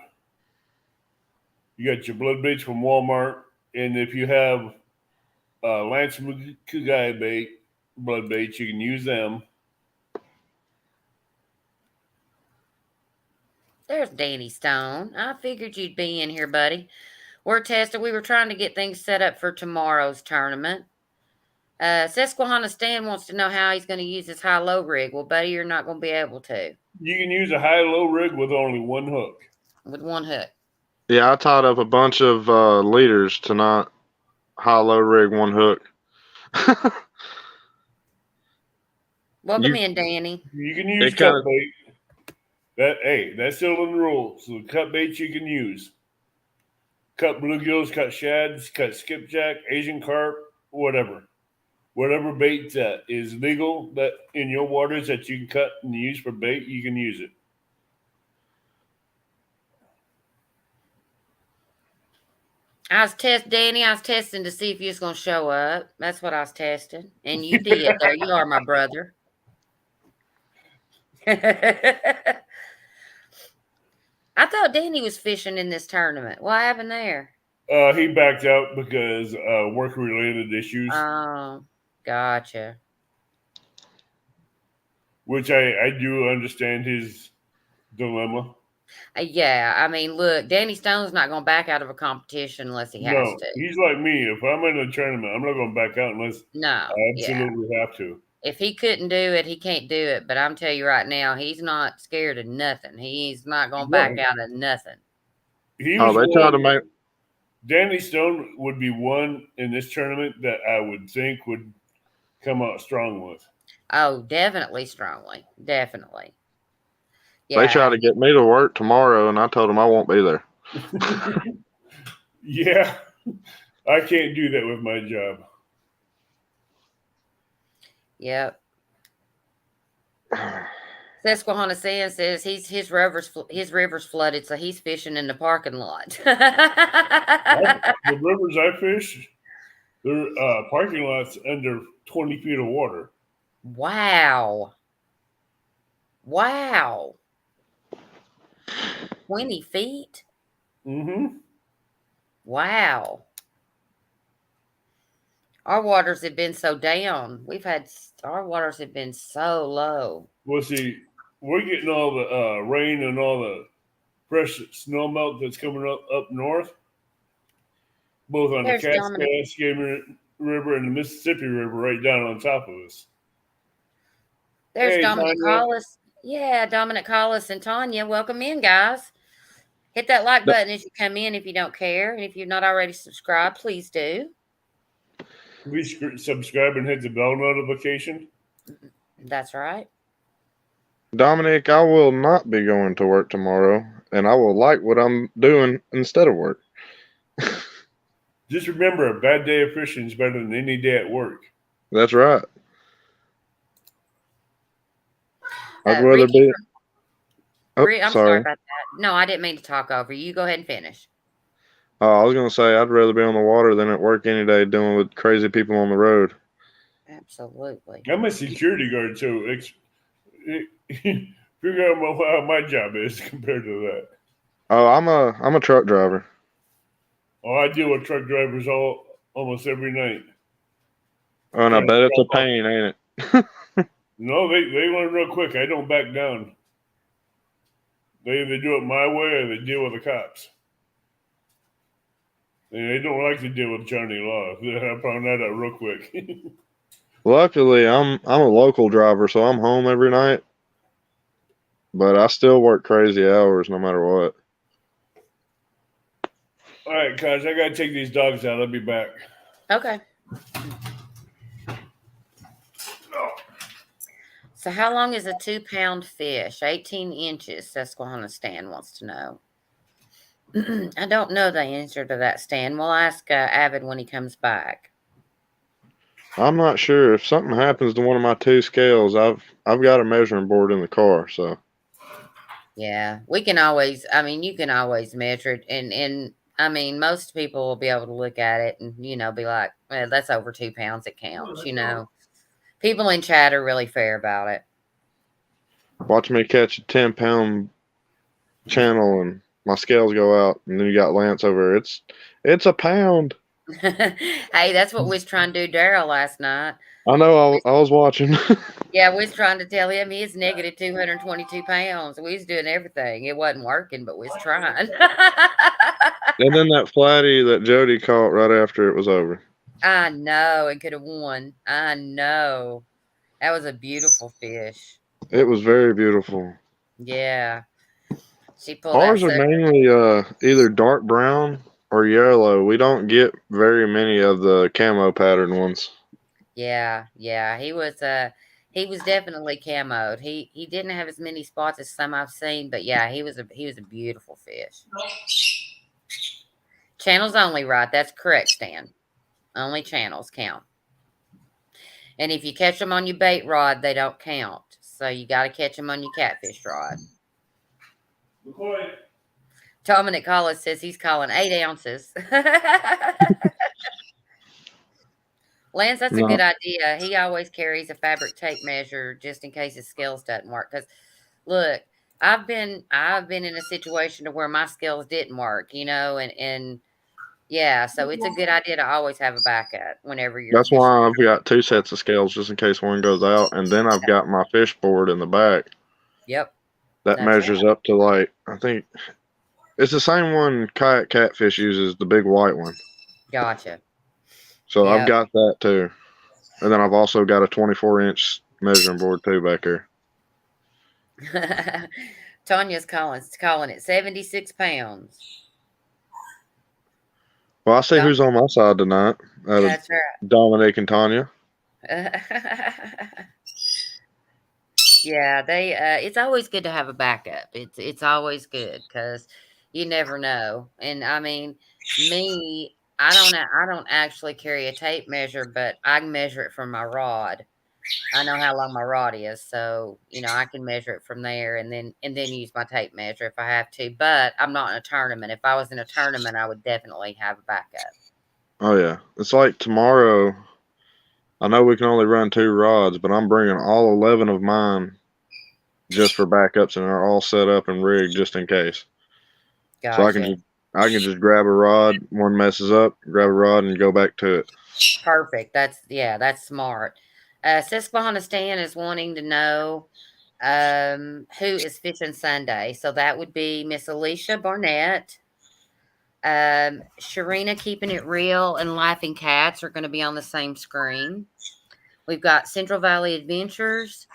you got your blood baits from Walmart, and if you have Lance Kugai bait, blood baits, you can use them. There's Danny Stone. I figured you'd be in here, buddy. We're testing. We were trying to get things set up for tomorrow's tournament. Susquehanna Stan wants to know how he's going to use his high-low rig. Well, buddy, you're not going to be able to. You can use a high-low rig with only one hook. With one hook. Yeah, I tied up a bunch of leaders to not high-low rig one hook. Welcome in, Danny. You can use cut bait. That's still in the rules. So cut baits you can use. Cut bluegills, cut shads, cut skipjack, Asian carp, whatever. Whatever bait that is legal that in your waters that you can cut and use for bait, you can use it. Danny, I was testing to see if you was going to show up. That's what I was testing. And you did. There you are, my brother. I thought Danny was fishing in this tournament. What happened there? He backed out because work-related issues. Oh, gotcha. Which I do understand his dilemma. Yeah, I mean, look, Danny Stone's not going to back out of a competition unless he has to. He's like me. If I'm in a tournament, I'm not going to back out unless I absolutely have to. If he couldn't do it, he can't do it. But I'm telling you right now, he's not scared of nothing. He's not going to back out of nothing. They tried to make. Danny Stone would be one in this tournament that I would think would come out strong with. Oh, definitely strongly. Definitely. Yeah. They try to get me to work tomorrow, and I told them I won't be there. Yeah, I can't do that with my job. Yep. Susquehanna Sand says his river's flooded, so he's fishing in the parking lot. The rivers I fish, their parking lots under 20 feet of water. Wow. 20 feet? Mm-hmm. Wow. Our waters have been so down. Our waters have been so low. Well, see, we're getting all the rain and all the fresh snow melt that's coming up north, both on the Cascade River and the Mississippi River right down on top of us. There's Dominic Collis. Yeah, Dominic Collis and Tanya. Welcome in, guys. Hit that like button as you come in if you don't care. And if you're not already subscribed, please do. Please subscribe and hit the bell notification. That's right. Dominic, I will not be going to work tomorrow, and I will like what I'm doing instead of work. Just remember, a bad day of fishing is better than any day at work. That's right. I'd rather be. I'm sorry about that. No, I didn't mean to talk over you. Go ahead and finish. I was going to say I'd rather be on the water than at work any day dealing with crazy people on the road. Absolutely. I'm a security guard, so figure out how my job is compared to that. Oh, I'm a truck driver. Oh, I deal with truck drivers almost every night. Oh, and I bet it's a pain, ain't it? No, they learn real quick. I don't back down. They either do it my way or they deal with the cops. And they don't like to deal with Johnny Law. I found that out real quick. Luckily, I'm a local driver, so I'm home every night. But I still work crazy hours no matter what. All right, guys, I gotta take these dogs out. I'll be back. Okay. So how long is a 2-pound fish? 18 inches, Susquehanna Stan wants to know. I don't know the answer to that, Stan. We'll ask Avid when he comes back. I'm not sure if something happens to one of my two scales. I've got a measuring board in the car, so Yeah, we can always, I mean, you can always measure it. And I mean, most people will be able to look at it and, be like, well, that's over 2 pounds. It counts, People in chat are really fair about it. watch me catch a 10-pound channel and my scales go out, and then you got Lance over. It's a pound. Hey, that's what we was trying to do Daryl last night. I know. I was watching. Yeah, we was trying to tell him he's negative 222 pounds. We was doing everything. It wasn't working, but we was trying. And then that flatty that Jody caught right after it was over. I know, and could have won. I know. That was a beautiful fish. It was very beautiful. Yeah. She pulled Ours that are sucker. mainly either dark brown or yellow. We don't get very many of the camo pattern ones. Yeah. He was definitely camoed. He didn't have as many spots as some I've seen, but yeah, he was a beautiful fish. Channels only, right? That's correct, Stan. Only channels count. And if you catch them on your bait rod, they don't count. So you got to catch them on your catfish rod. McCoy. Dominic Collis says he's calling 8 ounces. Lance, that's a good idea. He always carries a fabric tape measure just in case his scales doesn't work. Because look, I've been in a situation to where my scales didn't work, and yeah, so it's a good idea to always have a backup whenever you're That's why I've got 2 sets of scales just in case one goes out, and then I've got my fish board in the back. Yep. That measures up to I think it's the same one Kayak Catfish uses, the big white one. Gotcha. So yep. I've got that too. And then I've also got a 24-inch measuring board too back here. Tanya's calling it 76 pounds. Well, I see who's on my side tonight. That's right. Dominic and Tanya. Yeah, it's always good to have a backup. It's always good because you never know. And I mean, me, I don't actually carry a tape measure, but I can measure it from my rod. I know how long my rod is, so I can measure it from there and then use my tape measure if I have to. But I'm not in a tournament. If I was in a tournament, I would definitely have a backup. Oh yeah, it's like tomorrow. I know we can only run 2 rods, but I'm bringing all 11 of mine just for backups, and they're all set up and rigged just in case. Gotcha. So I can just grab a rod. One messes up, grab a rod, and go back to it. Perfect. That's smart. Susquehanna Stan is wanting to know who is fishing Sunday. So that would be Miss Alicia Barnett. Sharina Keeping It Real and Laughing Cats are going to be on the same screen. We've got Central Valley Adventures.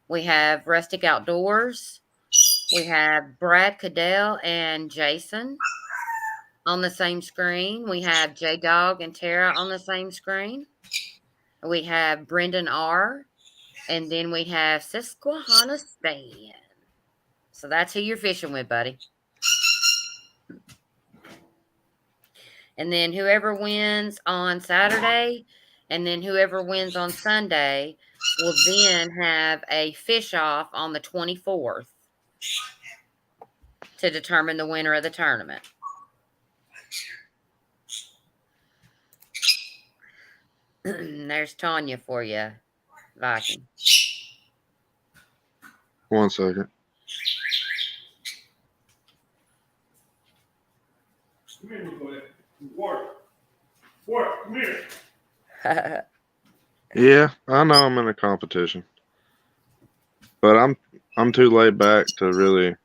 We have Rustic Outdoors. We have Brad Cadell and Jason on the same screen. We have J Dog and Tara on the same screen. We have Brendan R. And then we have Susquehanna Stan. So that's who you're fishing with, buddy. And then whoever wins on Saturday and then whoever wins on Sunday will then have a fish off on the 24th to determine the winner of the tournament. There's Tanya for you, Viking. 1 second. Come here, Wart, come here. Yeah, I know I'm in a competition, but I'm too laid back to really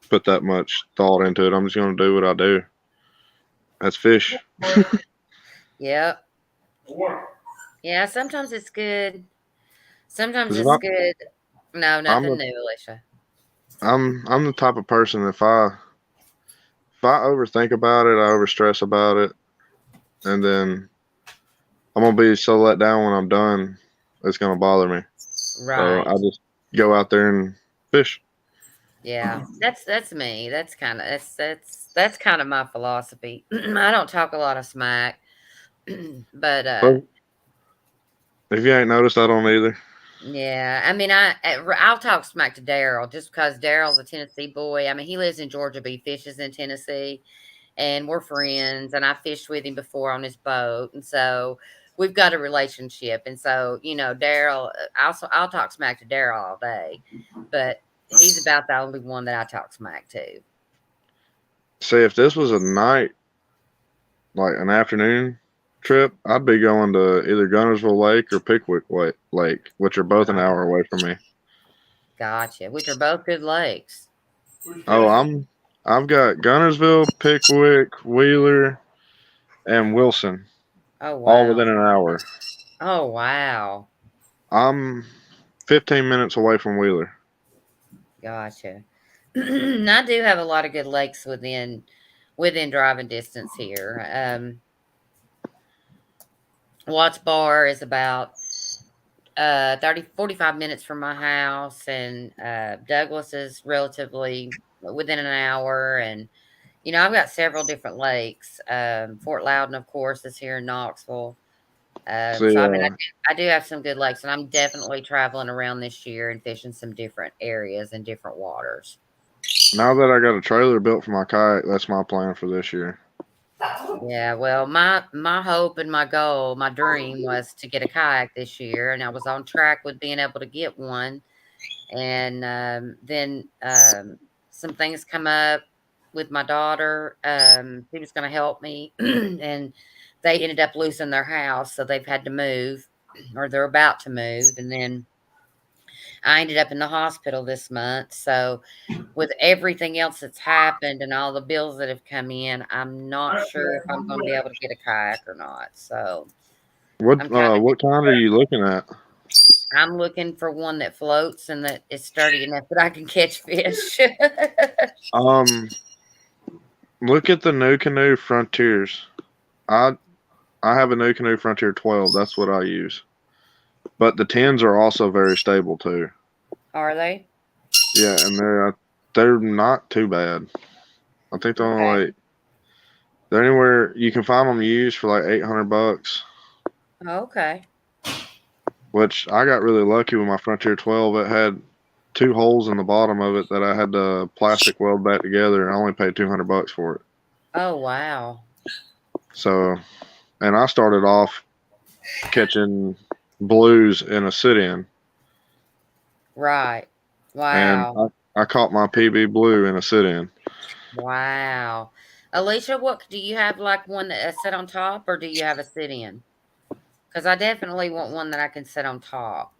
put that much thought into it. I'm just going to do what I do. That's fish. Yep. Yeah, sometimes it's good. Sometimes 'Cause it's good. No, I'm nothing new, Alicia. I'm the type of person if I overthink about it, I overstress about it, and then I'm gonna be so let down when I'm done. It's gonna bother me. So Right. I just go out there and fish. Yeah. That's me. That's kind of my philosophy. I don't talk a lot of smack. But Well, if you ain't noticed, I don't either. yeah, I mean, I'll talk smack to Daryl just because Daryl's a Tennessee boy. I mean, he lives in Georgia, but he fishes in Tennessee, and we're friends. And I fished with him before on his boat, and so we've got a relationship. And so, Daryl. I'll talk smack to Daryl all day, but he's about the only one that I talk smack to. See, if this was a night, like an afternoon trip, I'd be going to either Gunnersville Lake or Pickwick Lake, which are both an hour away from me. Gotcha. Which are both good lakes. Oh, I've got Gunnersville, Pickwick, Wheeler, and Wilson, Oh all wow. within an hour. Oh wow. I'm 15 minutes away from Wheeler. Gotcha. I do have a lot of good lakes within driving distance here. Watts Bar is about 45 minutes from my house, and Douglas is relatively within an hour. And I've got several different lakes. Fort Loudon, of course, is here in Knoxville. See, So I mean, I do have some good lakes, and I'm definitely traveling around this year and fishing some different areas and different waters. now that I got a trailer built for my kayak, that's my plan for this year. Yeah, well, my hope and my goal, my dream was to get a kayak this year, and I was on track with being able to get one. And then some things come up with my daughter. She was going to help me, and they ended up losing their house, so they've had to move, or they're about to move. And then I ended up in the hospital this month. So, with everything else that's happened and all the bills that have come in, I'm not sure if I'm going to be able to get a kayak or not. So, I'm kind of What kind are you looking at? I'm looking for one that floats and that is sturdy enough that I can catch fish. Look at the NuCanoe Frontiers. I I have a NuCanoe Frontier 12. That's what I use. But the 10s are also very stable too. Are they? Yeah, and they're not too bad. I think they're only Okay. like they're anywhere you can find them used for like $800. Okay. Which I got really lucky with my Frontier 12. It had 2 holes in the bottom of it that I had to plastic weld back together, and I only paid $200 for it. Oh, wow. So, and I started off catching blues in a sit-in, Right. and Wow. I caught my PB blue in a sit-in. Wow. Alicia, what do you have, like one that set on top, or do you have a sit-in? Because I definitely want one that I can sit on top,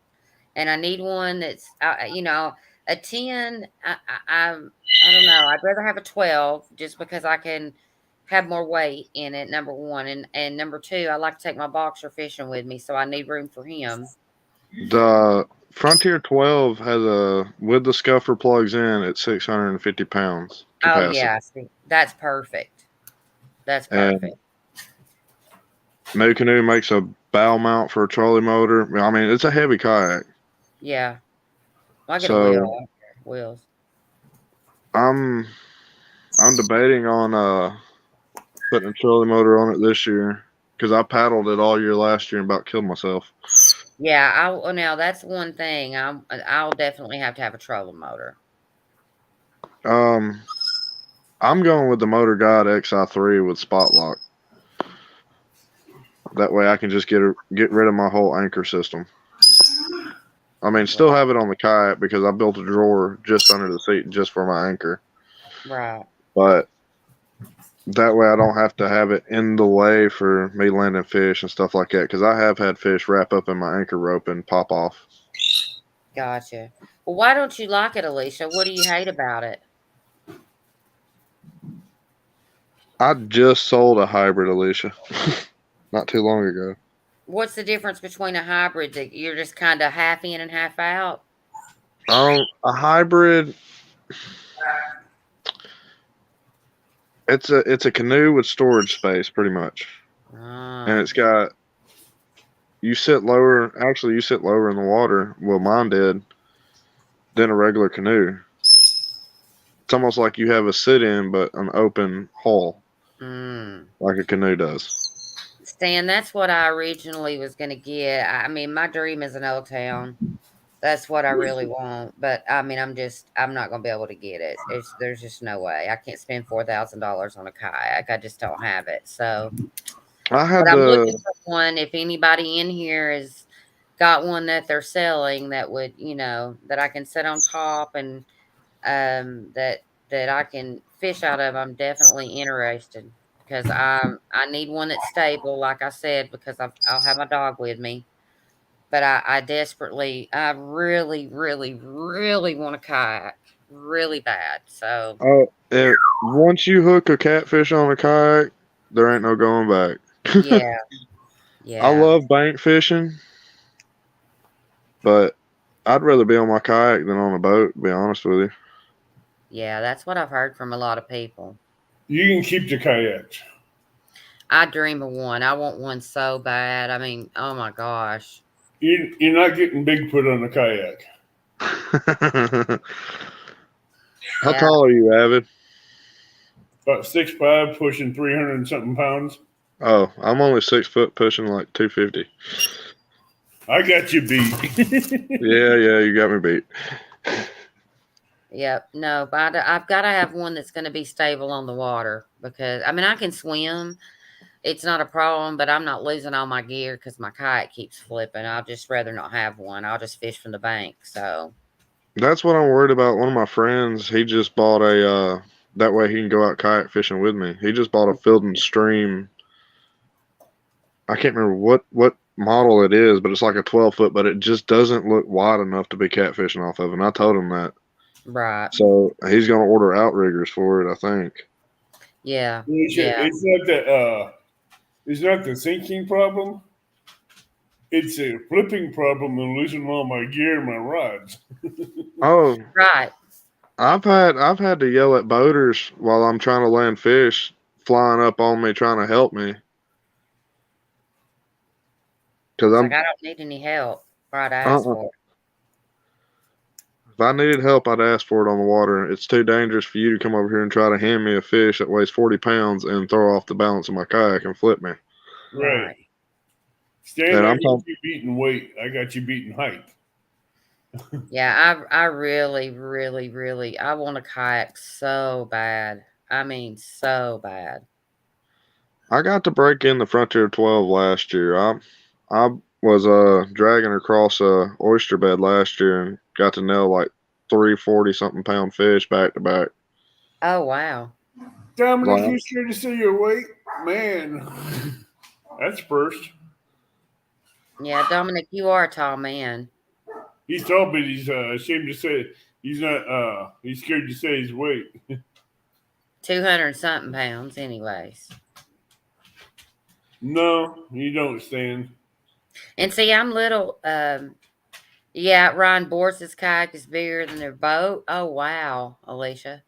and I need one that's, a 10. I don't know. I'd rather have a 12 just because I can have more weight in it. Number one, and number two, I like to take my boxer fishing with me, so I need room for him. The Frontier 12 has with the scuffer plugs in, it's 650 pounds Oh capacity. yeah, see, that's perfect. That's And perfect. NuCanoe makes a bow mount for a trolley motor. I mean, it's a heavy kayak. Yeah, well, I get a So wheels. I'm debating on putting a trolley motor on it this year because I paddled it all year last year and about killed myself. Yeah, well, now that's one thing. I'll definitely have to have a trolling motor. I'm going with the Motor God XI3 with spot lock. That way I can just get rid of my whole anchor system. I mean, still have it on the kayak because I built a drawer just under the seat just for my anchor. Right. But that way I don't have to have it in the way for me landing fish and stuff like that because I have had fish wrap up in my anchor rope and pop off. Gotcha. Well, why don't you like it, Alicia? What do you hate about it? I just sold a hybrid, Alicia, not too long ago. What's the difference between a hybrid that you're just kind of half in and half out? A hybrid. It's a canoe with storage space, pretty much, and it's got. You sit lower. Actually, you sit lower in the water. Well, mine did. Than a regular canoe. It's almost like you have a sit-in, but an open hull, like a canoe does. Stan, that's what I originally was going to get. I mean, my dream is an Old Town. That's what I really want. But I mean, I'm not going to be able to get it. There's just no way. I can't spend $4,000 on a kayak. I just don't have it. So I'm looking for one. If anybody in here has got one that they're selling that would, that I can sit on top and that I can fish out of, I'm definitely interested because I need one that's stable, like I said, because I'll have my dog with me. But I really, really, really want a kayak really bad. So once you hook a catfish on a kayak, there ain't no going back. Yeah. I love bank fishing, but I'd rather be on my kayak than on a boat, to be honest with you. Yeah, that's what I've heard from a lot of people. You can keep the kayaks. I dream of one. I want one so bad. I mean, oh my gosh. You're not getting Bigfoot on the kayak. How tall are you, Avid? About 6'5", pushing 300 and something pounds. Oh, I'm only 6 foot, pushing like 250. I got you beat. Yeah, you got me beat. Yep. No, but I've got to have one that's going to be stable on the water because, I mean, I can swim. It's not a problem, but I'm not losing all my gear because my kayak keeps flipping. I'd just rather not have one. I'll just fish from the bank. So that's what I'm worried about. One of my friends, he just bought a, that way he can go out kayak fishing with me. He just bought a Field and Stream. I can't remember what model it is, but it's like a 12-foot, but it just doesn't look wide enough to be catfishing off of. And I told him that. Right. So he's going to order outriggers for it, I think. Yeah. It's not the sinking problem. It's a flipping problem and losing all my gear and my rods. Oh, right. I've had to yell at boaters while I'm trying to land fish, flying up on me, trying to help me. Because I don't need any help. Right, I ask for it. If I needed help, I'd ask for it on the water. It's too dangerous for you to come over here and try to hand me a fish that weighs 40 pounds and throw off the balance of my kayak and flip me. Right. Stan, I got you beating weight. I got you beating height. Yeah, I really, really, really, I want a kayak so bad. I mean, so bad. I got to break in the Frontier 12 last year. I was dragging across a oyster bed last year and got to nail like 340 something pound fish back to back. Oh wow. Dominic, you scared to see your weight? Man. That's first. Yeah, Dominic, you are a tall man. He's tall, but he's ashamed to say he's not he's scared to say his weight. 200 something pounds anyways. No, you don't, Stan. And see, I'm little. Yeah, Ryan Bors's kayak is bigger than their boat. Oh, wow, Alicia.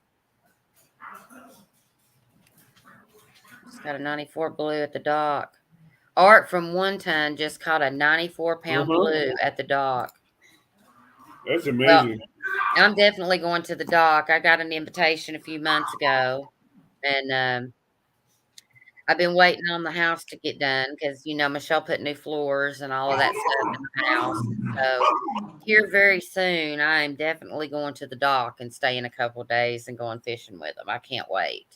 It's got a 94 blue at the dock. Art from One Ton just caught a 94-pound blue at the dock. That's amazing. Well, I'm definitely going to the dock. I got an invitation a few months ago, and I've been waiting on the house to get done because, Michelle put new floors and all of that stuff in the house. So here very soon, I am definitely going to the dock and staying a couple of days and going fishing with them. I can't wait.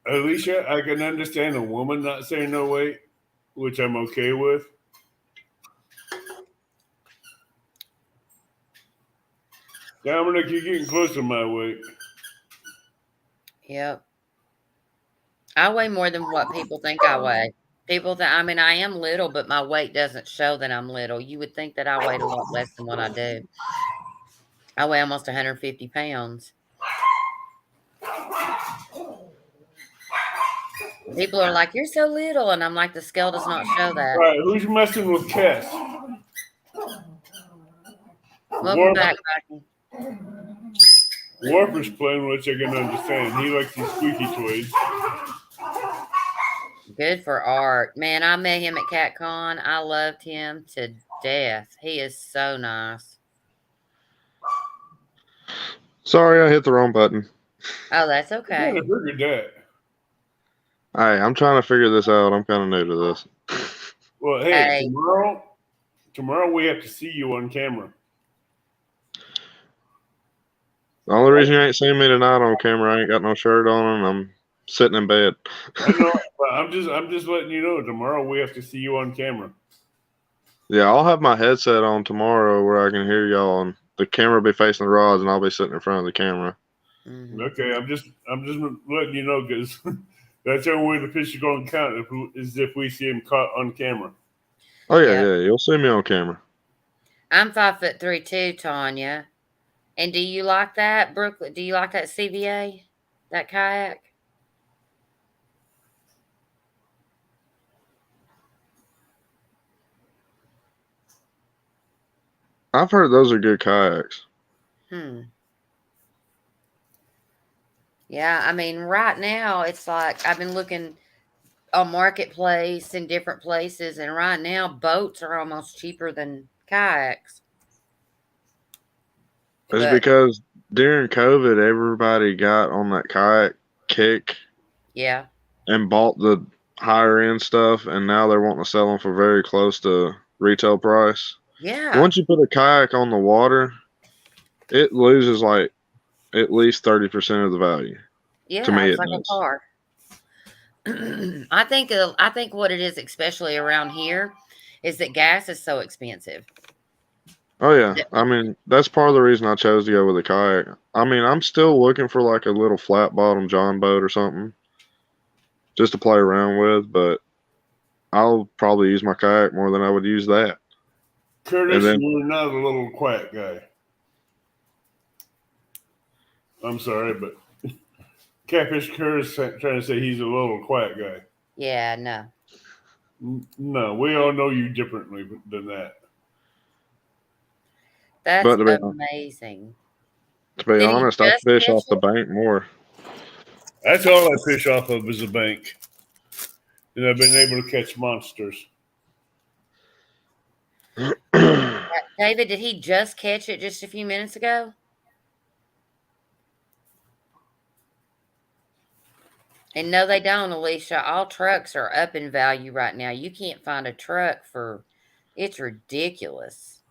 Alicia, I can understand a woman not saying no weight, which I'm okay with. Dominic, you're getting close to my weight. Yep. I weigh more than what people think I weigh. I am little, but my weight doesn't show that I'm little. You would think that I weighed a lot less than what I do. I weigh almost 150 pounds. People are like, "You're so little," and I'm like, "The scale does not show that." All right, who's messing with Cass? Welcome back, Mikey. Warper's playing, which I can understand. He likes these squeaky toys. Good for Art. Man, I met him at CatCon. I loved him to death. He is so nice. Sorry, I hit the wrong button. Oh, that's I okay. kind of figured that. Hey, I'm trying to figure this out. I'm kind of new to this. Well, hey, tomorrow we have to see you on camera. The only reason you ain't seen me tonight on camera, I ain't got no shirt on and I'm sitting in bed. I know, but I'm just letting you know. Tomorrow we have to see you on camera. Yeah, I'll have my headset on tomorrow where I can hear y'all, and the camera will be facing the rods, and I'll be sitting in front of the camera. Mm-hmm. Okay, I'm just letting you know because that's the only way the fish is going to count is if we see him caught on camera. Oh yeah, you'll see me on camera. I'm 5'3" too, Tanya. And do you like that, Brooklyn? Do you like that CVA, that kayak? I've heard those are good kayaks. Yeah, I mean, right now it's like I've been looking on Marketplace in different places, and right now boats are almost cheaper than kayaks. It's because during COVID, everybody got on that kayak kick. Yeah. And bought the higher end stuff, and now they're wanting to sell them for very close to retail price. Yeah. Once you put a kayak on the water, it loses like at least 30% of the value. Yeah, to me, it's like a car. I think what it is, especially around here, is that gas is so expensive. Oh yeah, I mean that's part of the reason I chose to go with a kayak. I mean I'm still looking for like a little flat bottom John boat or something, just to play around with. But I'll probably use my kayak more than I would use that. Curtis, you're not a little quiet guy. I'm sorry, but Catfish Curtis trying to say he's a little quiet guy. Yeah, no. No, we all know you differently than that. That's amazing. To be honest, I fish off the bank more. That's all I fish off of is a bank. And I've been able to catch monsters. David, did he just catch it just a few minutes ago? And no, they don't, Alicia. All trucks are up in value right now. You can't find a truck it's ridiculous.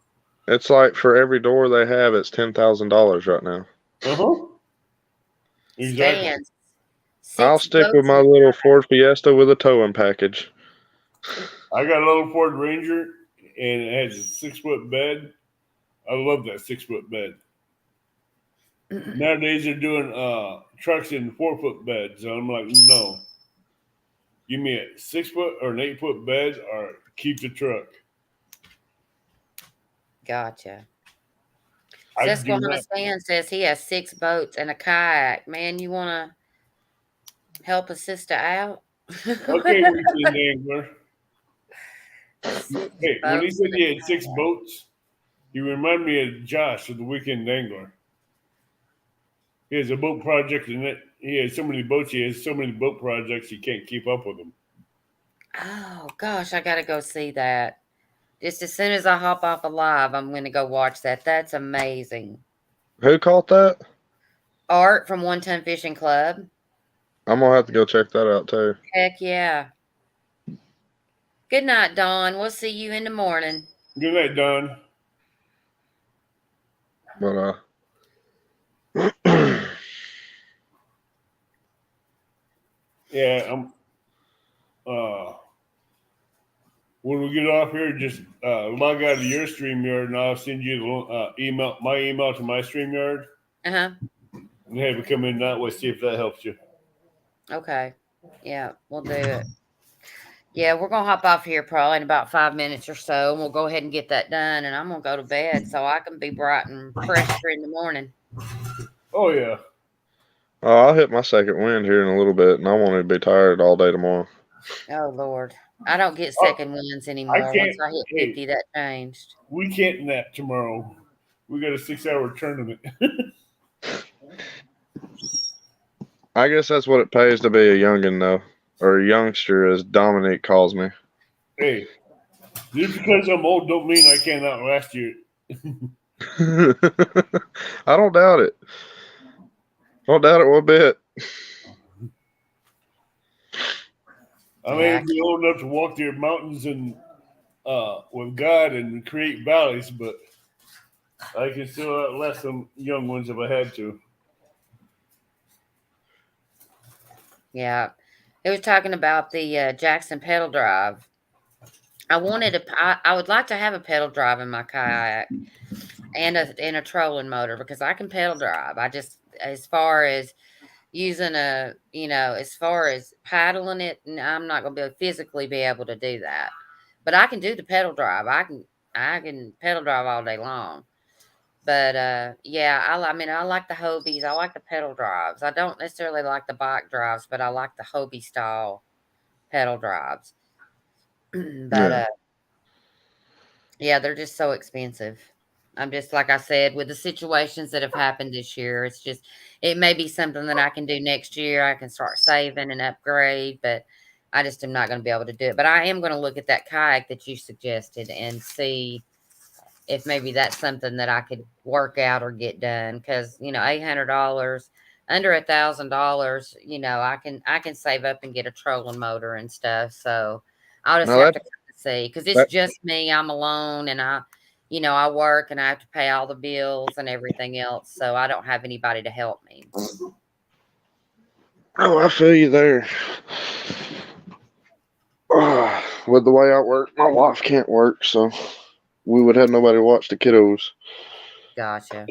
It's like for every door they have, it's $10,000 right now. Exactly. I'll stick with my little Ford Fiesta with a towing package. I got a little Ford Ranger, and it has a 6-foot bed. I love that 6-foot bed. Nowadays they're doing trucks in 4-foot beds, and I'm like, no. Give me a 6-foot or an 8-foot bed, or keep the truck. Gotcha. Susquehanna Stan says he has 6 boats and a kayak. Man, you want to help a sister out? Okay, weekend angler. Hey, when he said he had 6 boats, he reminded me of Josh of the Weekend Angler. He has a boat project, and he has so many boats. He has so many boat projects, he can't keep up with them. Oh, gosh, I got to go see that. Just as soon as I hop off of live, I'm going to go watch that. That's amazing. Who caught that? Art from One Ton Fishing Club. I'm going to have to go check that out, too. Heck yeah. Good night, Dawn. We'll see you in the morning. Good night, Dawn. But, yeah, when we get off here, just log out of your StreamYard, and I'll send you the my email to my StreamYard. And have it come in that way. See if that helps you. Okay. Yeah, we'll do it. Yeah, we're going to hop off here probably in about 5 minutes or so, and we'll go ahead and get that done, and I'm going to go to bed so I can be bright and fresh in the morning. Oh, yeah. Oh, I'll hit my second wind here in a little bit, and I want to be tired all day tomorrow. Oh Lord, I don't get Oh, second winds I anymore. can't. Once I hit Hey, 50, that changed. we can't nap tomorrow. We got a 6-hour tournament. I guess that's what it pays to be a youngin', though, or a youngster, as Dominique calls me. Hey, just because I'm old don't mean I can't outlast you. I don't doubt it. Don't doubt it one bit. I may be old enough to walk through mountains and with God and create valleys, but I can still outlast some young ones if I had to. Yeah, it was talking about the Jackson pedal drive. I would like to have a pedal drive in my kayak and a trolling motor because I can pedal drive. I just, as far as using as far as paddling it, I'm not going to physically be able to do that. But I can do the pedal drive. I can pedal drive all day long. But yeah, I mean, I like the Hobies. I like the pedal drives. I don't necessarily like the bike drives, but I like the Hobie style pedal drives. But Yeah. yeah, they're just so expensive. I'm just like I said, with the situations that have happened this year, it may be something that I can do next year. I can start saving and upgrade, but I just am not going to be able to do it. But I am going to look at that kayak that you suggested and see if maybe that's something that I could work out or get done. Because $800, under $1,000, I can save up and get a trolling motor and stuff. So I'll just Now have to that see, because it's that just me. I'm alone, and I work and I have to pay all the bills and everything else. So I don't have anybody to help me. oh, I feel you there. With the way I work, my wife can't work, so we would have nobody to watch the kiddos. Gotcha.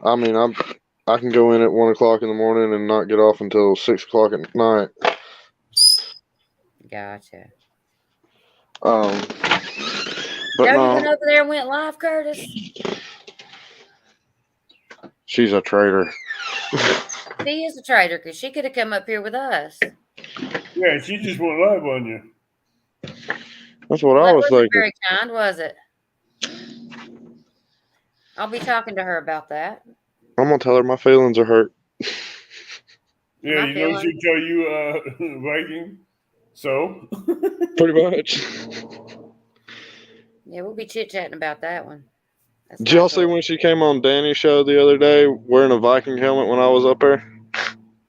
I mean, I can go in at 1 o'clock in the morning and not get off until 6 o'clock at night. Gotcha. But You no, went over there and went live, Curtis? she's a traitor. She is a traitor because she could have come up here with us. Yeah, she just went live on you. That's what I That was wasn't thinking. very kind, was it? I'll be talking to her about that. I'm gonna tell her my feelings are hurt. Yeah, My you know feelings. she'll tell you Viking. So Pretty much. Yeah, we'll be chit chatting about that one. That's Did y'all my see choice. when she came on Danny's show the other day wearing a Viking helmet when I was up there?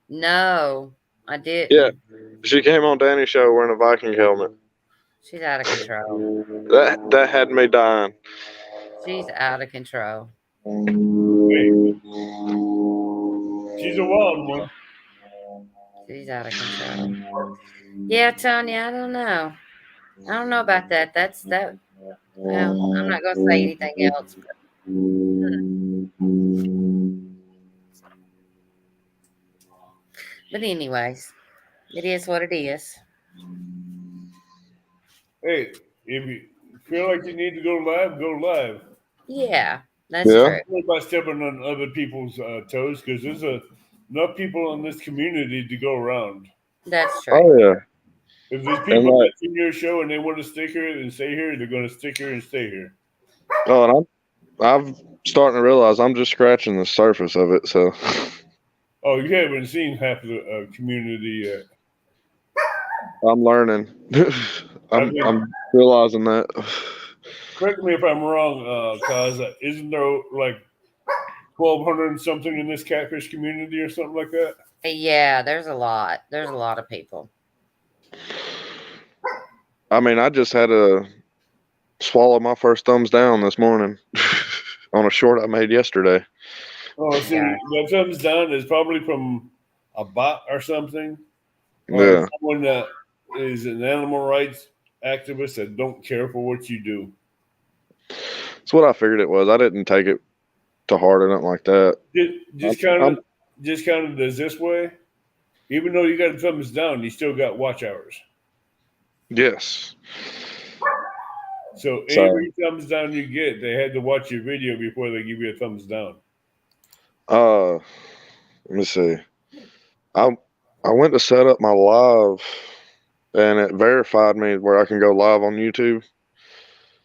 No, I didn't. Yeah. She came on Danny's show wearing a Viking helmet. She's out of control. That had me dying. She's out of control. she's a wild one. She's out of control. Yeah, Tanya, I don't know. I don't know about that. That's that. Well, I'm not going to say anything else. But anyways, it is what it is. Hey, if you feel like you need to go live, go live. Yeah, that's Yeah. true. What about stepping on other people's toes? Because there's enough people in this community to go around. That's true. Oh yeah. If there's And people like, that's in your show and they want to stick here and stay here, they're going to stick here and stay here. oh, and I'm starting to realize I'm just scratching the surface of it. So Oh, you haven't seen half of the community yet. I'm learning. I'm realizing that. Correct me if I'm wrong, cause isn't there like 1,200 and something in this catfish community or something like that? Yeah, there's a lot. There's a lot of people. I mean, I just had to swallow my first thumbs down this morning on a short I made yesterday. Oh, see, Yeah. that thumbs down is probably from a bot or something, or Yeah. someone that is an animal rights activist that don't care for what you do. That's what I figured it was. I didn't take it to heart or nothing like that. Just kind of does this way. Even though you got a thumbs down, you still got watch hours. Yes. So every thumbs down you get, they had to watch your video before they give you a thumbs down. Let me see. I I went to set up my live, and it verified me where I can go live on YouTube.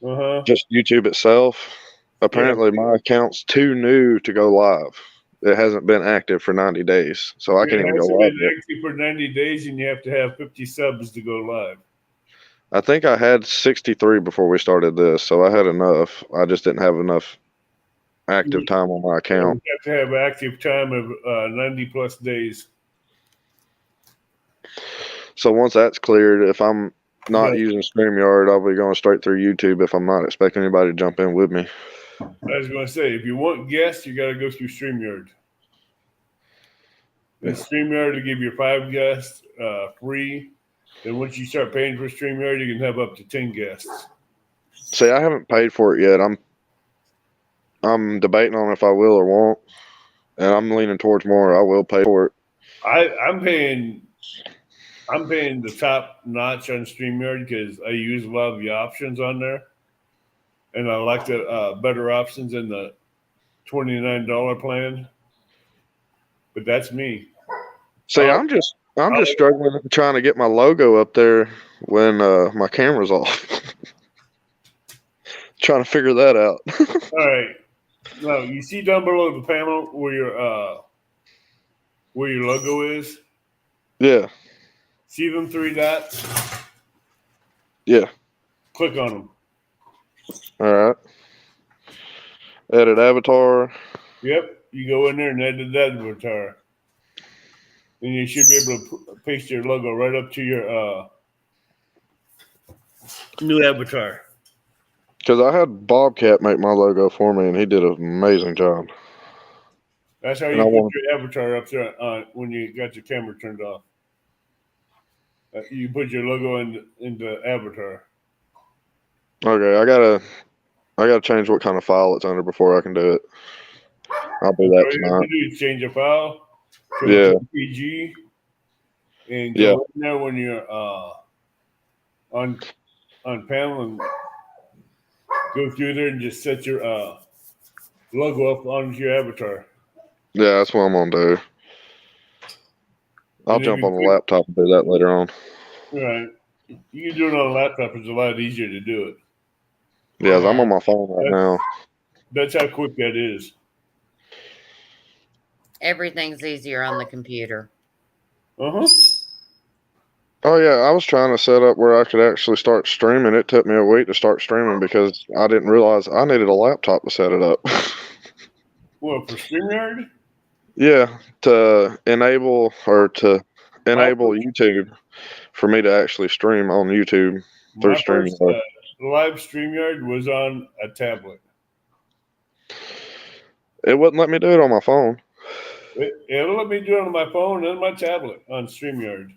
Uh-huh. Just YouTube itself. Apparently, my account's too new to go live. It hasn't been active for 90 days, so I can't even It go hasn't live been yet. active for 90 days, and you have to have 50 subs to go live. I think I had 63 before we started this, so I had enough. I just didn't have enough active time on my You account. have to have active time of 90 plus days. So once that's cleared, if I'm not Yeah. using StreamYard, I'll be going straight through YouTube if I'm not expecting anybody to jump in with me. I was going to say, if you want guests, you got to go through StreamYard. And StreamYard will give you 5 guests free. And once you start paying for StreamYard, you can have up to 10 guests. See, I haven't paid for it yet. I'm debating on if I will or won't, and I'm leaning towards more. I will pay for it. I'm paying the top notch on StreamYard because I use a lot of the options on there, and I like the better options in the $29 plan. But that's me. See, I'm just struggling trying to get my logo up there when my camera's off. Trying to figure that out. All right. Now you see down below the panel where your logo is. Yeah, See them 3 dots? yeah. Click on them. All right. Edit avatar. Yep. You go in there and edit that avatar. And you should be able to paste your logo right up to your new avatar. Because I had Bobcat make my logo for me, and he did an amazing job. That's how And you I put want- your avatar up there when you got your camera turned off. You put your logo in the avatar. Okay, I gotta change what kind of file it's under before I can do it. I'll do that All you have tonight. to do is change a file to Yeah. PG and Yeah. go in there when you're on panel and go through there and just set your logo up onto your avatar. Yeah, that's what I'm gonna do. I'll And then jump you on the click- laptop and do that later on. Right. You can do it on a laptop. It's a lot easier to do it. Yeah, I'm on my phone right now. That's how quick that is. Everything's easier on the computer. Uh-huh. Oh yeah, I was trying to set up where I could actually start streaming. It took me a week to start streaming because I didn't realize I needed a laptop to set it up. Well, for StreamYard? Yeah, to enable YouTube for me to actually stream on YouTube through My first StreamYard. live StreamYard was on a tablet. It wouldn't let me do it on my phone. It'll let me do it on my phone and my tablet on StreamYard.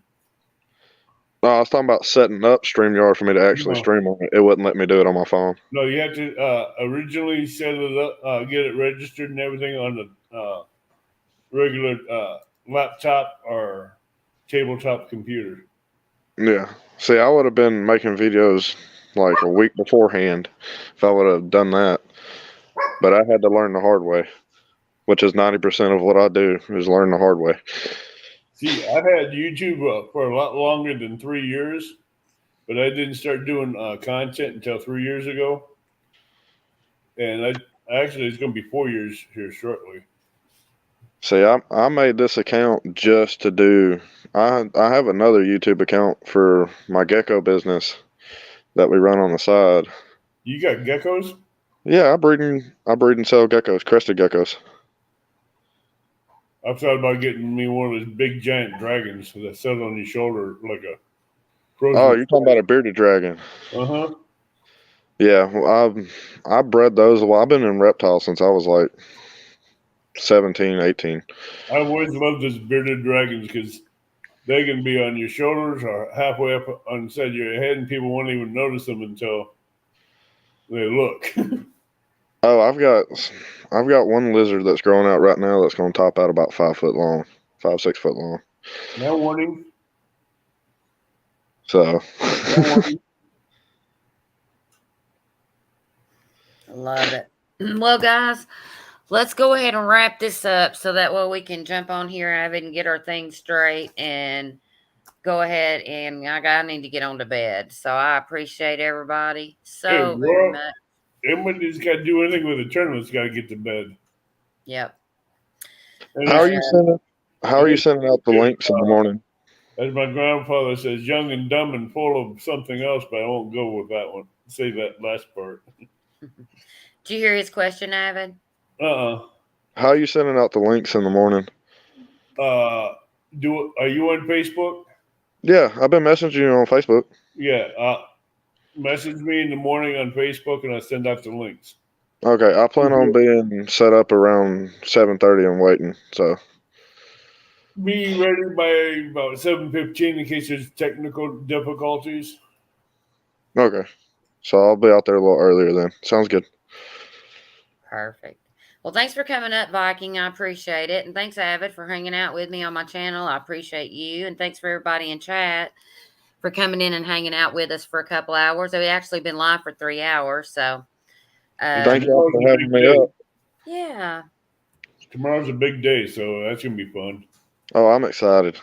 No, I was talking about setting up StreamYard for me to actually No. stream on it. It wouldn't let me do it on my phone. No, you have to originally set it up, get it registered and everything on the regular laptop or tabletop computer. Yeah. See, I would have been making videos like a week beforehand if I would have done that. But I had to learn the hard way, which is 90% of what I do is learn the hard way. See, I've had YouTube for a lot longer than 3 years, but I didn't start doing content until 3 years ago. And actually, it's going to be 4 years here shortly. See, I made this account just to do. I have another YouTube account for my gecko business that we run on the side. You got geckos? Yeah, I breed and sell geckos, crested geckos. I've thought about getting me one of those big giant dragons that sit on your shoulder like a frozen. Oh, you're talking about a bearded dragon? Uh-huh. Yeah, well, I bred those. Well, I've been in reptiles since I was like 17, 18. I've always loved those bearded dragons because they can be on your shoulders or halfway up on the side of your head, and people won't even notice them until they look. Oh, I've got one lizard that's growing out right now that's going to top out about 5 foot long, 6 foot long. No warning. So, No warning. Love it. Well, guys, let's go ahead and wrap this up so that way we can jump on here, Avid, and get our things straight and go ahead. And I need to get on to bed. So I appreciate everybody so Hey, very well, much. Anybody's got to do anything with the tournament's got to get to bed. Yep. And How are it's- you sending out the links in the morning? As my grandfather says, young and dumb and full of something else, but I won't go with that one. Say that last part. Did you hear his question, Avid? Uh-uh. How are you sending out the links in the morning? Are you on Facebook? Yeah, I've been messaging you on Facebook. Yeah. Message me in the morning on Facebook, and I'll send out the links. Okay, I plan on being set up around 7:30 and waiting. So Be ready by about 7:15 in case there's technical difficulties. okay, so I'll be out there a little earlier then. Sounds good. Perfect. Well, thanks for coming up, Viking. I appreciate it. And thanks, Avid, for hanging out with me on my channel. I appreciate you. And thanks for everybody in chat for coming in and hanging out with us for a couple hours. We've actually been live for 3 hours. So Thank you all for having me up. Yeah. Tomorrow's a big day, so that's going to be fun. Oh, I'm excited.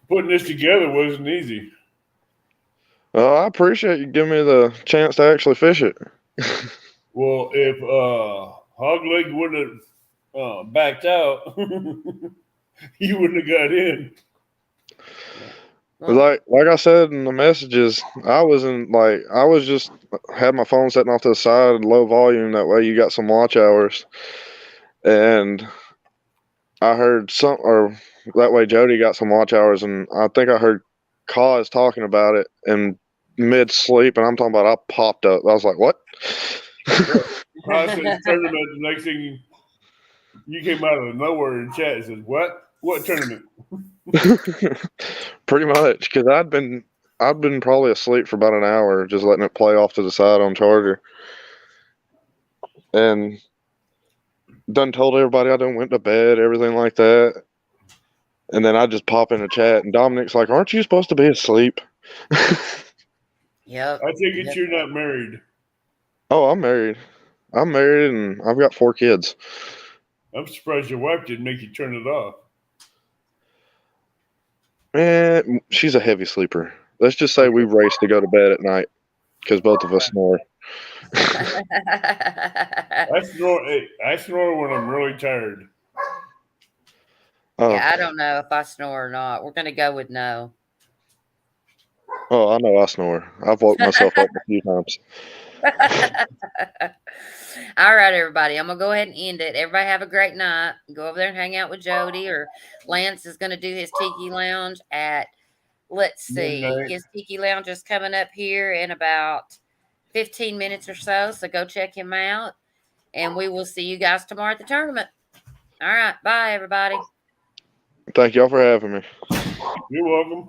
Putting this together wasn't easy. Well, I appreciate you giving me the chance to actually fish it. Well, if Hogleg wouldn't have backed out, you wouldn't have got in. Well, Like I said in the messages, I was just had my phone setting off to the side, low volume. That way you got some watch hours. And I heard that way Jody got some watch hours, and I think I heard Cause talking about it in mid sleep, and I'm talking about I popped up. I was like, what? I said tournament. The next thing you came out of nowhere in chat and said, "What? What tournament?" Pretty much, because I'd been probably asleep for about an hour, just letting it play off to the side on charger, and done told everybody I done went to bed, everything like that. And then I just pop in the chat, and Dominic's like, "Aren't you supposed to be asleep?" Yep. I take it you're not married. Oh, I'm married. I'm married, and I've got 4 kids. I'm surprised your wife didn't make you turn it off. Man, she's a heavy sleeper. Let's just say we race to go to bed at night because both of us snore. I snore when I'm really tired. Yeah, I don't know if I snore or not. We're going to go with no. Oh, I know I snore. I've woke myself up a few times. All right, everybody. I'm going to go ahead and end it. Everybody have a great night. Go over there and hang out with Jody, or Lance is going to do his Tiki Lounge at, let's see, Midnight. his Tiki Lounge is coming up here in about 15 minutes or so. So go check him out, and we will see you guys tomorrow at the tournament. All right. Bye, everybody. Thank y'all for having me. You're welcome.